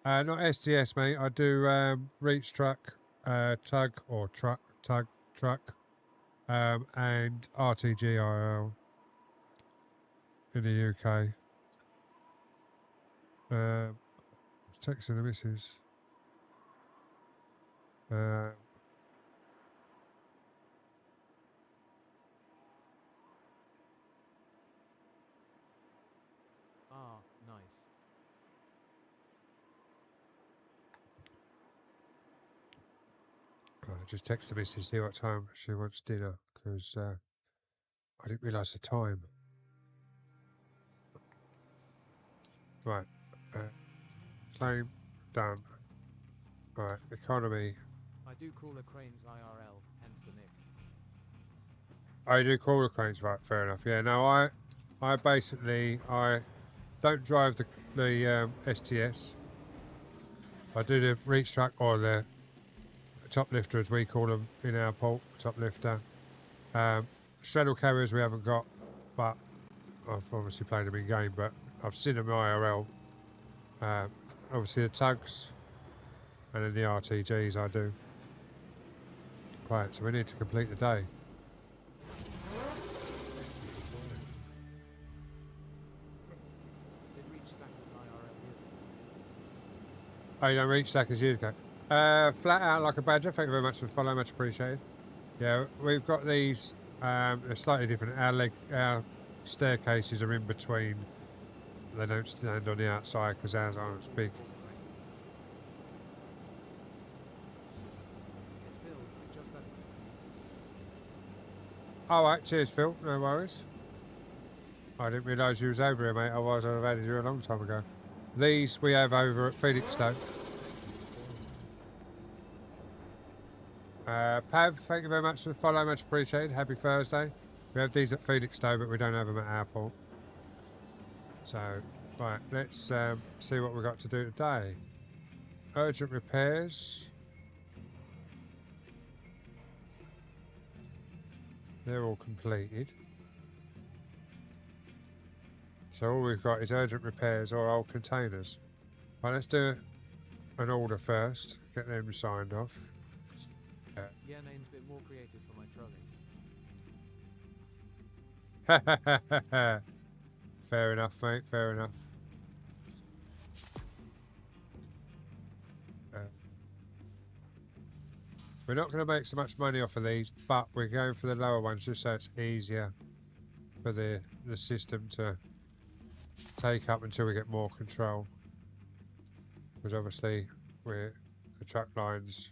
IRL? Not STS, mate. I do reach truck, tug or truck, and RTGIL in the UK. Texting the missus. Ah, nice. I just text the missus to see what time she wants dinner, because I didn't realise the time. Right. Claim done. Right, economy. I do crawler cranes IRL, hence the nick. I do crawler cranes, right? Fair enough. Yeah. No, I basically don't drive the STS. I do the reach truck or the top lifter, as we call them in our port, top lifter. Straddle carriers we haven't got, but I've obviously played them in game. But I've seen them IRL. Obviously the tugs and then the RTGs I do. Right, so we need to complete the day. Did reach stackers IRL years ago. Oh, you don't reach stackers years ago. Flat out like a badger. Thank you very much for the follow. Much appreciated. Yeah, we've got these. They're slightly different. Our staircases are in between. They don't stand on the outside because ours aren't as big. It's Phil. Just added. All right, cheers, Phil. No worries. I didn't realise you was over here, mate. Otherwise, I'd have added you a long time ago. These we have over at Felixstowe. Pav, thank you very much for the follow. Much appreciated. Happy Thursday. We have these at Felixstowe, but we don't have them at our port. So, right, let's see what we've got to do today. Urgent repairs. They're all completed. So all we've got is urgent repairs or old containers. Right, let's do an order first. Get them signed off. Yeah, name's a bit more creative for my trolley. Fair enough, mate. Fair enough. We're not going to make so much money off of these, but we're going for the lower ones just so it's easier for the system to take up until we get more control. Because obviously the truck lines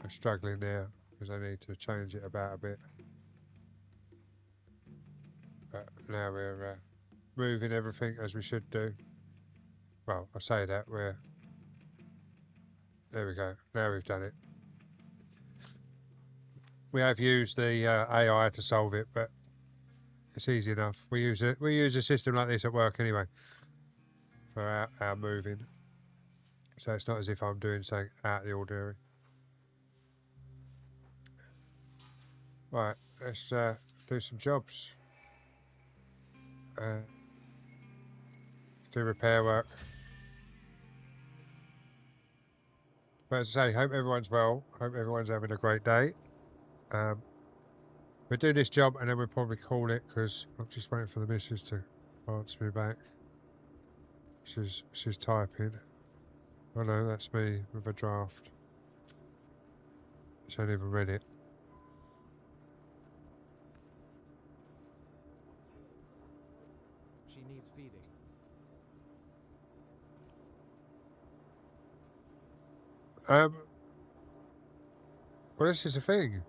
are struggling there because I need to change it about a bit. But now we're moving everything as we should do. Well, I say that, there we go. Now we've done it. We have used the AI to solve it, but it's easy enough. We use a system like this at work anyway for our moving. So it's not as if I'm doing something out of the ordinary. Right, let's do some jobs. Do repair work. But as I say, hope everyone's well. Hope everyone's having a great day. We'll do this job and then we'll probably call it because I'm just waiting for the missus to answer me back. She's typing. Oh no, that's me with a draft. She hasn't even read it. She needs feeding. Well, this is the thing.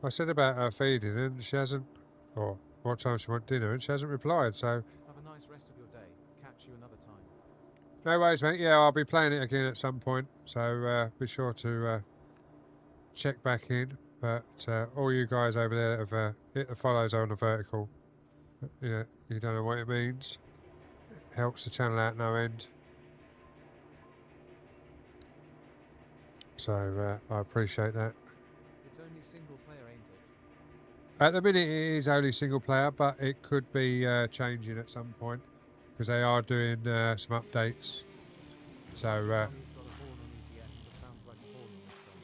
I said about her feeding and she hasn't, or what time she wants dinner, and she hasn't replied, so. Have a nice rest of your day. Catch you another time. No worries, mate. Yeah, I'll be playing it again at some point, so be sure to check back in. But all you guys over there that have hit the follows on the vertical, yeah, you don't know what it means. It helps the channel out no end. So I appreciate that. It's only single player, ain't it? At the minute it is only single player, but it could be changing at some point because they are doing some updates. So Tommy's got a horn on ETS that sounds like a horn on this song.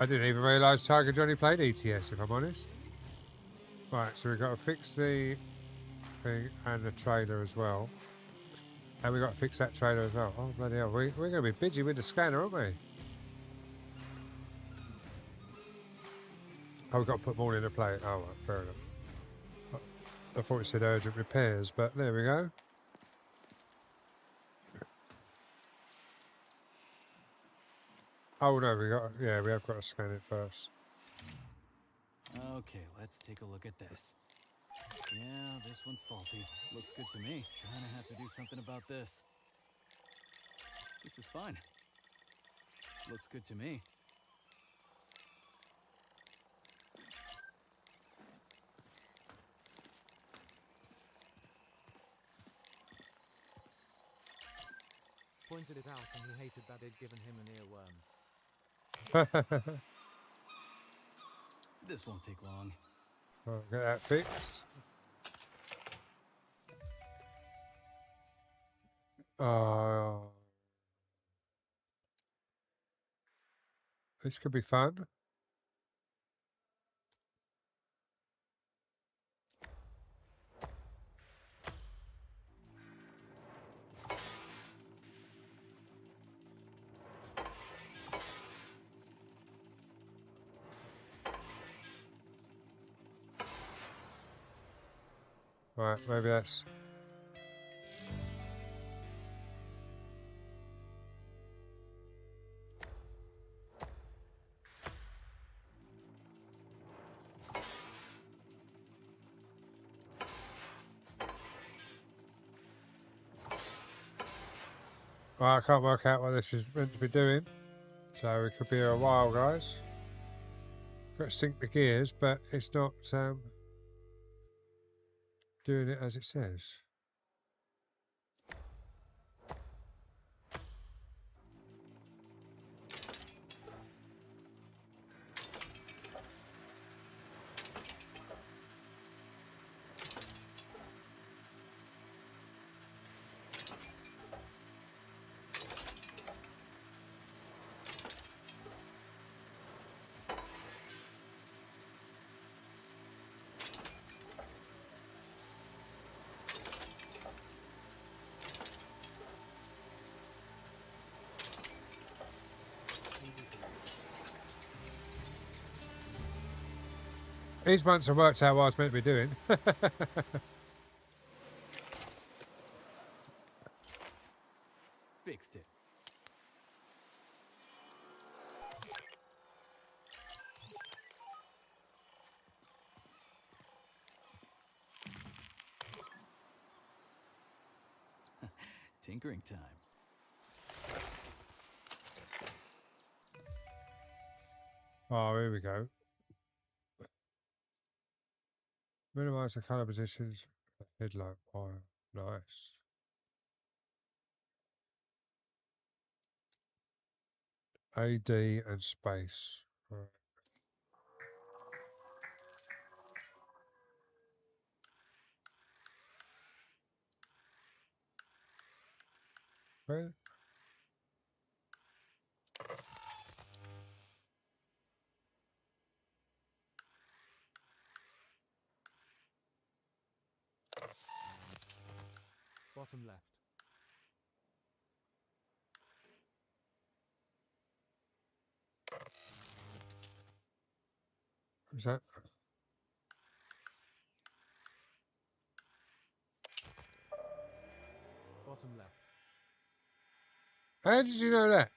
I didn't even realise Tiger Johnny played ETS, if I'm honest. Right, so we've got to fix the thing and the trailer as well. And we've got to fix that trailer as well. Oh, bloody hell. We're going to be busy with the scanner, aren't we? Oh, we've got to put more in the plate. Oh, right, fair enough. I thought it said urgent repairs, but there we go. Oh, no, we have got to scan it first. Okay, let's take a look at this. Yeah, this one's faulty. Looks good to me. Gonna have to do something about this. This is fine. Looks good to me. Pointed it out and he hated that they'd given him an earworm. This won't take long. Right, get that fixed. This could be fun. Right, maybe that's... Well, I can't work out what this is meant to be doing, so it could be a while, guys. Got to sync the gears, but it's not doing it as it says. These months have worked out what I was meant to be doing. Fixed it. Tinkering time. Oh, here we go. Minimize the color positions. Headlight wire. Nice. AD and space. Right. Where? Bottom left. Is that? Bottom left. How did you know that?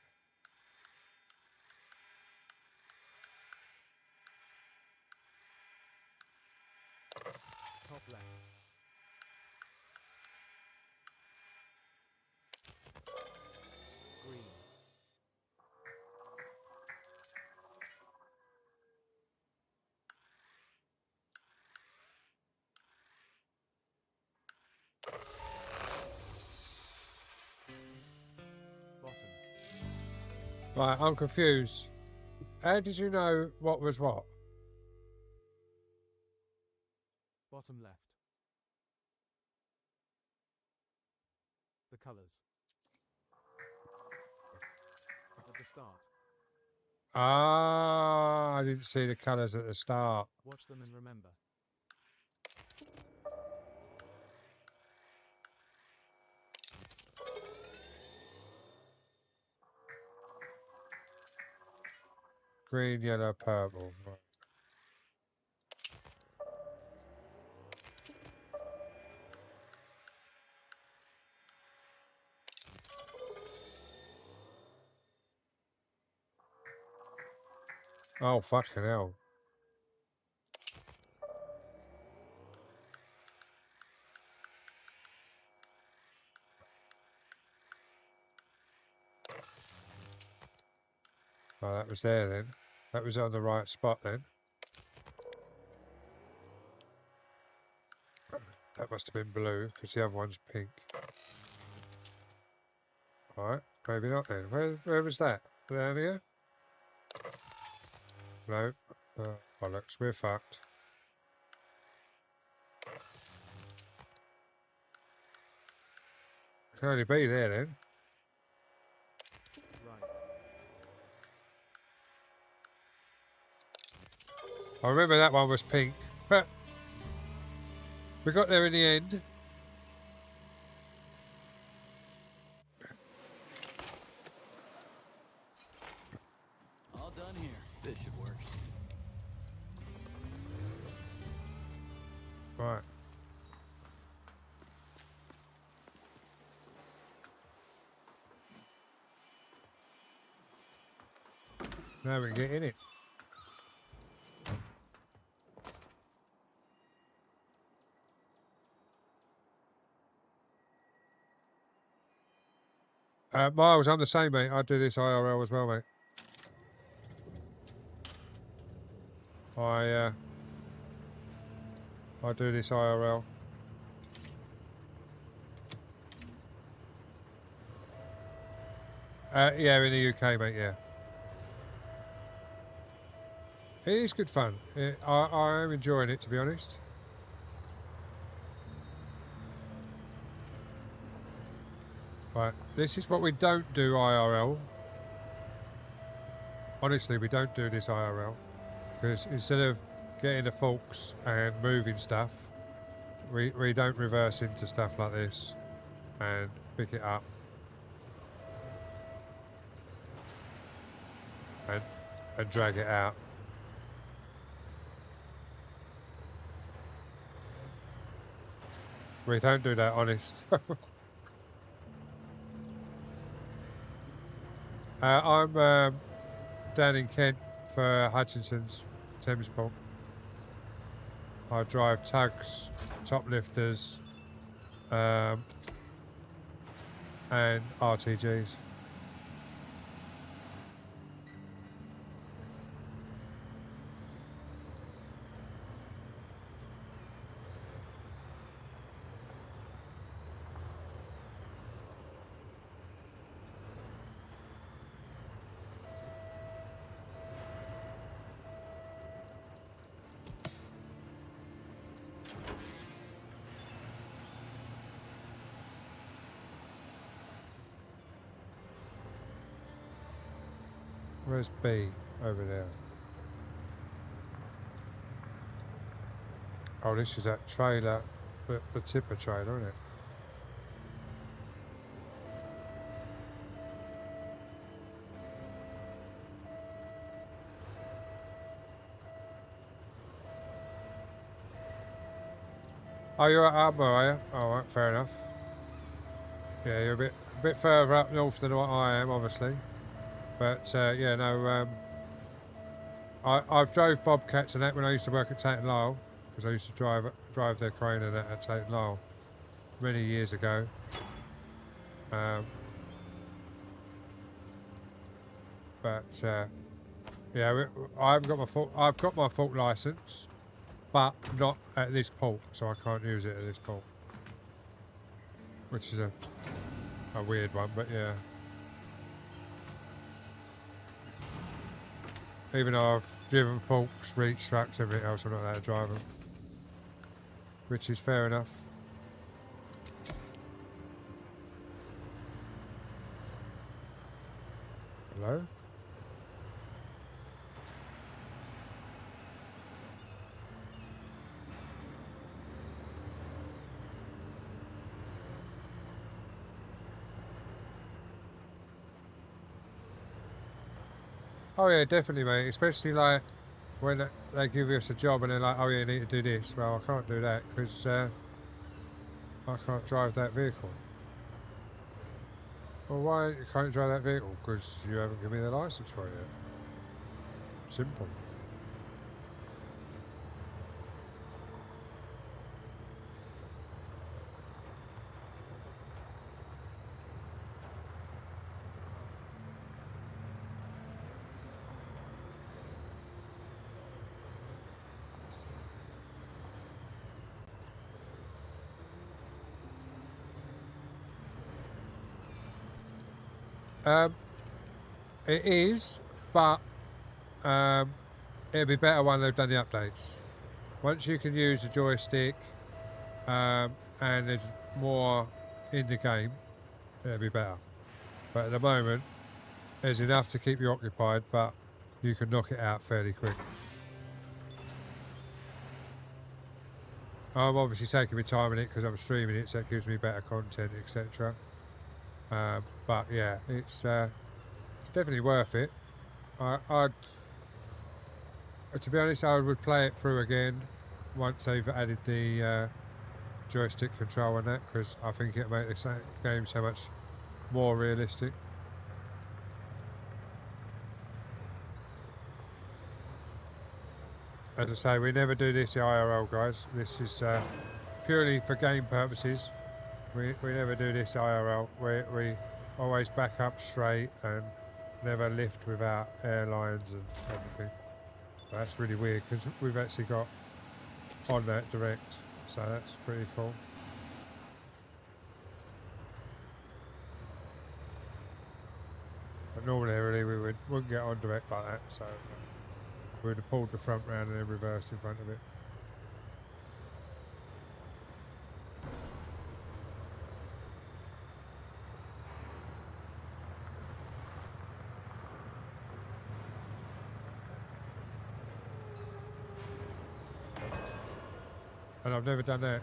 Top left. Green. Bottom. Right, I'm confused. How did you know what was what? Bottom left. The colours. At the start. Ah, I didn't see the colours at the start. Watch them and remember. Green, yellow, purple. Right. Oh, fucking hell. Oh, that was there then. That was on the right spot then. That must have been blue, because the other one's pink. Alright, maybe not then. Where was that? Down here? No. Bollocks, we're fucked. Can only be there then. Right. I remember that one was pink. But we got there in the end. All done here. This should work. Right. Now we can get in it. Miles, I'm the same, mate. I do this IRL as well, mate. I do this IRL. Yeah, in the UK, mate, yeah. It is good fun. I am enjoying it, to be honest. Right, this is what we don't do IRL. Honestly, we don't do this IRL. Because instead of getting the forks and moving stuff, we don't reverse into stuff like this and pick it up. And drag it out. We don't do that, honest. I'm down in Kent for Hutchinson's Thameспort. I drive tugs, top lifters, and RTGs. Where's B? Over there. Oh, this is that trailer, the tipper trailer, isn't it? Oh, you're at Arbor, are you? Oh, right, fair enough. Yeah, you're a bit further up north than what I am, obviously. But yeah, no. I've drove Bobcats and that when I used to work at Tate and Lyle, because I used to drive their crane and that at Tate and Lyle many years ago. But yeah, I've got my fault license, but not at this port, so I can't use it at this port, which is a weird one. But yeah, even though I've driven forks, reach trucks, everything else, I'm not allowed to drive them, which is fair enough. Hello? Oh yeah, definitely, mate. Especially like when they give us a job and they're like, "Oh yeah, you need to do this." Well, I can't do that because I can't drive that vehicle. Well, why can't you drive that vehicle? Because you haven't given me the license for it yet. Simple. It is, but it'll be better when they've done the updates. Once you can use the joystick and there's more in the game, it'll be better. But at the moment, there's enough to keep you occupied, but you can knock it out fairly quick. I'm obviously taking my time in it because I'm streaming it, so it gives me better content, etc. But yeah, it's definitely worth it. I'd, to be honest, I would play it through again once they've added the joystick control on that, because I think it'll make the game so much more realistic. As I say, we never do this IRL, guys. This is purely for game purposes. We never do this IRL. We always back up straight and never lift without airlines and everything. But that's really weird because we've actually got on that direct, so that's pretty cool. But normally we wouldn't get on direct like that, so we would have pulled the front round and then reversed in front of it. And I've never done that.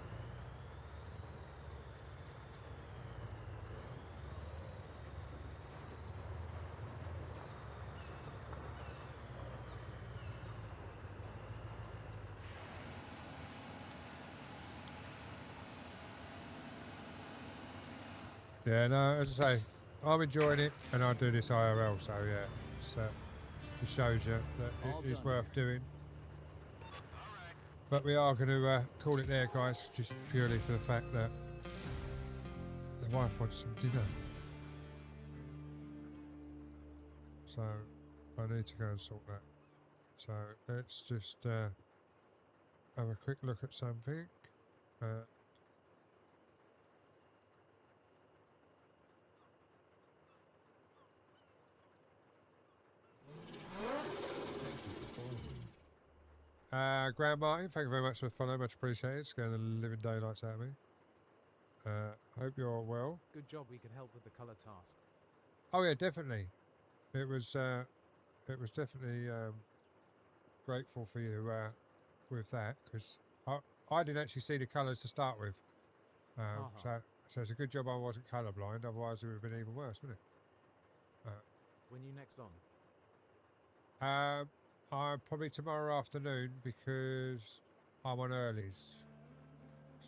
Yeah, no, as I say, I'm enjoying it, and I do this IRL, so yeah, it just shows you that it is worth doing. But we are going to call it there, guys, just purely for the fact that the wife wants some dinner. So I need to go and sort that. So let's just have a quick look at something. Graham Martin, thank you very much for the follow, much appreciated. Scaring the living daylights out of me. Hope you're well. Good job we could help with the color task. Oh yeah, definitely. It was definitely grateful for you with that, because I didn't actually see the colours to start with. So it's a good job I wasn't colourblind, otherwise it would have been even worse, wouldn't it? When you next on? I'm probably tomorrow afternoon because I'm on earlies.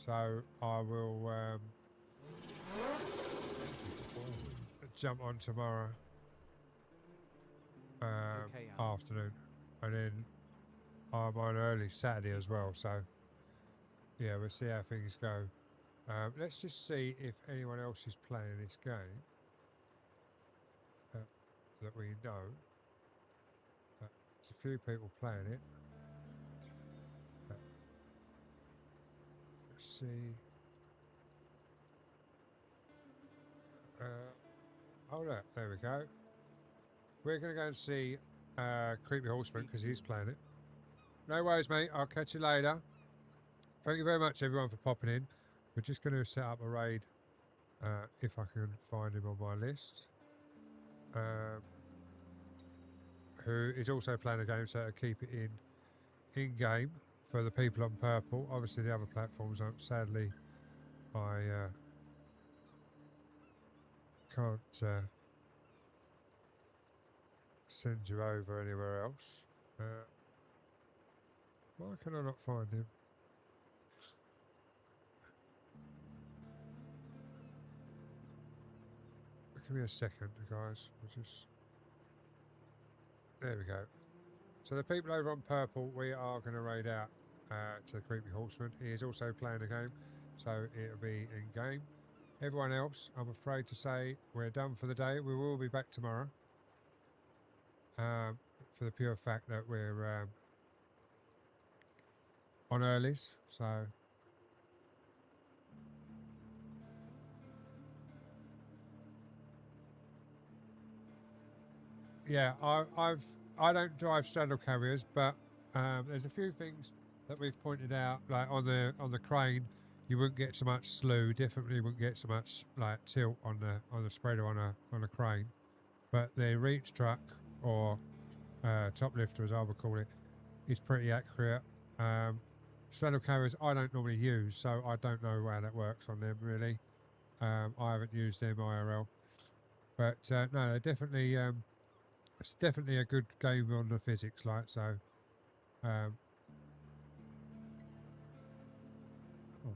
So I will jump on tomorrow Okay, Alan. afternoon, and then I'm on early Saturday as well. So yeah, we'll see how things go. Let's just see if anyone else is playing this game that we know. There's a few people playing it. Let's see. Hold up, there we go. We're going to go and see Creepy Horseman because he's playing it. No worries, mate. I'll catch you later. Thank you very much, everyone, for popping in. We're just going to set up a raid if I can find him on my list. Who is also playing a game, so to keep it in game for the people on purple. Obviously, the other platforms, sadly, I can't send you over anywhere else. Why can I not find him? Give me a second, guys. There we go. So the people over on purple, we are going to raid out to the Creepy Horseman. He is also playing a game, so it'll be in game. Everyone else, I'm afraid to say, we're done for the day. We will be back tomorrow. For the pure fact that we're on earlies, so yeah, I don't drive straddle carriers, but there's a few things that we've pointed out, like on the crane, you wouldn't get so much slew. Definitely wouldn't get so much like tilt on the spreader on a crane, but the reach truck or top lifter, as I would call it, is pretty accurate. Straddle carriers I don't normally use, so I don't know how that works on them really. I haven't used them IRL, but no, they're definitely. It's definitely a good game on the physics, like so. Oh,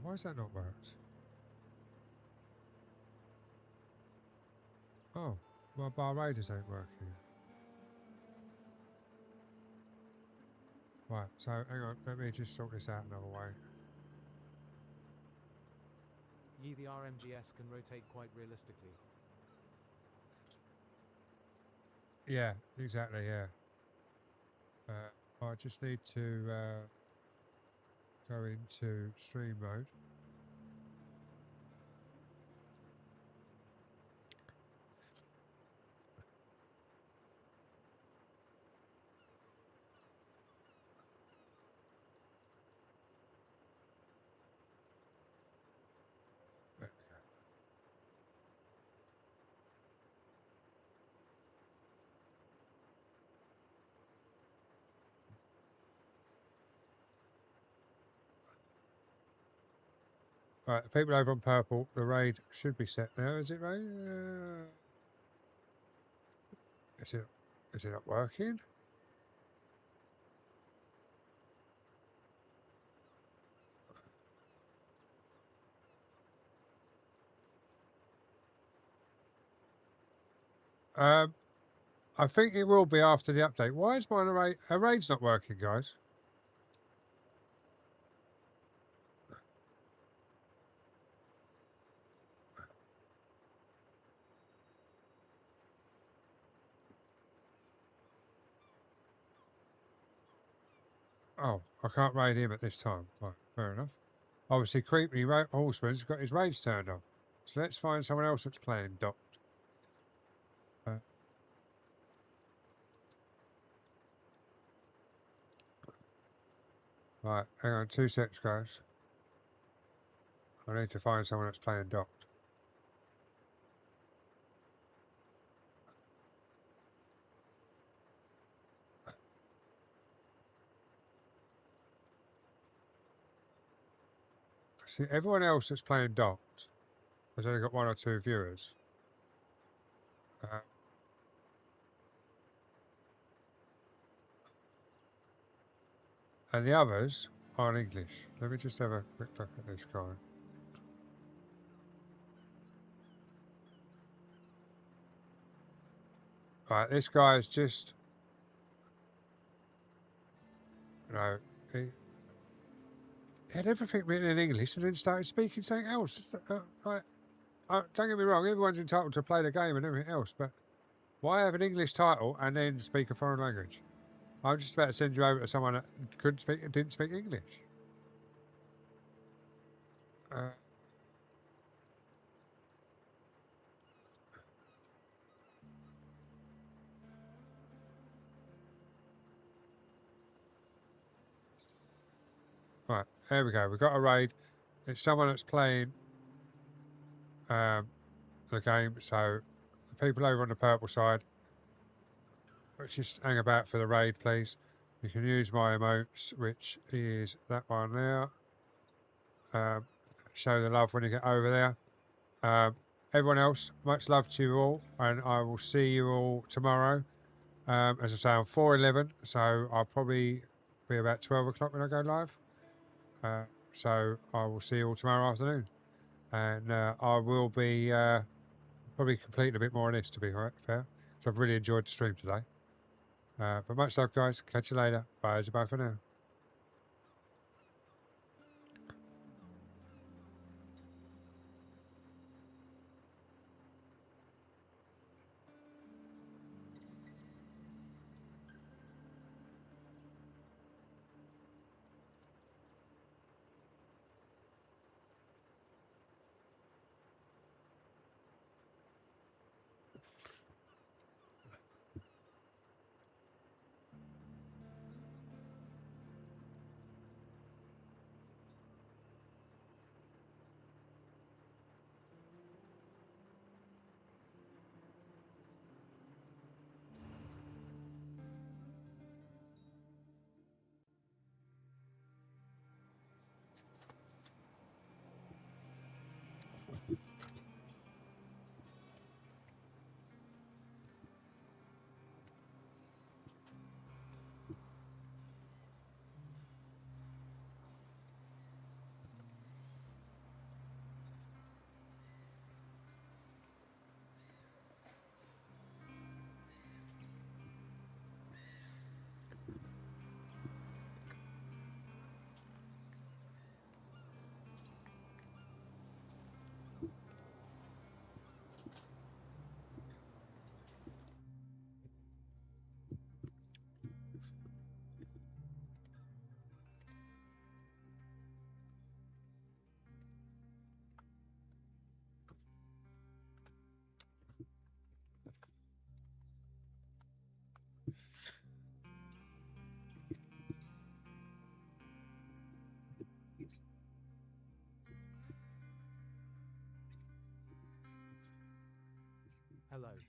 why has that not worked? Oh, my bar raiders ain't working. Right, so hang on, let me just sort this out another way. The RMGS can rotate quite realistically. Yeah, exactly, yeah. I just need to go into stream mode. There we go. Right, the people over on purple, the raid should be set now. Is it raid? Is it not working? I think it will be after the update. Why is mine a raid's not working, guys? Oh, I can't raid him at this time. Right, fair enough. Obviously, Creepy Horseman's got his raids turned on. So let's find someone else that's playing docked. Right, hang on 2 secs, guys. I need to find someone that's playing docked. See, everyone else that's playing docked has only got 1 or 2 viewers. And the others are in English. Let me just have a quick look at this guy. Right, this guy is just... No, he had everything written in English and then started speaking something else. Don't get me wrong, everyone's entitled to play the game and everything else, but why have an English title and then speak a foreign language? I'm just about to send you over to someone that didn't speak English. Right, there we go. We've got a raid. It's someone that's playing the game, so the people over on the purple side, let's just hang about for the raid, please. You can use my emotes, which is that one there. Show the love when you get over there. Everyone else, much love to you all, and I will see you all tomorrow. As I say, I'm 4:11, so I'll probably be about 12 o'clock when I go live. So I will see you all tomorrow afternoon, and I will be probably completing a bit more on this, to be fair. So I've really enjoyed the stream today. But much love, guys. Catch you later. Bye for now. Hello.